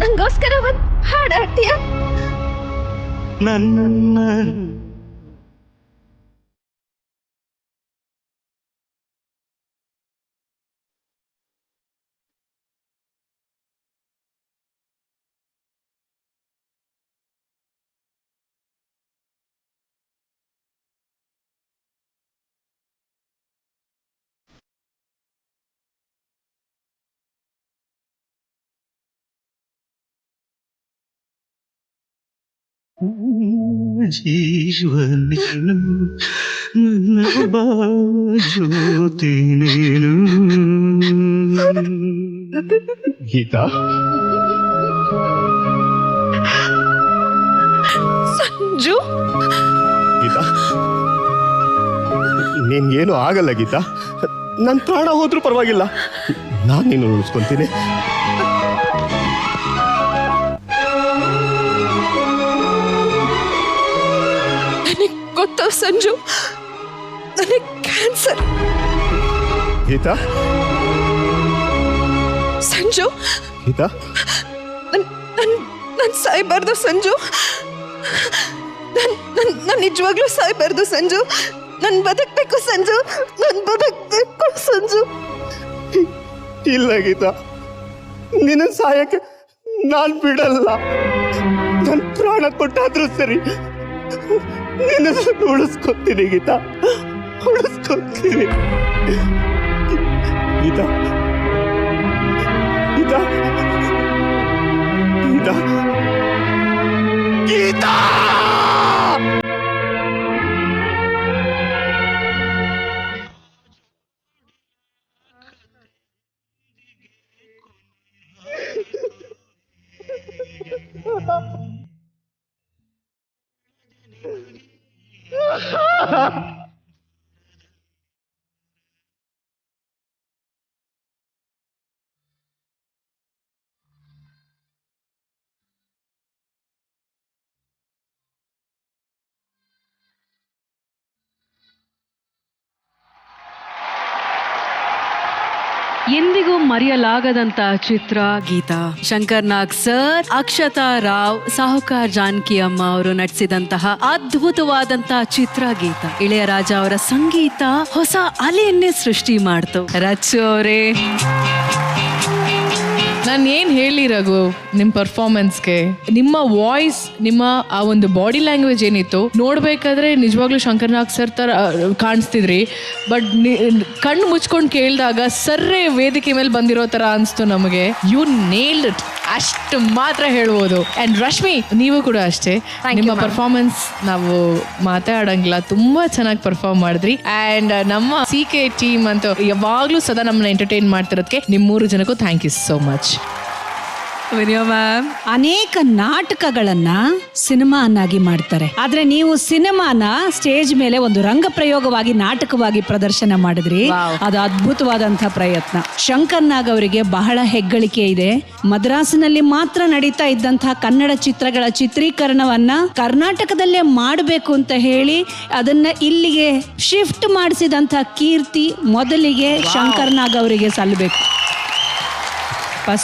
ನಂಗೋಸ್ಕರ ಒಂದು ಹಾಡು ಹಾಡ್ತೀಯಾ? ನನ್ನ ಜೀವನ ನನ್ನ ಬಾಜೋತಿ ನೀನು. ಗೀತಾ, ಸಂಜು, ಗೀತಾ, ನಿನ್ಗೇನು ಆಗಲ್ಲ ಗೀತಾ. ನನ್ ಪ್ರಾಣ ಹೋದ್ರೂ ಪರವಾಗಿಲ್ಲ, ನಾನ್ ನೀನು ಉಳಿಸ್ಕೊಂತೀನಿ. ನನಗೆ ಗೊತ್ತ ಸಂಜು, ನನಗೆ ಕ್ಯಾನ್ಸರ್. ಗೀತಾ, ಸಂಜು, ಗೀತಾ, ನಾನು ಸಾಯ್ಬಾರ್ದು ಸಂಜು. ನಾನು ನಿಜವಾಗ್ಲೂ ಸಾಯ್ಬಾರ್ದು ಸಂಜು. ನಾನು ಬದುಕಬೇಕು ಸಂಜು, ನಾನು ಬದುಕಬೇಕು ಸಂಜು. ಇಲ್ಲ ಗೀತಾ, ನಿನ್ನ ಸಾಯಕ್ಕೆ ನಾನ್ ಬಿಡಲ್ಲ. ನನ್ ಪ್ರಾಣ ಕೊಟ್ಟಾದ್ರೂ ಸರಿ, ನಿನ್ನ ಉಳಿಸ್ಕೊತೀನಿ ಗೀತಾ, ಉಳಿಸ್ಕೊತೀನಿ. ಗೀತಾ, ಗೀತಾ, ಗೀತಾ, ಗೀತಾ. ಎಂದಿಗೂ ಮರೆಯಲಾಗದಂತ ಚಿತ್ರ ಗೀತಾ. ಶಂಕರ್ ನಾಗ್ ಸರ್, ಅಕ್ಷತಾ ರಾವ್, ಸಾಹುಕಾರ್ ಜಾನಕಿ ಅಮ್ಮ ಅವರು ನಟಿಸಿದಂತಹ ಅದ್ಭುತವಾದಂತಹ ಚಿತ್ರ ಗೀತಾ. ಇಳೆಯರಾಜ ಅವರ ಸಂಗೀತ ಹೊಸ ಅಲೆಯನ್ನೇ ಸೃಷ್ಟಿ ಮಾಡ್ತು. ರಚ್ಚು ಅವರೇ, ನಾನು ಏನು ಹೇಳಿ ರಘು, ನಿಮ್ಮ ಪರ್ಫಾರ್ಮೆನ್ಸ್ಗೆ, ನಿಮ್ಮ ವಾಯ್ಸ್, ನಿಮ್ಮ ಆ ಒಂದು ಬಾಡಿ ಲ್ಯಾಂಗ್ವೇಜ್ ಏನಿತ್ತು ನೋಡ್ಬೇಕಾದ್ರೆ ನಿಜವಾಗ್ಲೂ ಶಂಕರ್ ನಾಗ್ ಸರ್ ತರ ಕಾಣಿಸ್ತಿದ್ರಿ. ಬಟ್ ಕಣ್ಣು ಮುಚ್ಕೊಂಡು ಕೇಳಿದಾಗ ಸರ್ರೇ ವೇದಿಕೆ ಮೇಲೆ ಬಂದಿರೋ ತರ ಅನಿಸ್ತು ನಮಗೆ. ಯು ನೇಲ್ಡ್ ಇಟ್, ಅಷ್ಟು ಮಾತ್ರ ಹೇಳ್ಬೋದು. ಆ್ಯಂಡ್ ರಶ್ಮಿ, ನೀವು ಕೂಡ ಅಷ್ಟೇ. ನಿಮ್ಮ ಪರ್ಫಾರ್ಮೆನ್ಸ್ ನಾವು ಮಾತಾಡಂಗಿಲ್ಲ, ತುಂಬಾ ಚೆನ್ನಾಗಿ ಪರ್ಫಾರ್ಮ್ ಮಾಡಿದ್ರಿ. ಆ್ಯಂಡ್ ನಮ್ಮ CK ಟೀಮ್ ಅಂತೂ ಯಾವಾಗಲೂ ಸದಾ ನಮ್ಮನ್ನ ಎಂಟರ್ಟೈನ್ ಮಾಡ್ತಿರೋದಕ್ಕೆ ನಿಮ್ಮ 3 ಜನಕ್ಕೂ thank you so much. Ma'am, ಅನೇಕ ನಾಟಕಗಳನ್ನ ಸಿನಿಮಾನಾಗಿ ಮಾಡ್ತಾರೆ. ಆದ್ರೆ ನೀವು ಸಿನಿಮಾನ ಸ್ಟೇಜ್ ಮೇಲೆ ಒಂದು ರಂಗ ಪ್ರಯೋಗವಾಗಿ ನಾಟಕವಾಗಿ ಪ್ರದರ್ಶನ ಮಾಡಿದ್ರಿ. ಅದು ಅದ್ಭುತವಾದಂತಹ ಪ್ರಯತ್ನ. ಶಂಕರ್ ನಾಗ್ ಅವರಿಗೆ ಬಹಳ ಹೆಗ್ಗಳಿಕೆ ಇದೆ. ಮದ್ರಾಸಿನಲ್ಲಿ ಮಾತ್ರ ನಡೀತಾ ಇದ್ದಂತಹ ಕನ್ನಡ ಚಿತ್ರಗಳ ಚಿತ್ರೀಕರಣವನ್ನ ಕರ್ನಾಟಕದಲ್ಲೇ ಮಾಡಬೇಕು ಅಂತ ಹೇಳಿ ಅದನ್ನ ಇಲ್ಲಿಗೆ ಶಿಫ್ಟ್ ಮಾಡಿಸಿದಂತಹ ಕೀರ್ತಿ ಮೊದಲಿಗೆ ಶಂಕರ್ ನಾಗ್ ಅವರಿಗೆ ಸಲ್ಲಬೇಕು.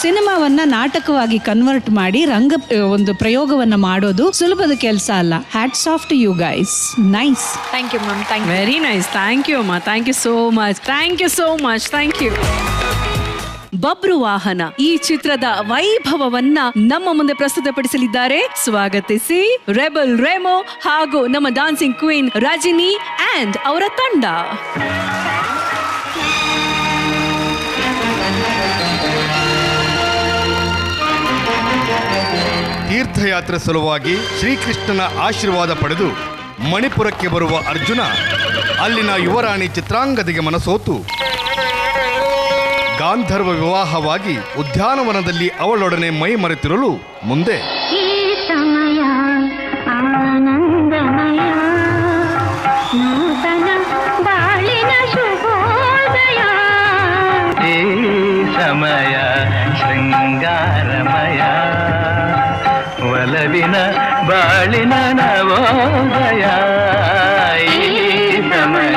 ಸಿನಿಮಾವನ್ನ ನಾಟಕವಾಗಿ ಕನ್ವರ್ಟ್ ಮಾಡಿ ರಂಗ ಒಂದು ಪ್ರಯೋಗವನ್ನ ಮಾಡೋದು ಸುಲಭದ ಕೆಲಸ ಅಲ್ಲ. Hats off to you guys. Nice. Thank you ma'am. Very nice. Thank you ಅಮ್ಮ. Thank you so much. Thank you so much. Thank you. Babruvahana ಈ ಚಿತ್ರದ ವೈಭವವನ್ನ ನಮ್ಮ ಮುಂದೆ ಪ್ರಸ್ತುತಪಡಿಸಲಿದ್ದಾರೆ. ಸ್ವಾಗತಿಸಿ ರೆಬಲ್ ರೇಮೋ ಹಾಗೂ ನಮ್ಮ ಡಾನ್ಸಿಂಗ್ ಕ್ವೀನ್ ರಜಿನಿ ಅಂಡ್ ಅವರ ತಂಡ. ತೀರ್ಥಯಾತ್ರೆ ಸಲುವಾಗಿ ಶ್ರೀಕೃಷ್ಣನ ಆಶೀರ್ವಾದ ಪಡೆದು ಮಣಿಪುರಕ್ಕೆ ಬರುವ ಅರ್ಜುನ ಅಲ್ಲಿನ ಯುವರಾಣಿ ಚಿತ್ರಾಂಗದೆಗೆ ಮನಸೋತು ಗಾಂಧರ್ವ ವಿವಾಹವಾಗಿ ಉದ್ಯಾನವನದಲ್ಲಿ ಅವಳೊಡನೆ ಮೈ ಮರೆತಿರಲು ಮುಂದೆ ಸಮಯ ಶೃಂಗಾರಮಯ ಒಲವಿನ ಬಾಳಿನ ನವೋದಯ ಸಮಯ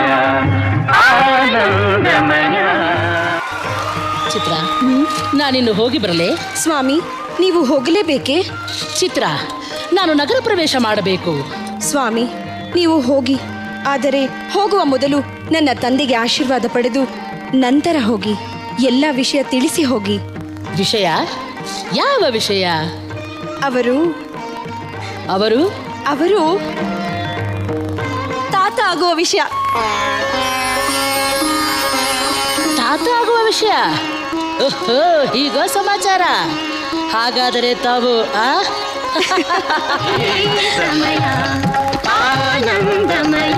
ಆನಂದಮಯ. ಚಿತ್ರ, ನಾನಿನ್ನು ಹೋಗಿ ಬರಲೇ? ಸ್ವಾಮಿ, ನೀವು ಹೋಗಲೇಬೇಕೆ? ಚಿತ್ರ, ನಾನು ನಗರ ಪ್ರವೇಶ ಮಾಡಬೇಕು. ಸ್ವಾಮಿ, ನೀವು ಹೋಗಿ. ಆದರೆ ಹೋಗುವ ಮೊದಲು ನನ್ನ ತಂದೆಗೆ ಆಶೀರ್ವಾದ ಪಡೆದು ನಂತರ ಹೋಗಿ. ಎಲ್ಲ ವಿಷಯ ತಿಳಿಸಿ ಹೋಗಿ. ವಿಷಯ? ಯಾವ ವಿಷಯ? ಅವರು ತಾತ ಆಗುವ ವಿಷಯ. ತಾತ ಆಗುವ ವಿಷಯ? ಓಹೋ, ಹೀಗೋ ಸಮಾಚಾರ. ಹಾಗಾದರೆ ತಾವು ಆನಂದಮಯ.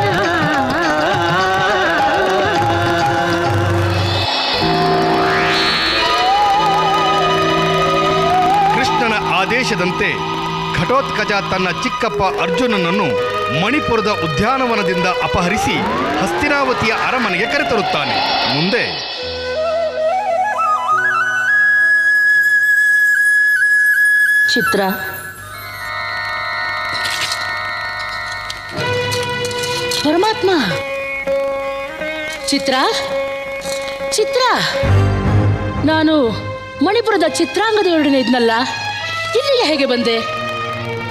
ಕೃಷ್ಣನ ಆದೇಶದಂತೆ ಘಟೋತ್ಕಚ ತನ್ನ ಚಿಕ್ಕಪ್ಪ ಅರ್ಜುನನನ್ನು ಮಣಿಪುರದ ಉದ್ಯಾನವನದಿಂದ ಅಪಹರಿಸಿ ಹಸ್ತಿನಾವತಿಯ ಅರಮನೆಗೆ ಕರೆತರುತ್ತಾನೆ. ಮುಂದೆ ಚಿತ್ರ, ಪರಮಾತ್ಮ, ಚಿತ್ರ, ನಾನು ಮಣಿಪುರದ ಚಿತ್ರಾಂಗದೆಯೊಡನೆ ಇದ್ನಲ್ಲ, ಇಲ್ಲಿಗೆ ಹೇಗೆ ಬಂದೆ?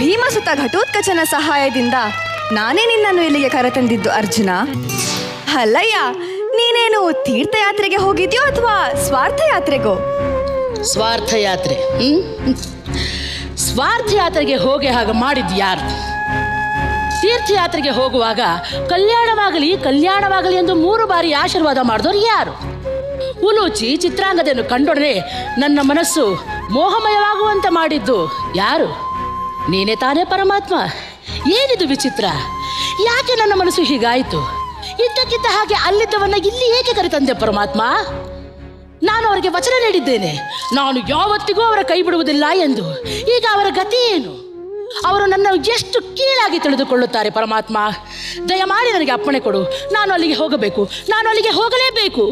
ಭೀಮಸುತ ಘಟೋತ್ಕಚನ ಸಹಾಯದಿಂದ ನಾನೇ ನಿನ್ನನ್ನು ಇಲ್ಲಿಗೆ ಕರೆತಂದಿದ್ದು ಅರ್ಜುನ. ಅಲ್ಲಯ್ಯ, ನೀನೇನು ತೀರ್ಥಯಾತ್ರೆಗೆ ಹೋಗಿದ್ಯೋ ಅಥವಾ ಸ್ವಾರ್ಥ ಯಾತ್ರೆಗೋ? ಸ್ವಾರ್ಥ ಯಾತ್ರೆ. ಸ್ವಾರ್ಥ ಯಾತ್ರೆಗೆ ಹೋಗಿ ಹಾಗೆ ಮಾಡಿದ್ ಯಾರು? ತೀರ್ಥಯಾತ್ರೆಗೆ ಹೋಗುವಾಗ ಕಲ್ಯಾಣವಾಗಲಿ ಎಂದು 3 ಬಾರಿ ಆಶೀರ್ವಾದ ಮಾಡಿದವರು ಯಾರು? ಉಲೂಚಿ ಚಿತ್ರಾಂಗದೆಯನ್ನು ಕಂಡೊಡನೆ ನನ್ನ ಮನಸ್ಸು ಮೋಹಮಯವಾಗುವಂತೆ ಮಾಡಿದ್ದು ಯಾರು? ನೀನೇ ತಾನೇ ಪರಮಾತ್ಮ. ಏನಿದು ವಿಚಿತ್ರ? ಯಾಕೆ ನನ್ನ ಮನಸ್ಸು ಹೀಗಾಯಿತು? ಇದ್ದಕ್ಕಿದ್ದ ಹಾಗೆ ಅಲ್ಲಿದ್ದವನ್ನ ಇಲ್ಲಿ ಏಕೆ ಕರೆತಂದೆ ಪರಮಾತ್ಮ? ನಾನು ಅವರಿಗೆ ವಚನ ನೀಡಿದ್ದೇನೆ, ನಾನು ಯಾವತ್ತಿಗೂ ಅವರ ಕೈ ಬಿಡುವುದಿಲ್ಲ ಎಂದು. ಈಗ ಅವರ ಗತಿ ಏನು? ಅವರು ನನ್ನ ಎಷ್ಟು ಕೀಳಾಗಿ ತಿಳಿದುಕೊಳ್ಳುತ್ತಾರೆ ಪರಮಾತ್ಮ. ದಯಮಾಡಿ ನನಗೆ ಅಪ್ಪಣೆ ಕೊಡು. ನಾನು ಅಲ್ಲಿಗೆ ಹೋಗಬೇಕು, ನಾನು ಅಲ್ಲಿಗೆ ಹೋಗಲೇಬೇಕು.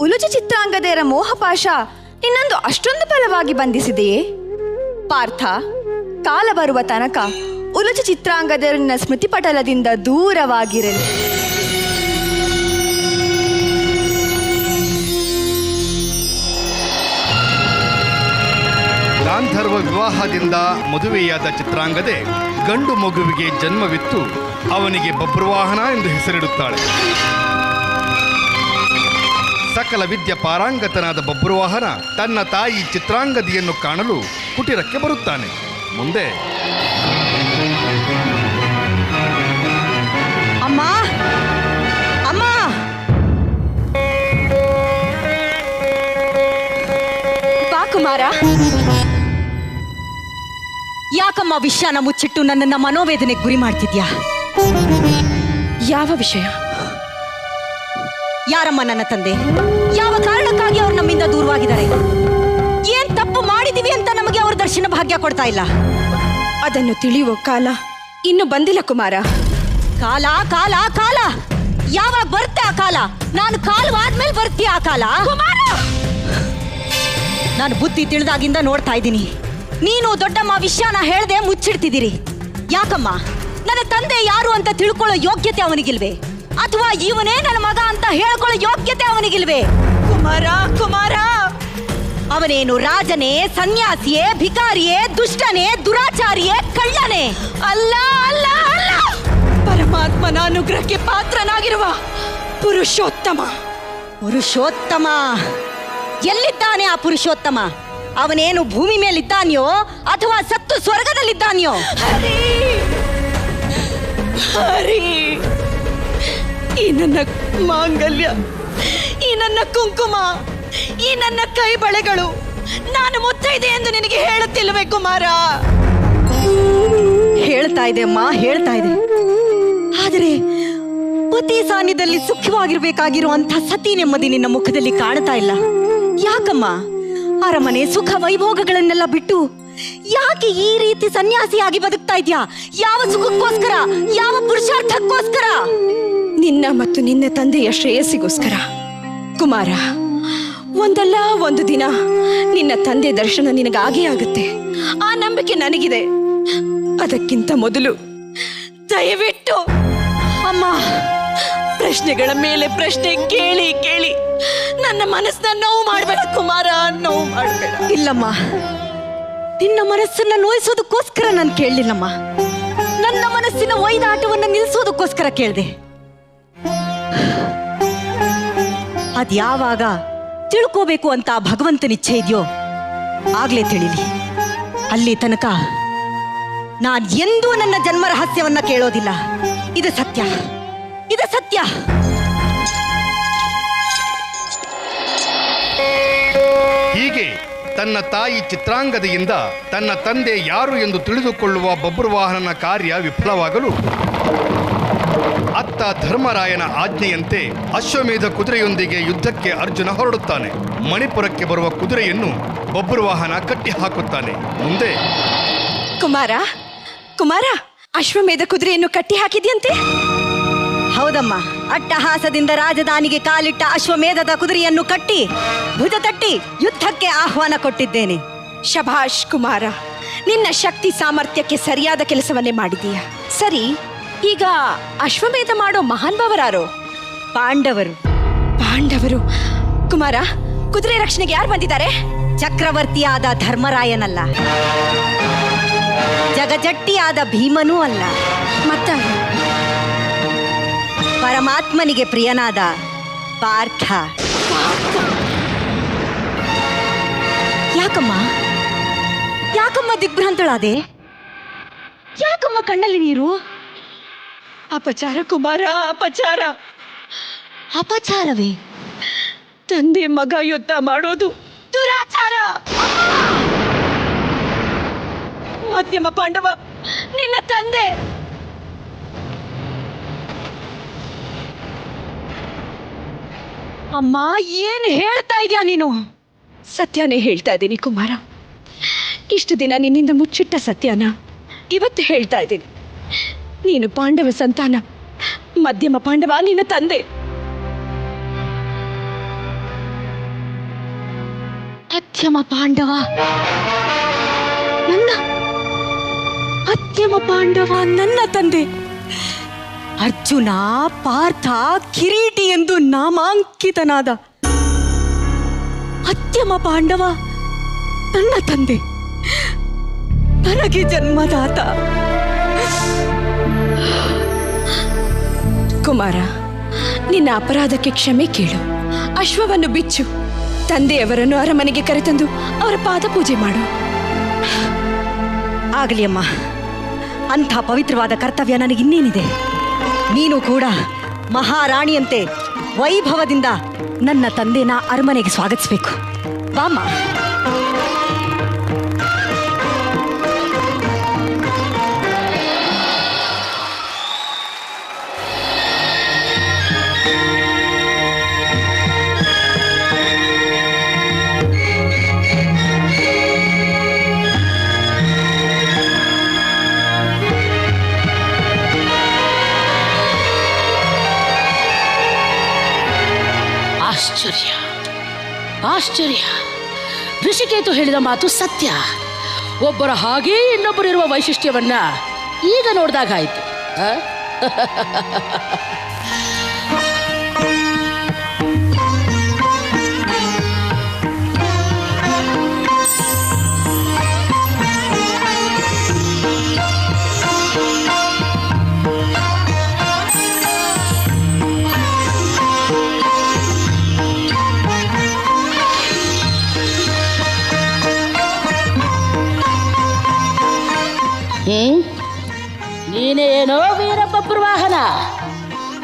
ಉಲುಚಿ ಚಿತ್ರಾಂಗದೆಯರ ಮೋಹಪಾಶ ಇನ್ನೊಂದು ಅಷ್ಟೊಂದು ಬಲವಾಗಿ ಬಂಧಿಸಿದೆಯೇ? ಪಾರ್ಥ, ಕಾಲ ಬರುವ ತನಕ ಉಲುಚಿ ಚಿತ್ರಾಂಗದೆಯರನ್ನ ಸ್ಮೃತಿಪಟಲದಿಂದ ದೂರವಾಗಿರಲಿ. ಗಾಂಧರ್ವ ವಿವಾಹದಿಂದ ಮದುವೆಯಾದ ಚಿತ್ರಾಂಗದೆ ಗಂಡು ಮಗುವಿಗೆ ಜನ್ಮವಿತ್ತು ಅವನಿಗೆ ಬಬ್ರುವಾಹನ ಎಂದು ಹೆಸರಿಡುತ್ತಾಳೆ. ಸಕಲ ವಿದ್ಯೆ ಪಾರಂಗತನಾದ ಬಬ್ರುವಾಹನ ತನ್ನ ತಾಯಿ ಚಿತ್ರಾಂಗದಿಯನ್ನು ಕಾಣಲು ಕುಟೀರಕ್ಕೆ ಬರುತ್ತಾನೆ. ಮುಂದೆ ಅಮ್ಮ, ಅಮ್ಮ, ಬಾ ಕುಮಾರ. ಯಾಕಮ್ಮ ವಿಷಯನ ಮುಚ್ಚಿಟ್ಟು ನನ್ನನ್ನ ಮನೋವೇದನೆಗೆ ಗುರಿ ಮಾಡ್ತಿದ್ಯಾ? ಯಾವ ವಿಷಯ? ಯಾರಮ್ಮ ನನ್ನ ತಂದೆ? ಯಾವ ಕಾರಣಕ್ಕಾಗಿ ಅವ್ರು ನಮ್ಮಿಂದ ದೂರವಾಗಿದ್ದಾರೆ? ಏನ್ ತಪ್ಪು ಮಾಡಿದೀವಿ ಅಂತ ನಮಗೆ ಅವ್ರು ದರ್ಶನ ಭಾಗ್ಯ ಕೊಡ್ತಾ ಇಲ್ಲ. ಅದನ್ನು ತಿಳಿಯುವ ಕಾಲ ಇನ್ನು ಬಂದಿಲ್ಲ ಕುಮಾರ. ಕಾಲ ಕಾಲ ಕಾಲ ಯಾವಾಗ ಬರುತ್ತೆ ಆ ಕಾಲ? ನಾನು ಕಾಲವಾದ್ಮೇಲೆ ಬರ್ತೀಯ ಆ ಕಾಲ? ನಾನು ಬುದ್ಧಿ ತಿಳಿದಾಗಿಂದ ನೋಡ್ತಾ ಇದ್ದೀನಿ. ನೀನು ದೊಡ್ಡಮ್ಮ ವಿಷಯನ ಹೇಳ್ದೆ ಮುಚ್ಚಿಡ್ತಿದ್ದೀರಿ. ಯಾಕಮ್ಮ? ನನ್ನ ತಂದೆ ಯಾರು ಅಂತ ತಿಳ್ಕೊಳ್ಳೋ ಯೋಗ್ಯತೆ ಅವನಿಗಿಲ್ವೇ? ಅಥವಾ ಇವನೇ ನನ್ನ ಮಗ ಅಂತ ಹೇಳ್ಕೊಳ್ಳೋ ಯೋಗ್ಯತೆ ಅವನಿಗಿಲ್ವೇ? ಕುಮಾರ ಕುಮಾರ, ಅವನೇನು ರಾಜನೇ, ಸನ್ಯಾಸಿಯೇ, ಭಿಕಾರಿಯೇ, ದುಷ್ಟನೇ, ದುರಾಚಾರಿಯೇ, ಕಳ್ಳನೇ? ಅಲ್ಲ ಅಲ್ಲ ಅಲ್ಲ, ಪರಮಾತ್ಮನ ಅನುಗ್ರಹಕ್ಕೆ ಪಾತ್ರನಾಗಿರುವ ಪುರುಷೋತ್ತಮ. ಪುರುಷೋತ್ತಮ ಎಲ್ಲಿದ್ದಾನೆ ಆ ಪುರುಷೋತ್ತಮ? ಅವನೇನು ಭೂಮಿ ಮೇಲಿದ್ದಾನ್ಯೋ ಅಥವಾ ಸತ್ತು ಸ್ವರ್ಗದಲ್ಲಿದ್ದಾನ್ಯೋ? ಹರಿ, ಈ ನನ್ನ ಮಾಂಗಲ್ಯ, ಈ ನನ್ನ ಕುಂಕುಮ, ಈ ನನ್ನ ಕೈ ಬಳೆಗಳು ನಾನು ಮುತ್ತೈದೆ ಎಂದು ನಿನಗೆ ಹೇಳುತ್ತಿಲ್ಲವೇ ಕುಮಾರ? ಹೇಳ್ತಾ ಇದೆ ಅಮ್ಮ, ಹೇಳ್ತಾ ಇದೆ. ಆದರೆ ಪತಿ ಸಾನ್ನಿಧ್ಯದಲ್ಲಿ ಸುಖವಾಗಿರ್ಬೇಕಾಗಿರುವಂಥ ಸತಿ ನೆಮ್ಮದಿ ನಿನ್ನ ಮುಖದಲ್ಲಿ ಕಾಣ್ತಾ ಇಲ್ಲ. ಯಾಕಮ್ಮ? ಅರಮನೆ ಸುಖ ವೈಭೋಗಗಳನ್ನೆಲ್ಲ ಬಿಟ್ಟು ಯಾಕೆ ಈ ರೀತಿ ಸನ್ಯಾಸಿಯಾಗಿ ಬದುಕ್ತಾ ಇದ್ಯಾ? ಯಾವ ಸುಖಕ್ಕೋಸ್ಕರ? ಯಾವ ಪುರುಷಾರ್ಥಕ್ಕೋಸ್ಕರ? ನಿನ್ನ ಮತ್ತು ನಿನ್ನ ತಂದೆಯ ಶ್ರೇಯಸ್ಸಿಗೋಸ್ಕರ. ಕುಮಾರ, ಒಂದಲ್ಲ ಒಂದು ದಿನ ನಿನ್ನ ತಂದೆ ದರ್ಶನ ನಿನಗಾಗೇ ಆಗುತ್ತೆ. ಆ ನಂಬಿಕೆ ನನಗಿದೆ. ಅದಕ್ಕಿಂತ ಮೊದಲು ದಯವಿಟ್ಟು ಅಮ್ಮ, ಪ್ರಶ್ನೆಗಳ ಮೇಲೆ ಪ್ರಶ್ನೆ ಕೇಳಿ ಕೇಳಿ ನನ್ನ ಮನಸ್ಸನ್ನ ನೋವು ಮಾಡಬೇಡ ಕುಮಾರ, ನೋವು ಮಾಡಬೇಡ. ಇಲ್ಲಮ್ಮ, ನಿನ್ನ ಮನಸ್ಸನ್ನ ನೋಯಿಸೋದಕ್ಕೋಸ್ಕರ ನಾನು ಕೇಳಲಿಲ್ಲಮ್ಮ. ನನ್ನ ಮನಸ್ಸಿನ ಒಯ್ದಾಟವನ್ನು ನಿಲ್ಲಿಸೋದಕ್ಕೋಸ್ಕರ ಕೇಳಿದೆ. ಅದ್ಯಾವಾಗ ತಿಳ್ಕೋಬೇಕು ಅಂತ ಭಗವಂತನ ಇಚ್ಛೆ ಇದೆಯೋ ಆಗ್ಲೇ ತಿಳಿಲಿ. ಅಲ್ಲಿ ತನಕ ನಾನು ಎಂದೂ ನನ್ನ ಜನ್ಮ ರಹಸ್ಯವನ್ನ ಕೇಳೋದಿಲ್ಲ. ಇದು ಸತ್ಯ, ಇದು ಸತ್ಯ. ಹೀಗೆ ತನ್ನ ತಾಯಿ ಚಿತ್ರಾಂಗದೆಯಿಂದ ತನ್ನ ತಂದೆ ಯಾರು ಎಂದು ತಿಳಿದುಕೊಳ್ಳುವ ಬಬ್ರುವಾಹನನ ಕಾರ್ಯ ವಿಫಲವಾಗಲು ಅತ್ತ ಧರ್ಮರಾಯನ ಆಜ್ಞೆಯಂತೆ ಅಶ್ವಮೇಧ ಕುದುರೆಯೊಂದಿಗೆ ಯುದ್ಧಕ್ಕೆ ಅರ್ಜುನ ಹೊರಡುತ್ತಾನೆ. ಮಣಿಪುರಕ್ಕೆ ಬರುವ ಕುದುರೆಯನ್ನು ಬಬ್ರುವಾಹನ ಕಟ್ಟಿ ಹಾಕುತ್ತಾನೆ. ಮುಂದೆ ಕುಮಾರ, ಕುಮಾರ, ಅಶ್ವಮೇಧ ಕುದುರೆಯನ್ನು ಕಟ್ಟಿ ಹಾಕಿದ್ಯಂತೆ? ಹೌದಮ್ಮ, ಅಟ್ಟಹಾಸದಿಂದ ರಾಜಧಾನಿಗೆ ಕಾಲಿಟ್ಟ ಅಶ್ವಮೇಧದ ಕುದುರೆಯನ್ನು ಕಟ್ಟಿ ಭುಜ ತಟ್ಟಿ ಯುದ್ಧಕ್ಕೆ ಆಹ್ವಾನ ಕೊಟ್ಟಿದ್ದೇನೆ. ಶಭಾಷ್ ಕುಮಾರ, ನಿನ್ನ ಶಕ್ತಿ ಸಾಮರ್ಥ್ಯಕ್ಕೆ ಸರಿಯಾದ ಕೆಲಸವನ್ನೇ ಮಾಡಿದೀಯ. ಸರಿ, ಈಗ ಅಶ್ವಮೇಧ ಮಾಡೋ ಮಹಾನ್ ಭಾವರಾರು? ಪಾಂಡವರು. ಪಾಂಡವರು? ಕುಮಾರ, ಕುದುರೆ ರಕ್ಷಣೆಗೆ ಯಾರು ಬಂದಿದ್ದಾರೆ? ಚಕ್ರವರ್ತಿಯಾದ ಧರ್ಮರಾಯನಲ್ಲ, ಜಗಜಟ್ಟಿಯಾದ ಭೀಮನೂ ಅಲ್ಲ, ಮತ್ತ ಪರಮಾತ್ಮನಿಗೆ ಪ್ರಿಯನಾದ ಪಾರ್ಥ. ಯಾಕಮ್ಮ, ಯಾಕಮ್ಮ ದಿಗ್ಭ್ರಾಂತಳಾದೆ? ಯಾಕಮ್ಮ ಕಣ್ಣಲ್ಲಿ ನೀರು? ಅಪಚಾರ ಕುಮಾರ, ಅಪಚಾರ. ಅಪಚಾರವೇ? ತಂದೆ ಮಗ ಯುದ್ಧ ಮಾಡೋದು ದುರಾಚಾರ. ಮಧ್ಯಮ ಪಾಂಡವ ನಿನ್ನ ತಂದೆ. ಅಮ್ಮ, ಏನ್ ಹೇಳ್ತಾ ಇದೀಯ ನೀನು? ಸತ್ಯನೇ ಹೇಳ್ತಾ ಇದ್ದೀನಿ ಕುಮಾರ. ಇಷ್ಟು ದಿನ ನಿನ್ನಿಂದ ಮುಚ್ಚಿಟ್ಟ ಸತ್ಯನ ಇವತ್ತು ಹೇಳ್ತಾ ಇದ್ದೀನಿ. ನೀನು ಪಾಂಡವ ಸಂತಾನ, ಮಧ್ಯಮ ಪಾಂಡವ ನಿನ್ನ ತಂದೆ. ಮಧ್ಯಮ ಪಾಂಡವ ನನ್ನ ಮಧ್ಯಮ ಪಾಂಡವ ನನ್ನ ತಂದೆ. ಅರ್ಜುನ, ಪಾರ್ಥ, ಕಿರೀಟಿ ಎಂದು ನಾಮಾಂಕಿತನಾದ ಮಧ್ಯಮ ಪಾಂಡವ ನನ್ನ ತಂದೆ, ನನಗೆ ಜನ್ಮದಾತ. ಕುಮಾರ, ನಿನ್ನ ಅಪರಾಧಕ್ಕೆ ಕ್ಷಮೆ ಕೇಳು. ಅಶ್ವವನ್ನು ಬಿಚ್ಚು. ತಂದೆಯವರನ್ನು ಅರಮನೆಗೆ ಕರೆತಂದು ಅವರ ಪಾದ ಪೂಜೆ ಮಾಡು. ಆಗಲಿ ಅಮ್ಮ, ಅಂಥ ಪವಿತ್ರವಾದ ಕರ್ತವ್ಯ ನನಗಿನ್ನೇನಿದೆ. ನೀನು ಕೂಡ ಮಹಾರಾಣಿಯಂತೆ ವೈಭವದಿಂದ ನನ್ನ ತಂದೆನ ಅರಮನೆಗೆ ಸ್ವಾಗತಿಸಬೇಕು. ಬಾಮ್ಮ. ಆಶ್ಚರ್ಯ ಆಶ್ಚರ್ಯ. ಋಷಿಕೇತು ಹೇಳಿದ ಮಾತು ಸತ್ಯ. ಒಬ್ಬರ ಹಾಗೇ ಇನ್ನೊಬ್ಬರಿರುವ ವೈಶಿಷ್ಟ್ಯವನ್ನ ಈಗ ನೋಡಿದಾಗಾಯ್ತು. ನೀನೇನೋ ವೀರಬಬ್ರುವಾಹನ,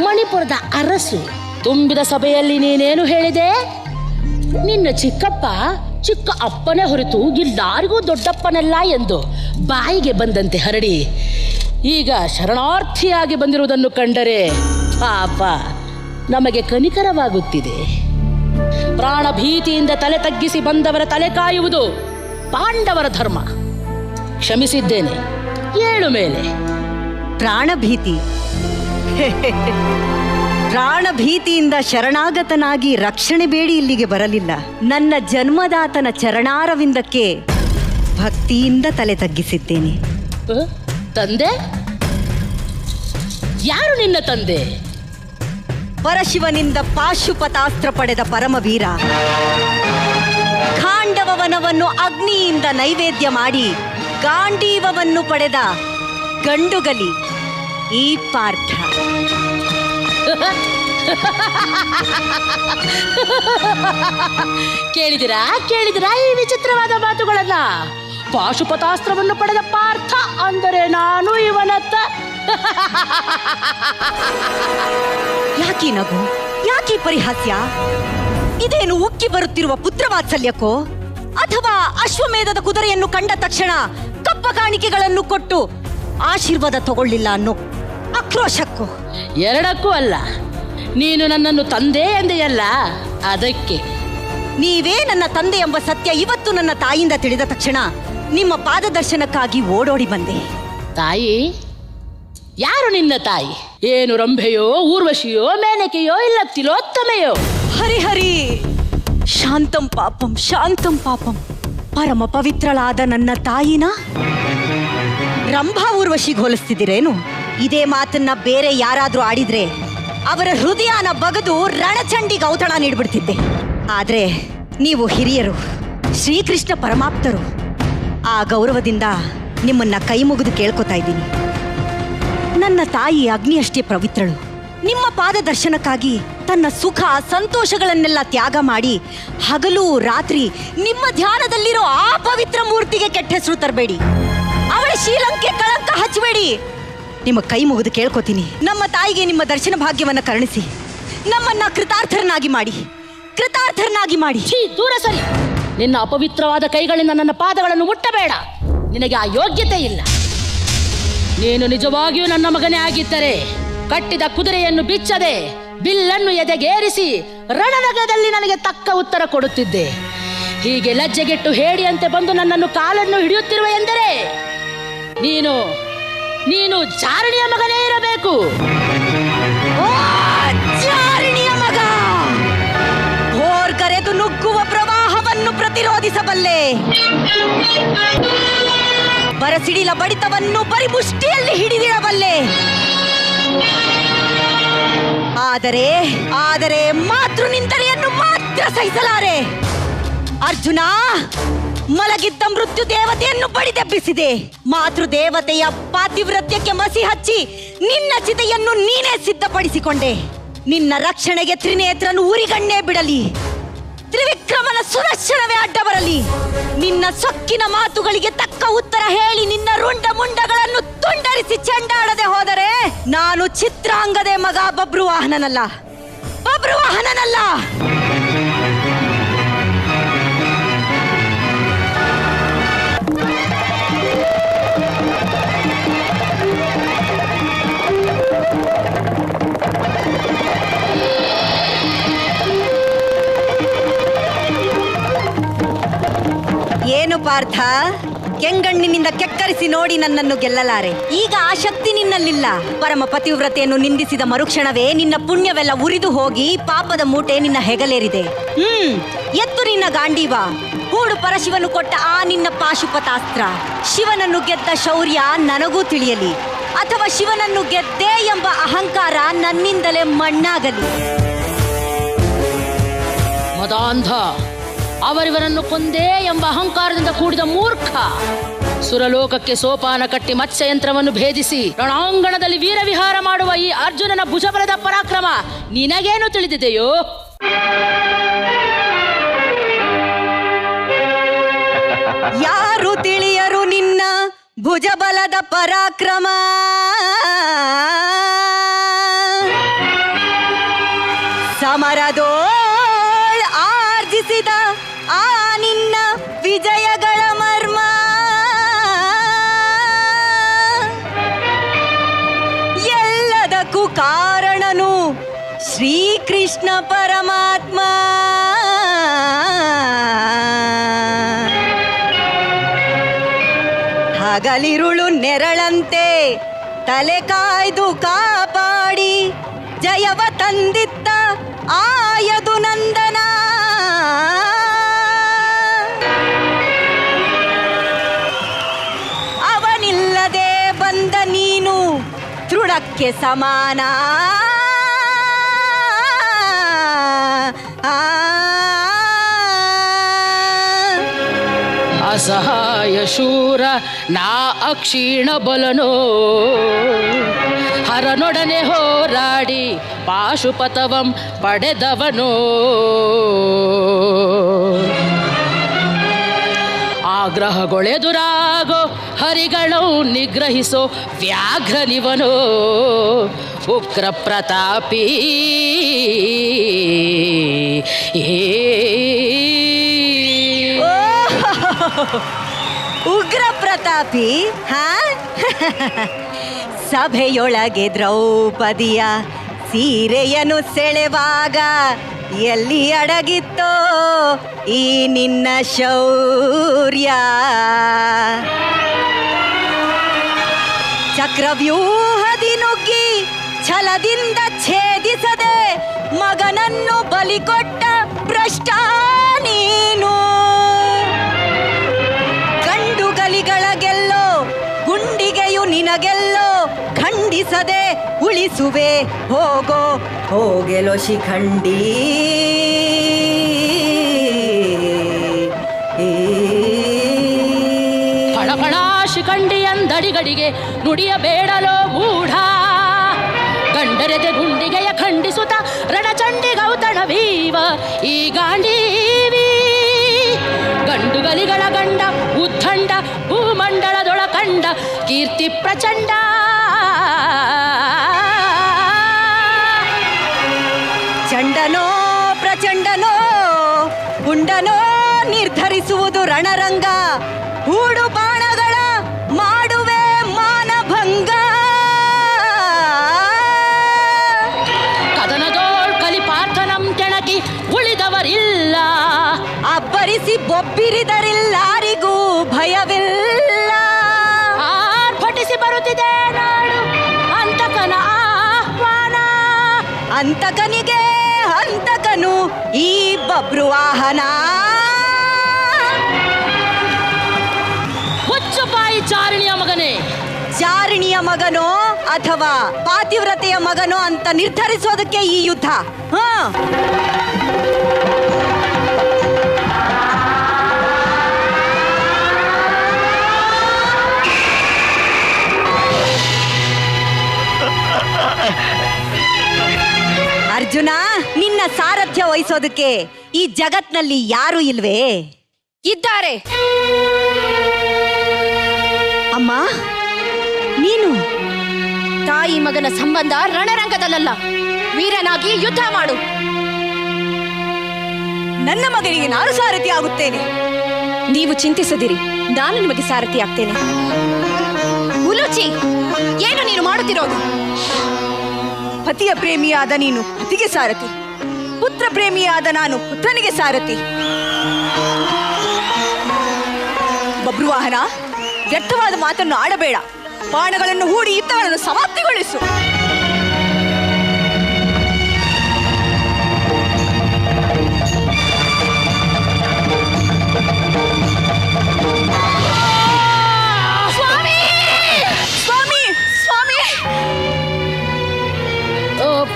ಮಣಿಪುರದ ಅರಸು. ತುಂಬಿದ ಸಭೆಯಲ್ಲಿ ನೀನೇನು ಹೇಳಿದೆ? ನಿನ್ನ ಚಿಕ್ಕಪ್ಪ ಚಿಕ್ಕ ಅಪ್ಪನೇ ಹೊರತು ಎಲ್ಲಾರಿಗೂ ದೊಡ್ಡಪ್ಪನಲ್ಲ ಎಂದು ಬಾಯಿಗೆ ಬಂದಂತೆ ಹರಡಿ ಈಗ ಶರಣಾರ್ಥಿಯಾಗಿ ಬಂದಿರುವುದನ್ನು ಕಂಡರೆ ಪಾಪ ನಮಗೆ ಕನಿಕರವಾಗುತ್ತಿದೆ. ಪ್ರಾಣ ಭೀತಿಯಿಂದ ತಲೆ ತಗ್ಗಿಸಿ ಬಂದವರ ತಲೆ ಕಾಯುವುದು ಪಾಂಡವರ ಧರ್ಮ. ಕ್ಷಮಿಸಿದ್ದೇನೆ, ಏಳು ಮೇಲೆ. ಪ್ರಾಣಭೀತಿ ಪ್ರಾಣಭೀತಿಯಿಂದ ಶರಣಾಗತನಾಗಿ ರಕ್ಷಣೆ ಬೇಡಿ ಇಲ್ಲಿಗೆ ಬರಲಿಲ್ಲ. ನನ್ನ ಜನ್ಮದಾತನ ಚರಣಾರವಿಂದಕ್ಕೆ ಭಕ್ತಿಯಿಂದ ತಲೆ ತಗ್ಗಿಸಿದ್ದೇನೆ. ತಂದೆ? ಯಾರು ನಿನ್ನ ತಂದೆ? ಪರಶಿವನಿಂದ ಪಾಶುಪತಾಸ್ತ್ರ ಪಡೆದ ಪರಮವೀರ. ಖಾಂಡವವನವನ್ನು ಅಗ್ನಿಯಿಂದ ನೈವೇದ್ಯ ಮಾಡಿ ಗಾಂಡೀವವನ್ನು ಪಡೆದ ಗಂಡುಗಲಿ ಈ ಪಾರ್ಥ. ಕೇಳಿದಿರಾ ಕೇಳಿದಿರಾ ಈ ವಿಚಿತ್ರವಾದ ಮಾತುಗಳನ್ನ? ಪಾಶುಪತಾಸ್ತ್ರವನ್ನು ಪಡೆದ ಪಾರ್ಥ ಅಂದರೆ ನಾನು ಇವನತ್ತ. ಯಾಕೀ ನಗು, ಯಾಕೀ ಪರಿಹಾಸ್ಯ? ಇದೇನು ಉಕ್ಕಿ ಬರುತ್ತಿರುವ ಪುತ್ರವಾತ್ಸಲ್ಯಕ್ಕೋ ಅಥವಾ ಅಶ್ವಮೇಧದ ಕುದುರೆಯನ್ನು ಕಂಡ ತಕ್ಷಣ ಕಪ್ಪ ಕಾಣಿಕೆಗಳನ್ನು ಕೊಟ್ಟು ಆಶೀರ್ವಾದ ತಗೊಳ್ಳಿಲ್ಲ ಅನ್ನೋ ಆಕ್ರೋಶಕ್ಕೋ? ಎರಡಕ್ಕೂ ಅಲ್ಲ. ನೀನು ನನ್ನನ್ನು ತಂದೆ ಎಂದೆಯಲ್ಲ, ಅದಕ್ಕೆ. ನೀವೇ ನನ್ನ ತಂದೆ ಎಂಬ ಸತ್ಯ ಇವತ್ತು ನನ್ನ ತಾಯಿಯಿಂದ ತಿಳಿದ ತಕ್ಷಣ ನಿಮ್ಮ ಪಾದದರ್ಶನಕ್ಕಾಗಿ ಓಡೋಡಿ ಬಂದೆ. ತಾಯಿ? ಯಾರು ನಿನ್ನ ತಾಯಿ? ಏನು ರಂಭೆಯೋ, ಊರ್ವಶಿಯೋ, ಮೇನಕೆಯೋ, ಇಲ್ಲ ತಿಲೋತ್ತಮೆಯೋ? ಹರಿಹರಿ, ಶಾಂತಂ ಪಾಪಂ ಶಾಂತಂ ಪಾಪಂ. ಪರಮ ಪವಿತ್ರಳಾದ ನನ್ನ ತಾಯಿನ ರಂಭಾ ಊರ್ವಶಿಗೆ ಹೋಲಿಸ್ತಿದ್ದೀರೇನು? ಇದೇ ಮಾತನ್ನ ಬೇರೆ ಯಾರಾದ್ರೂ ಆಡಿದ್ರೆ ಅವರ ಹೃದಯನ ಬಗದು ರಣಚಂಡಿಗೆ ಔತಣ ನೀಡ್ಬಿಡ್ತಿದ್ದೆ. ಆದ್ರೆ ನೀವು ಹಿರಿಯರು, ಶ್ರೀಕೃಷ್ಣ ಪರಮಾಪ್ತರು. ಆ ಗೌರವದಿಂದ ನಿಮ್ಮನ್ನ ಕೈ ಮುಗಿದು ಕೇಳ್ಕೊತಾ ಇದ್ದೀನಿ. ನನ್ನ ತಾಯಿ ಅಗ್ನಿಯಷ್ಟೇ ಪವಿತ್ರಳು. ನಿಮ್ಮ ಪಾದ ದರ್ಶನಕ್ಕಾಗಿ ತನ್ನ ಸುಖ ಸಂತೋಷಗಳನ್ನೆಲ್ಲ ತ್ಯಾಗ ಮಾಡಿ ಹಗಲು ರಾತ್ರಿ ನಿಮ್ಮ ಧ್ಯಾನದಲ್ಲಿರೋ ಆ ಪವಿತ್ರ ಮೂರ್ತಿಗೆ ಕೆಟ್ಟ ಹೆಸರು ತರಬೇಡಿ. ಅವಳ ಶೀಲಂಕೆ ಕಳಂಕ ಹಚ್ಚಬೇಡಿ. ನಿಮ್ಮ ಕೈ ಮುಗಿದು ಕೇಳ್ಕೊತೀನಿ, ನಮ್ಮ ತಾಯಿಗೆ ನಿಮ್ಮ ದರ್ಶನ ಭಾಗ್ಯವನ್ನ ಕರುಣಿಸಿ ನಮ್ಮನ್ನ ಕೃತಾರ್ಥರನ್ನಾಗಿ ಮಾಡಿ, ಕೃತಾರ್ಥರನ್ನಾಗಿ ಮಾಡಿ. ದೂರ ಸರಿ. ನಿನ್ನ ಅಪವಿತ್ರವಾದ ಕೈಗಳಿಂದ ನನ್ನ ಪಾದಗಳನ್ನು ಮುಟ್ಟಬೇಡ. ನಿನಗೆ ಆ ಯೋಗ್ಯತೆ ಇಲ್ಲ. ನೀನು ನಿಜವಾಗಿಯೂ ನನ್ನ ಮಗನೇ ಆಗಿದ್ದರೆ ಕಟ್ಟಿದ ಕುದುರೆಯನ್ನು ಬಿಚ್ಚದೆ ಬಿಲ್ಲನ್ನು ಎದೆಗೇರಿಸಿ ರಣನಗದಲ್ಲಿ ನನಗೆ ತಕ್ಕ ಉತ್ತರ ಕೊಡುತ್ತಿದ್ದೆ. ಹೀಗೆ ಲಜ್ಜೆಗೆಟ್ಟು ಹೇಡಿಯಂತೆ ಬಂದು ನನ್ನನ್ನು ಕಾಲನ್ನು ಹಿಡಿಯುತ್ತಿರುವ ಎಂದರೆ ನೀನು ನೀನು ಜಾರಣಿಯ ಮಗನೇ ಇರಬೇಕು. ಜಾರಣಿಯ ಮಗ, ಹೋರ್ಗರೆದು ನುಗ್ಗುವ ಪ್ರವಾಹವನ್ನು ಪ್ರತಿರೋಧಿಸಬಲ್ಲೆ. ಬರಸಿಡಿಲ ಬಡಿತವನ್ನು ಬರಿ ಮುಷ್ಟಿಯಲ್ಲಿ ಹಿಡಿದಿಡಬಲ್ಲೆ. ಆದರೆ ಮಾತೃ ನಿಂದನೆಯನ್ನು ಮಾತ್ರ ಸಹಿಸಲಾರೆ. ಅರ್ಜುನ, ಮಲಗಿದ್ದ ಮೃತ್ಯು ದೇವತೆಯನ್ನು ಬಡಿದೆಬ್ಬಿಸಿದೆ. ಮಾತೃ ದೇವತೆಯ ಪಾತಿವ್ರತ್ಯಕ್ಕೆ ಮಸಿ ಹಚ್ಚಿ ನಿನ್ನ ಚಿತೆಯನ್ನು ನೀನೇ ಸಿದ್ಧಪಡಿಸಿಕೊಂಡೆ. ನಿನ್ನ ರಕ್ಷಣೆಗೆ ತ್ರಿನೇತ್ರನು ಉರಿಗಣ್ಣೆ ಬಿಡಲಿ, ತ್ರಿವಿಕ್ರಮನ ಸುದರ್ಶನವೇ ಅಡ್ಡ ಬರಲಿ. ನಿನ್ನ ಸೊಕ್ಕಿನ ಮಾತುಗಳಿಗೆ ತಕ್ಕ ಉತ್ತರ ಹೇಳಿ ನಿನ್ನ ರುಂಡ ಮುಂಡಗಳನ್ನು ತುಂಡರಿಸಿ ಚೆಂಡಾಡದೆ ಹೋದರೆ ನಾನು ಚಿತ್ರಾಂಗದೆ ಮಗ ಬಬ್ರುವಾಹನನಲ್ಲ, ಬಬ್ರುವಾಹನನಲ್ಲ. ಏನು ಪಾರ್ಥ, ಕೆಂಗಣ್ಣಿನಿಂದ ಕೆಕ್ಕರಿಸಿ ನೋಡಿ ನನ್ನನ್ನು ಗೆಲ್ಲಲಾರೆ. ಈಗ ಆ ಶಕ್ತಿ ನಿನ್ನಲ್ಲಿಲ್ಲ. ಪರಮ ಪತಿವ್ರತೆಯನ್ನು ನಿಂದಿಸಿದ ಮರುಕ್ಷಣವೇ ನಿನ್ನ ಪುಣ್ಯವೆಲ್ಲ ಉರಿದು ಹೋಗಿ ಪಾಪದ ಮೂಟೆ ನಿನ್ನ ಹೆಗಲೇರಿದೆ. ಎತ್ತು ನಿನ್ನ ಗಾಂಡೀವ. ಹೂಡು ಪರಶಿವನು ಕೊಟ್ಟ ಆ ನಿನ್ನ ಪಾಶುಪತಾಸ್ತ್ರ. ಶಿವನನ್ನು ಗೆದ್ದ ಶೌರ್ಯ ನನಗೂ ತಿಳಿಯಲಿ, ಅಥವಾ ಶಿವನನ್ನು ಗೆದ್ದೆ ಎಂಬ ಅಹಂಕಾರ ನನ್ನಿಂದಲೇ ಮಣ್ಣಾಗಲಿ. ಮದಾಂಧ, ಅವರಿವರನ್ನು ಕೊಂದೇ ಎಂಬ ಅಹಂಕಾರದಿಂದ ಕೂಡಿದ ಮೂರ್ಖ. ಸುರಲೋಕಕ್ಕೆ ಸೋಪಾನ ಕಟ್ಟಿ ಮತ್ಸ್ಯಯಂತ್ರವನ್ನು ಭೇದಿಸಿ ರಣಾಂಗಣದಲ್ಲಿ ವೀರವಿಹಾರ ಮಾಡುವ ಈ ಅರ್ಜುನನ ಭುಜಬಲದ ಪರಾಕ್ರಮ ನಿನಗೇನು ತಿಳಿದಿದೆಯೋ? ಯಾರು ತಿಳಿಯರು ನಿನ್ನ ಭುಜಬಲದ ಪರಾಕ್ರಮ? ಸಮರದೋಳ್ ಆರ್ಜಿಸಿದ ಆ ನಿನ್ನ ವಿಜಯಗಳ ಮರ್ಮ ಎಲ್ಲದಕ್ಕೂ ಕಾರಣನು ಶ್ರೀಕೃಷ್ಣ ಪರಮಾತ್ಮ. ಹಗಲಿರುಳು ನೆರಳಂತೆ ತಲೆ ಕಾಯ್ದು ಕಾಪಾಡಿ ಜಯವ ತಂದಿದ್ದ ಆಯದು ನಂದನ. ಅವನಿಲ್ಲದೆ ಬಂದ ನೀನು ತೃಣಕ್ಕೆ ಸಮಾನ. ಅಸಹಾಯ ಶೂರ ನಾ ಅಕ್ಷೀಣ ಬಲನೋ, ಹರನೊಡನೆ ಹೋರಾಡಿ ಪಾಶುಪತವಂ ಪಡೆದವನೋ. ಆಗ್ರಹಗೊಳೆದುರಾಗೋ ಹರಿಗಳು ನಿಗ್ರಹಿಸೋ ವ್ಯಾಘ್ರನಿವನೋ. ಉಗ್ರ ಪ್ರತಾಪಿ ಉಗ್ರ ಪ್ರತಾಪಿ. ಸಭೆಯೊಳಗೆ ದ್ರೌಪದಿಯ ಸೀರೆಯನ್ನು ಸೆಳೆವಾಗ ಎಲ್ಲಿ ಅಡಗಿತ್ತೋ ಈ ನಿನ್ನ ಶೌರ್ಯ? ಚಕ್ರವ್ಯೂಹದಿ ನುಗ್ಗಿ ಛಲದಿಂದ ಛೇದಿಸದೆ ಮಗನನ್ನು ಬಲಿಕೊಟ್ಟ ಭ್ರಷ್ಟ ನೀನು. ಗಂಡುಗಲಿಗಳ ಗೆಲ್ಲೋ ಗುಂಡಿಗೆಯು ನಿನಗೆಲ್ಲೋ ಖಂಡಿಸದೆ ಉಳಿಸುವೆ ಹೋಗೋ ಹೋಗೆಲೋ ಶಿಖಂಡಿ. ಕಳಕಳ ಶಿಖಂಡಿಯಂದಡಿಗಡಿಗೆ ನುಡಿಯಬೇಡಲೋ ಮೂಢ. ಗಂಡರೆದೆ ಗುಂಡಿಗೆಯ ಖಂಡಿಸುತ್ತ ರಣಚಂಡಿ ಗೌತಣವೀವ ಈ ಗಾಂಡೀವಿ. ಗಂಡುಗಲಿಗಳ ಗಂಡ ಉದ್ದಂಡ ಭೂಮಂಡಲದೊಳ ಕಂಡ ಕೀರ್ತಿ ಪ್ರಚಂಡ. ಚಂಡನೋ ಪ್ರಚಂಡನೋ ಗುಂಡನೋ ನಿರ್ಧರಿಸುವುದು ರಣರಂಗ. ಹೂಡು ಬಾಣಗಳ ಮಾಡುವೆ ಮಾನಭಂಗ. ಕದನದೋಳ್ ಕಲಿಪಾರ್ಥನಂ ಕೆಣಕಿ ಉಳಿದವರಿಲ್ಲ. ಅಬ್ಬರಿಸಿ ಬೊಬ್ಬಿರಿದರಿಲ್ಲಾರಿಗೂ ಭಯವಿಲ್ಲ. ಆರ್ಭಟಿಸಿ ಬರುತ್ತಿದೆ ನಾಡು ಅಂತಕನ ಆಹ್ವಾನ. ಅಂತಕನಿಗೆ ಅಂತಕನು ಈ ಬಬ್ರುವಾಹನ. ಹುಚ್ಚುಪಾಯಿ ಚಾರಣಿಯ ಮಗನೇ. ಚಾರಣಿಯ ಮಗನೋ ಅಥವಾ ಪಾತಿವ್ರತೆಯ ಮಗನೋ ಅಂತ ನಿರ್ಧರಿಸೋದಕ್ಕೆ ಈ ಯುದ್ಧ. ಅರ್ಜುನ, ನಿನ್ನ ಸಾರಥ್ಯ ವಹಿಸೋದಕ್ಕೆ ಈ ಜಗತ್ನಲ್ಲಿ ಯಾರು ಇಲ್ವೇ? ಇದ್ದಾರೆ. ಅಮ್ಮ, ನೀನು ತಾಯಿ ಮಗನ ಸಂಬಂಧ ರಣರಂಗದಲ್ಲ, ವೀರನಾಗಿ ಯುದ್ಧ ಮಾಡು. ನನ್ನ ಮಗನಿಗೆ ನಾನು ಸಾರಥಿ ಆಗುತ್ತೇನೆ. ನೀವು ಚಿಂತಿಸದಿರಿ, ನಾನು ನಿಮಗೆ ಸಾರಥಿ ಆಗ್ತೇನೆ. ಉಲುಚಿ, ಏನು ನೀನು ಮಾಡುತ್ತಿರೋದು? ಪತಿಯ ಪ್ರೇಮಿಯಾದ ನೀನು ಪತಿಗೆ ಸಾರಥಿ, ಪುತ್ರ ಪ್ರೇಮಿಯಾದ ನಾನು ಪುತ್ರನಿಗೆ ಸಾರಥಿ. ಬಬ್ರುವಾಹನ, ವ್ಯರ್ಥವಾದ ಮಾತನ್ನು ಆಡಬೇಡ. ಬಾಣಗಳನ್ನು ಹೂಡಿ ಯುದ್ಧಗಳನ್ನು ಸಮಾಪ್ತಿಗೊಳಿಸು.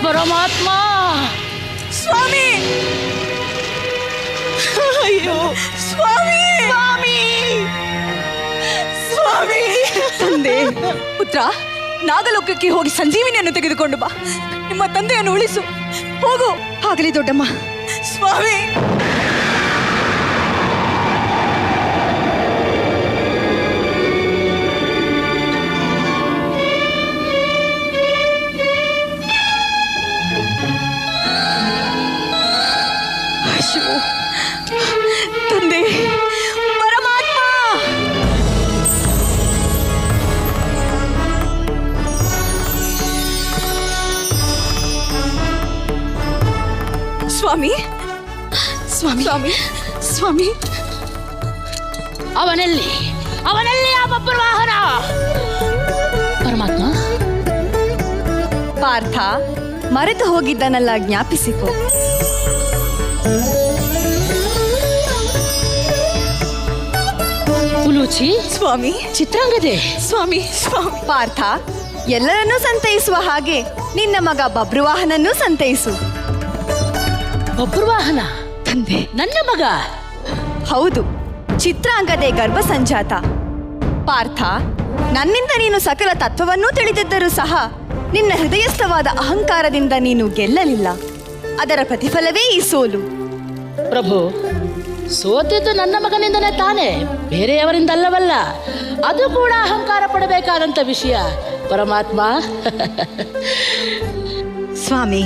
ಪರಮಾತ್ಮ ಸ್ವಾಮಿ, ಅಯ್ಯೋ ಸ್ವಾಮಿ, ಸ್ವಾಮಿ, ಸ್ವಾಮಿ. ತಂದೆ, ಪುತ್ರ, ನಾಗಲೋಕಕ್ಕೆ ಹೋಗಿ ಸಂಜೀವಿನಿಯನ್ನು ತೆಗೆದುಕೊಂಡು ಬಾ. ನಿಮ್ಮ ತಂದೆಯನ್ನು ಉಳಿಸು. ಹೋಗು. ಆಗಲಿ ದೊಡ್ಡಮ್ಮ. ಸ್ವಾಮಿ. ತಂದೆ, ಪರಮಾತ್ಮ. ಸ್ವಾಮಿ, ಸ್ವಾಮಿ, ಸ್ವಾಮಿ, ಸ್ವಾಮಿ. ಅವನೆಲ್ಲಿ ಆ ಬಬ್ಬರ ವಾಹನ? ಪರಮಾತ್ಮ. ಪಾರ್ಥ, ಮರೆತು ಹೋಗಿದ್ದನ್ನೆಲ್ಲ ಜ್ಞಾಪಿಸಿಕೊ. ಉಲೂಚಿ, ಸ್ವಾಮಿ. ಚಿತ್ರಾಂಗದೆ, ಸ್ವಾಮಿ, ಸ್ವಾಮಿ. ಪಾರ್ಥ, ಎಲ್ಲರನ್ನೂ ಸಂತೈಸುವ ಹಾಗೆ ನಿನ್ನ ಮಗ ಬಬ್ರುವಾಹನನ್ನೂ ಸಂತೈಸು. ಬಬ್ರುವಾಹನ? ತಂದೆ, ನನ್ನ ಮಗ? ಹೌದು, ಚಿತ್ರಾಂಗದೆ ಗರ್ಭ ಸಂಜಾತ. ಪಾರ್ಥ, ನನ್ನಿಂದ ನೀನು ಸಕಲ ತತ್ವವನ್ನೂ ತಿಳಿದಿದ್ದರೂ ಸಹ ನಿನ್ನ ಹೃದಯಸ್ಥವಾದ ಅಹಂಕಾರದಿಂದ ನೀನು ಗೆಲ್ಲಲಿಲ್ಲ. ಅದರ ಪ್ರತಿಫಲವೇ ಈ ಸೋಲು. ಪ್ರಭು, ಸೋತಿದ್ದು ನನ್ನ ಮಗನಿಂದಲೇ ತಾನೇ, ಬೇರೆಯವರಿಂದಲ್ಲವಲ್ಲ. ಅದು ಕೂಡ ಅಹಂಕಾರ ಪಡಬೇಕಾದಂತ ವಿಷಯ. ಪರಮಾತ್ಮ. ಸ್ವಾಮಿ,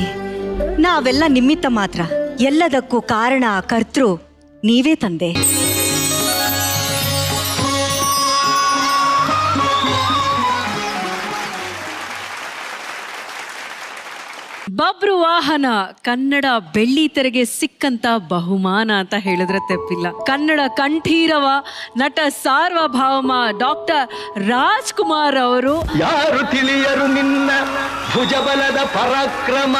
ನಾವೆಲ್ಲ ನಿಮಿತ್ತ ಮಾತ್ರ. ಎಲ್ಲದಕ್ಕೂ ಕಾರಣ ಕರ್ತೃ ನೀವೇ ತಂದೆ. ಬಬ್ರುವಾಹನ ಕನ್ನಡ ಬೆಳ್ಳಿತೆರೆಗೆ ಸಿಕ್ಕಂತ ಬಹುಮಾನ ಅಂತ ಹೇಳಿದ್ರೆ ತಪ್ಪಿಲ್ಲ. ಕನ್ನಡ ಕಂಠೀರವ ನಟ ಸಾರ್ವಭೌಮ ಡಾಕ್ಟರ್ ರಾಜ್ಕುಮಾರ್ ಅವರು ಯಾರು ತಿಳಿಯರು ನಿನ್ನ ಭುಜಬಲದ ಪರಾಕ್ರಮ.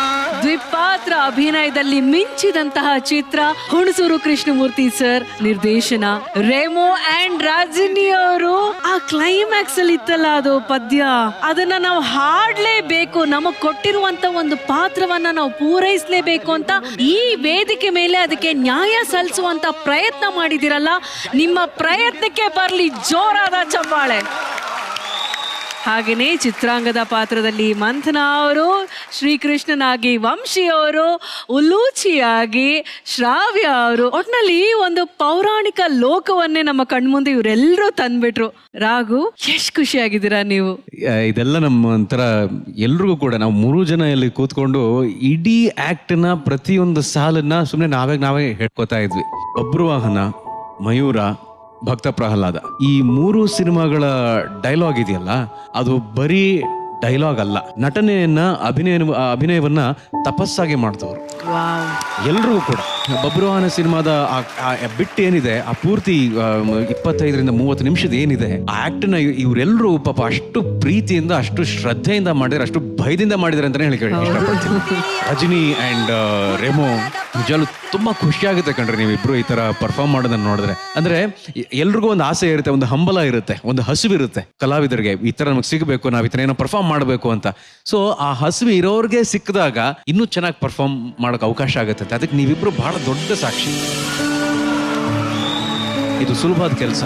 ದ್ವಿಪಾತ್ರ ಅಭಿನಯದಲ್ಲಿ ಮಿಂಚಿದಂತಹ ಚಿತ್ರ ಹುಣಸೂರು ಕೃಷ್ಣಮೂರ್ತಿ ಸರ್ ನಿರ್ದೇಶನ. ರೇಮೋ ಅಂಡ್ ರಾಜಿನಿ ಅವರು ಆ ಕ್ಲೈಮ್ಯಾಕ್ಸ್ ಅಲ್ಲಿ ಇತ್ತಲ್ಲ ಅದು ಪದ್ಯ, ಅದನ್ನ ನಾವು ಹಾಡ್ಲೇಬೇಕು. ನಮಗ್ ಕೊಟ್ಟಿರುವಂತ ಒಂದು ಪಾತ್ರವನ್ನ ನಾವು ಪೂರೈಸಲೇಬೇಕು ಅಂತ ಈ ವೇದಿಕೆ ಮೇಲೆ ಅದಕ್ಕೆ ನ್ಯಾಯ ಸಲ್ಲಿಸುವಂತ ಪ್ರಯತ್ನ ಮಾಡಿದಿರಲ್ಲ, ನಿಮ್ಮ ಪ್ರಯತ್ನಕ್ಕೆ ಬರ್ಲಿ ಜೋರಾದ ಚಪ್ಪಾಳೆ. ಹಾಗೆಯೇ ಚಿತ್ರಾಂಗದ ಪಾತ್ರದಲ್ಲಿ ಮಂಥನ ಅವರು, ಶ್ರೀಕೃಷ್ಣನಾಗಿ ವಂಶಿ ಅವರು, ಉಲ್ಲೂಚಿಯಾಗಿ ಶ್ರಾವ್ಯ ಅವರು, ಒಟ್ನಲ್ಲಿ ಒಂದು ಪೌರಾಣಿಕ ಲೋಕವನ್ನೇ ನಮ್ಮ ಕಣ್ಮುಂದೆ ಇವರೆಲ್ಲರೂ ತಂದ್ಬಿಟ್ರು. ರಾಘು, ಎಷ್ಟು ಖುಷಿಯಾಗಿದ್ದೀರಾ ನೀವು? ಇದೆಲ್ಲ ನಮ್ಮ ಒಂಥರ ಎಲ್ರಿಗೂ ಕೂಡ ನಾವು 3 ಜನ ಇಲ್ಲಿ ಕೂತ್ಕೊಂಡು ಇಡೀ ಆಕ್ಟ್ನ ಪ್ರತಿಯೊಂದು ಸಾಲನ್ನ ಸುಮ್ಮನೆ ನಾವೇ ಹೇಳ್ಕೊತಾ ಇದ್ವಿ. ಬಬ್ರುವಾಹನ, ಮಯೂರ, ಭಕ್ತ ಪ್ರಹ್ಲಾದ, ಈ 3 ಸಿನಿಮಾಗಳ ಡೈಲಾಗ್ ಇದೆಯಲ್ಲ, ಅದು ಬರೀ ಡೈಲಾಗ್ ಅಲ್ಲ, ನಟನೆಯನ್ನ ಅಭಿನಯವನ್ನ ತಪಸ್ಸಾಗಿ ಮಾಡ್ತವ್ರು ಎಲ್ರಿಗೂ ಕೂಡ. ಬಬ್ರುವಾಹನ ಸಿನಿಮಾದ ಆ ಬಿಟ್ ಏನಿದೆ, ಆ ಪೂರ್ತಿ 25ರಿಂದ 30 ನಿಮಿಷದ ಏನಿದೆ, ಆ ಆಕ್ಟ್ನ ಇವರೆಲ್ಲರೂ ಪಾಪ ಅಷ್ಟು ಪ್ರೀತಿಯಿಂದ, ಅಷ್ಟು ಶ್ರದ್ಧೆಯಿಂದ ಮಾಡಿದ್ರೆ, ಅಷ್ಟು ಭಯದಿಂದ ಮಾಡಿದ್ರೆ ಅಂತಾನೆ ಹೇಳಿ ಇಷ್ಟಪಡ್ತೀನಿ. ರಜನಿ ಅಂಡ್ ರೆಮೋ ನಿಜಾಲು ತುಂಬಾ ಖುಷಿ ಆಗುತ್ತೆ ಕಣ್ರಿ ನೀವಿಬ್ರು ಈ ತರ ಪರ್ಫಾರ್ಮ್ ಮಾಡೋದನ್ನ ನೋಡಿದ್ರೆ. ಅಂದ್ರೆ ಎಲ್ರಿಗೂ ಒಂದು ಆಸೆ ಇರುತ್ತೆ, ಒಂದು ಹಂಬಲ ಇರುತ್ತೆ, ಒಂದು ಹಸಿವಿರುತ್ತೆ ಕಲಾವಿದರಿಗೆ, ಈ ತರ ನಮಗೆ ಸಿಗಬೇಕು, ನಾವ್ ಈ ತರ ಏನೋ ಪರ್ಫಾರ್ಮ್ ಮಾಡಬೇಕು ಅಂತ. ಸೊ ಆ ಹಸಿವು ಇರೋರ್ಗೆ ಸಿಕ್ಕಿದಾಗ ಇನ್ನೂ ಚೆನ್ನಾಗಿ ಪರ್ಫಾರ್ಮ್ ಮಾಡೋಕೆ ಅವಕಾಶ ಆಗುತ್ತೆ. ಅದಕ್ಕೆ ನೀವಿಬ್ರು ಬಹಳ ದೊಡ್ಡ ಸಾಕ್ಷಿ. ಇದು ಸುಲಭವಾದ ಕೆಲಸ,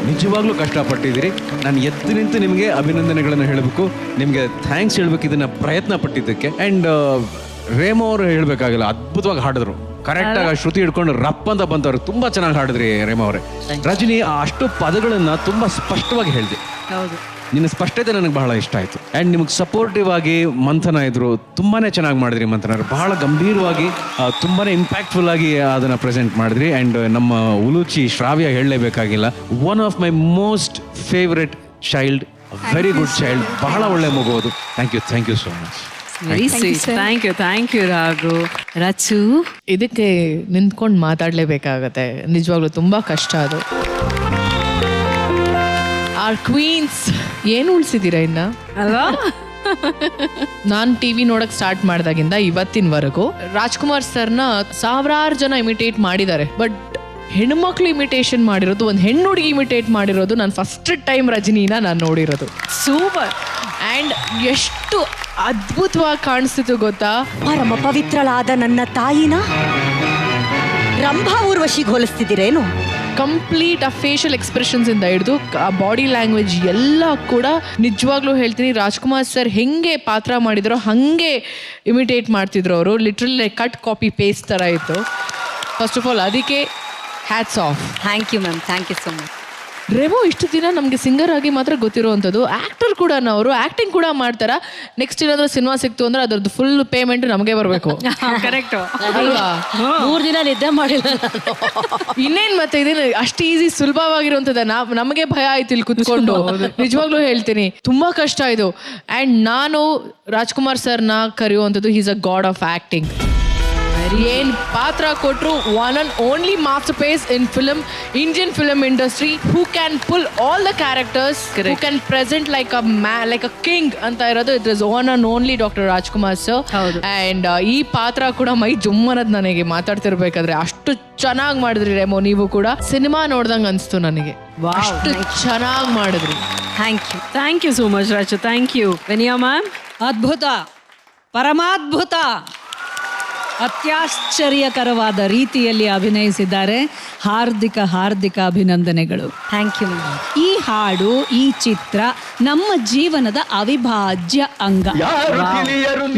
ನಿಜವಾಗ್ಲೂ ಕಷ್ಟಪಟ್ಟಿದ್ದೀರಿ. ನಾನು ಎದ್ದು ನಿಂತು ನಿಮಗೆ ಅಭಿನಂದನೆಗಳನ್ನು ಹೇಳಬೇಕು, ನಿಮಗೆ ಥ್ಯಾಂಕ್ಸ್ ಹೇಳ್ಬೇಕು ಇದನ್ನ ಪ್ರಯತ್ನ ಪಟ್ಟಿದ್ದಕ್ಕೆ. ಅಂಡ್ ರೇಮೋ ಅವರು ಹೇಳ್ಬೇಕಾಗಿಲ್ಲ, ಅದ್ಭುತವಾಗಿ ಹಾಡಿದ್ರು, ಕರೆಕ್ಟ್ ಆಗಿ ಶ್ರುತಿ ಹಿಡ್ಕೊಂಡು ರಪ್ ಅಂತ ಬಂತವ್ರು. ತುಂಬಾ ಚೆನ್ನಾಗಿ ಹಾಡಿದ್ರಿ ರೇಮೋ ಅವರೇ. ರಜನಿ, ಆ ಅಷ್ಟು ಪದಗಳನ್ನ ತುಂಬಾ ಸ್ಪಷ್ಟವಾಗಿ ಹೇಳಿದೆ. ನಿನ್ನ ಸ್ಪಷ್ಟತೆ ನನಗೆ ಬಹಳ ಇಷ್ಟ ಆಯ್ತು. ಅಂಡ್ ನಿಮ್ಗೆ ಸಪೋರ್ಟಿವ್ ಆಗಿ ಮಂಥನ ಇದ್ರು, ತುಂಬಾನೇ ಚೆನ್ನಾಗಿ ಮಾಡಿದ್ರಿ ಮಂಥನ, ಬಹಳ ಗಂಭೀರವಾಗಿ ತುಂಬಾನೇ ಇಂಪ್ಯಾಕ್ಟ್ಫುಲ್ ಆಗಿ ಅದನ್ನ ಪ್ರೆಸೆಂಟ್ ಮಾಡಿದ್ರಿ. ಅಂಡ್ ನಮ್ಮ ಉಲೂಚಿ ಶ್ರಾವ್ಯ ಹೇಳಲೇಬೇಕಾಗಿಲ್ಲ, one of my most favourite child, very good child, ಬಹಳ ಒಳ್ಳೆ ಮಗು ಅದು. Thank you so much. Thank you Raghu. Rachu, ಇದಕ್ಕೆ ನಿಂತ್ಕೊಂಡು ಮಾತಾಡ್ಲೇಬೇಕಾಗತ್ತೆ, ನಿಜವಾಗ್ಲೂ ತುಂಬಾ ಕಷ್ಟ ಅದು. ಆರ್ ಕ್ವೀನ್ಸ್ ಏನು ಉಳಿಸಿದ್ದೀರಾ ಇನ್ನ ಅಲ್ವಾ? ನಾನು ಟಿವಿ ನೋಡಕ್ ಸ್ಟಾರ್ಟ್ ಮಾಡಿದಾಗಿಂದ ಇವತ್ತಿನವರೆಗೂ ರಾಜ್ಕುಮಾರ್ ಸರ್ನ ಸಾವಿರಾರು ಜನ ಇಮಿಟೇಟ್ ಮಾಡಿದ್ದಾರೆ. ಬಟ್ ಹೆಣ್ಮಕ್ಳು ಇಮಿಟೇಷನ್ ಮಾಡಿರೋದು, ಒಂದು ಹೆಣ್ಣು ಹುಡುಗಿ ಇಮಿಟೇಟ್ ಮಾಡಿರೋದು ನಾನು ಫಸ್ಟ್ ಟೈಮ್ ರಜನಿನ ನಾನು ನೋಡಿರೋದು. ಸೂಪರ್. ಆ್ಯಂಡ್ ಎಷ್ಟು ಅದ್ಭುತವಾಗಿ ಕಾಣಿಸ್ತಿತ್ತು ಗೊತ್ತಾ? ಪರಮ ಪವಿತ್ರಳಾದ ನನ್ನ ತಾಯಿನ ರಂಭಾ ಊರ್ವಶಿಗೆ ಹೋಲಿಸ್ತಿದ್ದೀರೇನು? ಕಂಪ್ಲೀಟ್ ಆ ಫೇಶಿಯಲ್ ಎಕ್ಸ್ಪ್ರೆಷನ್ಸ್ ಇಂದ ಹಿಡಿದು ಆ ಬಾಡಿ ಲ್ಯಾಂಗ್ವೇಜ್ ಎಲ್ಲ ಕೂಡ ನಿಜವಾಗ್ಲೂ ಹೇಳ್ತೀನಿ, ರಾಜ್ಕುಮಾರ್ ಸರ್ ಹೆಂಗೆ ಪಾತ್ರ ಮಾಡಿದ್ರೋ ಹಾಗೆ ಇಮಿಟೇಟ್ ಮಾಡ್ತಿದ್ರು ಅವರು. ಲಿಟ್ರಲ್ ಕಟ್ ಕಾಪಿ ಪೇಸ್ಟ್ ಥರ ಇತ್ತು. ಫಸ್ಟ್ ಆಫ್ ಆಲ್ ಅದಕ್ಕೆ hats off. Thank you ma'am, thank you so much. Remo ಇಷ್ಟು ದಿನ ನಮಗೆ ಸಿಂಗರ್ ಆಗಿ ಮಾತ್ರ ಗೊತ್ತಿರುವಂಥದ್ದು, ಆ್ಯಕ್ಟರ್ ಕೂಡ ಅವರು ಆ್ಯಕ್ಟಿಂಗ್ ಕೂಡ ಮಾಡ್ತಾರ. ನೆಕ್ಸ್ಟ್ ಏನಾದರೂ ಸಿನಿಮಾ ಸಿಕ್ತು ಅಂದ್ರೆ ಅದ್ರದ್ದು ಫುಲ್ ಪೇಮೆಂಟ್ ನಮಗೆ ಬರಬೇಕು. ಕರೆಕ್ಟ್ ಅಲ್ವಾ? 3 ದಿನ ನಿದ್ದೆ ಮಾಡಿಲ್ಲ. ಇನ್ನೇನ್ ಮತ್ತೆ ಇದೇನು ಅಷ್ಟು ಈಸಿ ಸುಲಭವಾಗಿರುವಂಥದ್ದು? ನಮಗೆ ಭಯ ಆಯ್ತು ಇಲ್ಲಿ ಕುತ್ಕೊಂಡು. ನಿಜವಾಗ್ಲೂ ಹೇಳ್ತೀನಿ, ತುಂಬಾ ಕಷ್ಟ ಇದು. ಆ್ಯಂಡ್ ನಾನು ರಾಜ್ಕುಮಾರ್ ಸರ್ನ ಕರೆಯುವಂಥದ್ದು, is a god of acting. ಏನ್ ಪಾತ್ರ ಕೊಟ್ರು, one and only masterpiece in film, Indian film industry, who can pull all the characters, who can present like a king ಅಂತ ಇರೋದು it is one and only doctor Rajkumar sir. And ಈ ಪಾತ್ರ ಕೂಡ ಮೈ ಜುಮ್ಮನದ್ ನನಗೆ ಮಾತಾಡ್ತಿರ್ಬೇಕಾದ್ರೆ. ಅಷ್ಟು ಚೆನ್ನಾಗಿ ಮಾಡಿದ್ರಿ ರೆಮೋ, ನೀವು ಕೂಡ ಸಿನಿಮಾ ನೋಡ್ದಂಗೆ ಅನಿಸ್ತು ನನಗೆ. ಅಷ್ಟು ಚೆನ್ನಾಗಿ ಮಾಡಿದ್ರಿ. Thank you so much Raju. Thank you Veniya ma'am. ಅದ್ಭುತ, ಪರಮಾದ್ಭುತ, ಅತ್ಯಾಶ್ಚರ್ಯಕರವಾದ ರೀತಿಯಲ್ಲಿ ಅಭಿನಯಿಸಿದ್ದಾರೆ. ಹಾರ್ದಿಕ ಅಭಿನಂದನೆಗಳು. Thank you. ಈ ಹಾಡು, ಈ ಚಿತ್ರ ನಮ್ಮ ಜೀವನದ ಅವಿಭಾಜ್ಯ ಅಂಗ.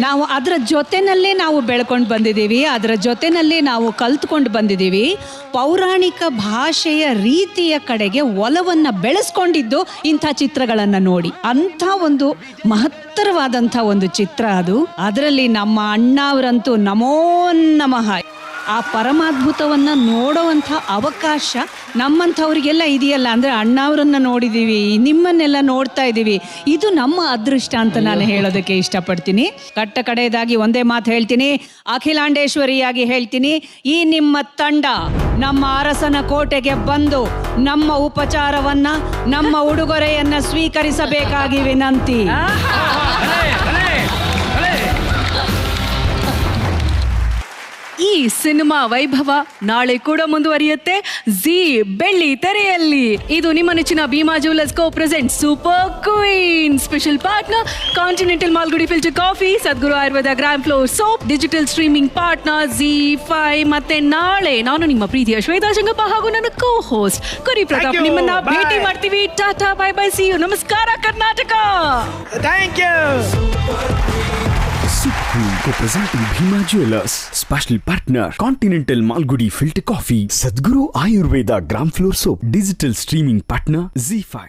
ನಾವು ಅದರ ಜೊತೆನಲ್ಲೇ ನಾವು ಬೆಳ್ಕೊಂಡು ಬಂದಿದ್ದೀವಿ, ಅದರ ಜೊತೆನಲ್ಲೇ ನಾವು ಕಲ್ತ್ಕೊಂಡು ಬಂದಿದ್ದೀವಿ. ಪೌರಾಣಿಕ ಭಾಷೆಯ ರೀತಿಯ ಕಡೆಗೆ ಒಲವನ್ನು ಬೆಳೆಸ್ಕೊಂಡಿದ್ದು ಇಂಥ ಚಿತ್ರಗಳನ್ನು ನೋಡಿ. ಅಂಥ ಒಂದು ಮಹತ್ತರವಾದಂಥ ಒಂದು ಚಿತ್ರ ಅದು. ಅದರಲ್ಲಿ ನಮ್ಮ ಅಣ್ಣ ಅವರಂತೂ ನಮೋ ನಮಃ. ಆ ಪರಮಾದ್ಭುತವನ್ನ ನೋಡುವಂಥ ಅವಕಾಶ ನಮ್ಮಂಥವ್ರಿಗೆಲ್ಲ ಇದೆಯಲ್ಲ. ಅಂದರೆ ಅಣ್ಣವರನ್ನ ನೋಡಿದ್ದೀವಿ, ನಿಮ್ಮನ್ನೆಲ್ಲ ನೋಡ್ತಾ ಇದ್ದೀವಿ, ಇದು ನಮ್ಮ ಅದೃಷ್ಟ ಅಂತ ನಾನು ಹೇಳೋದಕ್ಕೆ ಇಷ್ಟಪಡ್ತೀನಿ. ಕಡೆಯದಾಗಿ ಒಂದೇ ಮಾತು ಹೇಳ್ತೀನಿ, ಅಖಿಲಾಂಡೇಶ್ವರಿಯಾಗಿ ಹೇಳ್ತೀನಿ, ಈ ನಿಮ್ಮ ತಂಡ ನಮ್ಮ ಅರಸನ ಕೋಟೆಗೆ ಬಂದು ನಮ್ಮ ಉಪಚಾರವನ್ನ, ನಮ್ಮ ಉಡುಗೊರೆಯನ್ನ ಸ್ವೀಕರಿಸಬೇಕಾಗಿ ವಿನಂತಿ. ಈ ಸಿನಿಮಾ ವೈಭವ ನಾಳೆ ಕೂಡ ಮುಂದುವರಿಯುತ್ತೆ ಜಿ ಬೆಳ್ಳಿ ತೆರೆಯಲ್ಲಿ. ಇದು ನಿಮ್ಮ ನೆಚ್ಚಿನ Bhima jewellers co present super queen. Special partner continental Malgudi filter coffee, Sadguru Ayurveda grand floor soap, digital streaming partner ZEE5. ಮತ್ತೆ ನಾಳೆ ನಾನು ನಿಮ್ಮ ಪ್ರೀತಿಯ ಶ್ವೇತಾ ಶಂಗಪ್ಪ ಹಾಗೂ ನನ್ನ ಕೋ ಹೋಸ್ಟ್ ಕುರಿ ಪ್ರತಾಪ್ ನಿಮ್ಮನ್ನ ಭೇಟಿ ಮಾಡ್ತೀವಿ. Tata, bye bye, see you. ನಮಸ್ಕಾರ Karnataka. Thank you. Supreme co-presenting Bhima Jewelers. Special partner Continental Malgudi Filter Coffee, Sadhguru Ayurveda Gram Floor Soap. Digital streaming partner ZEE5.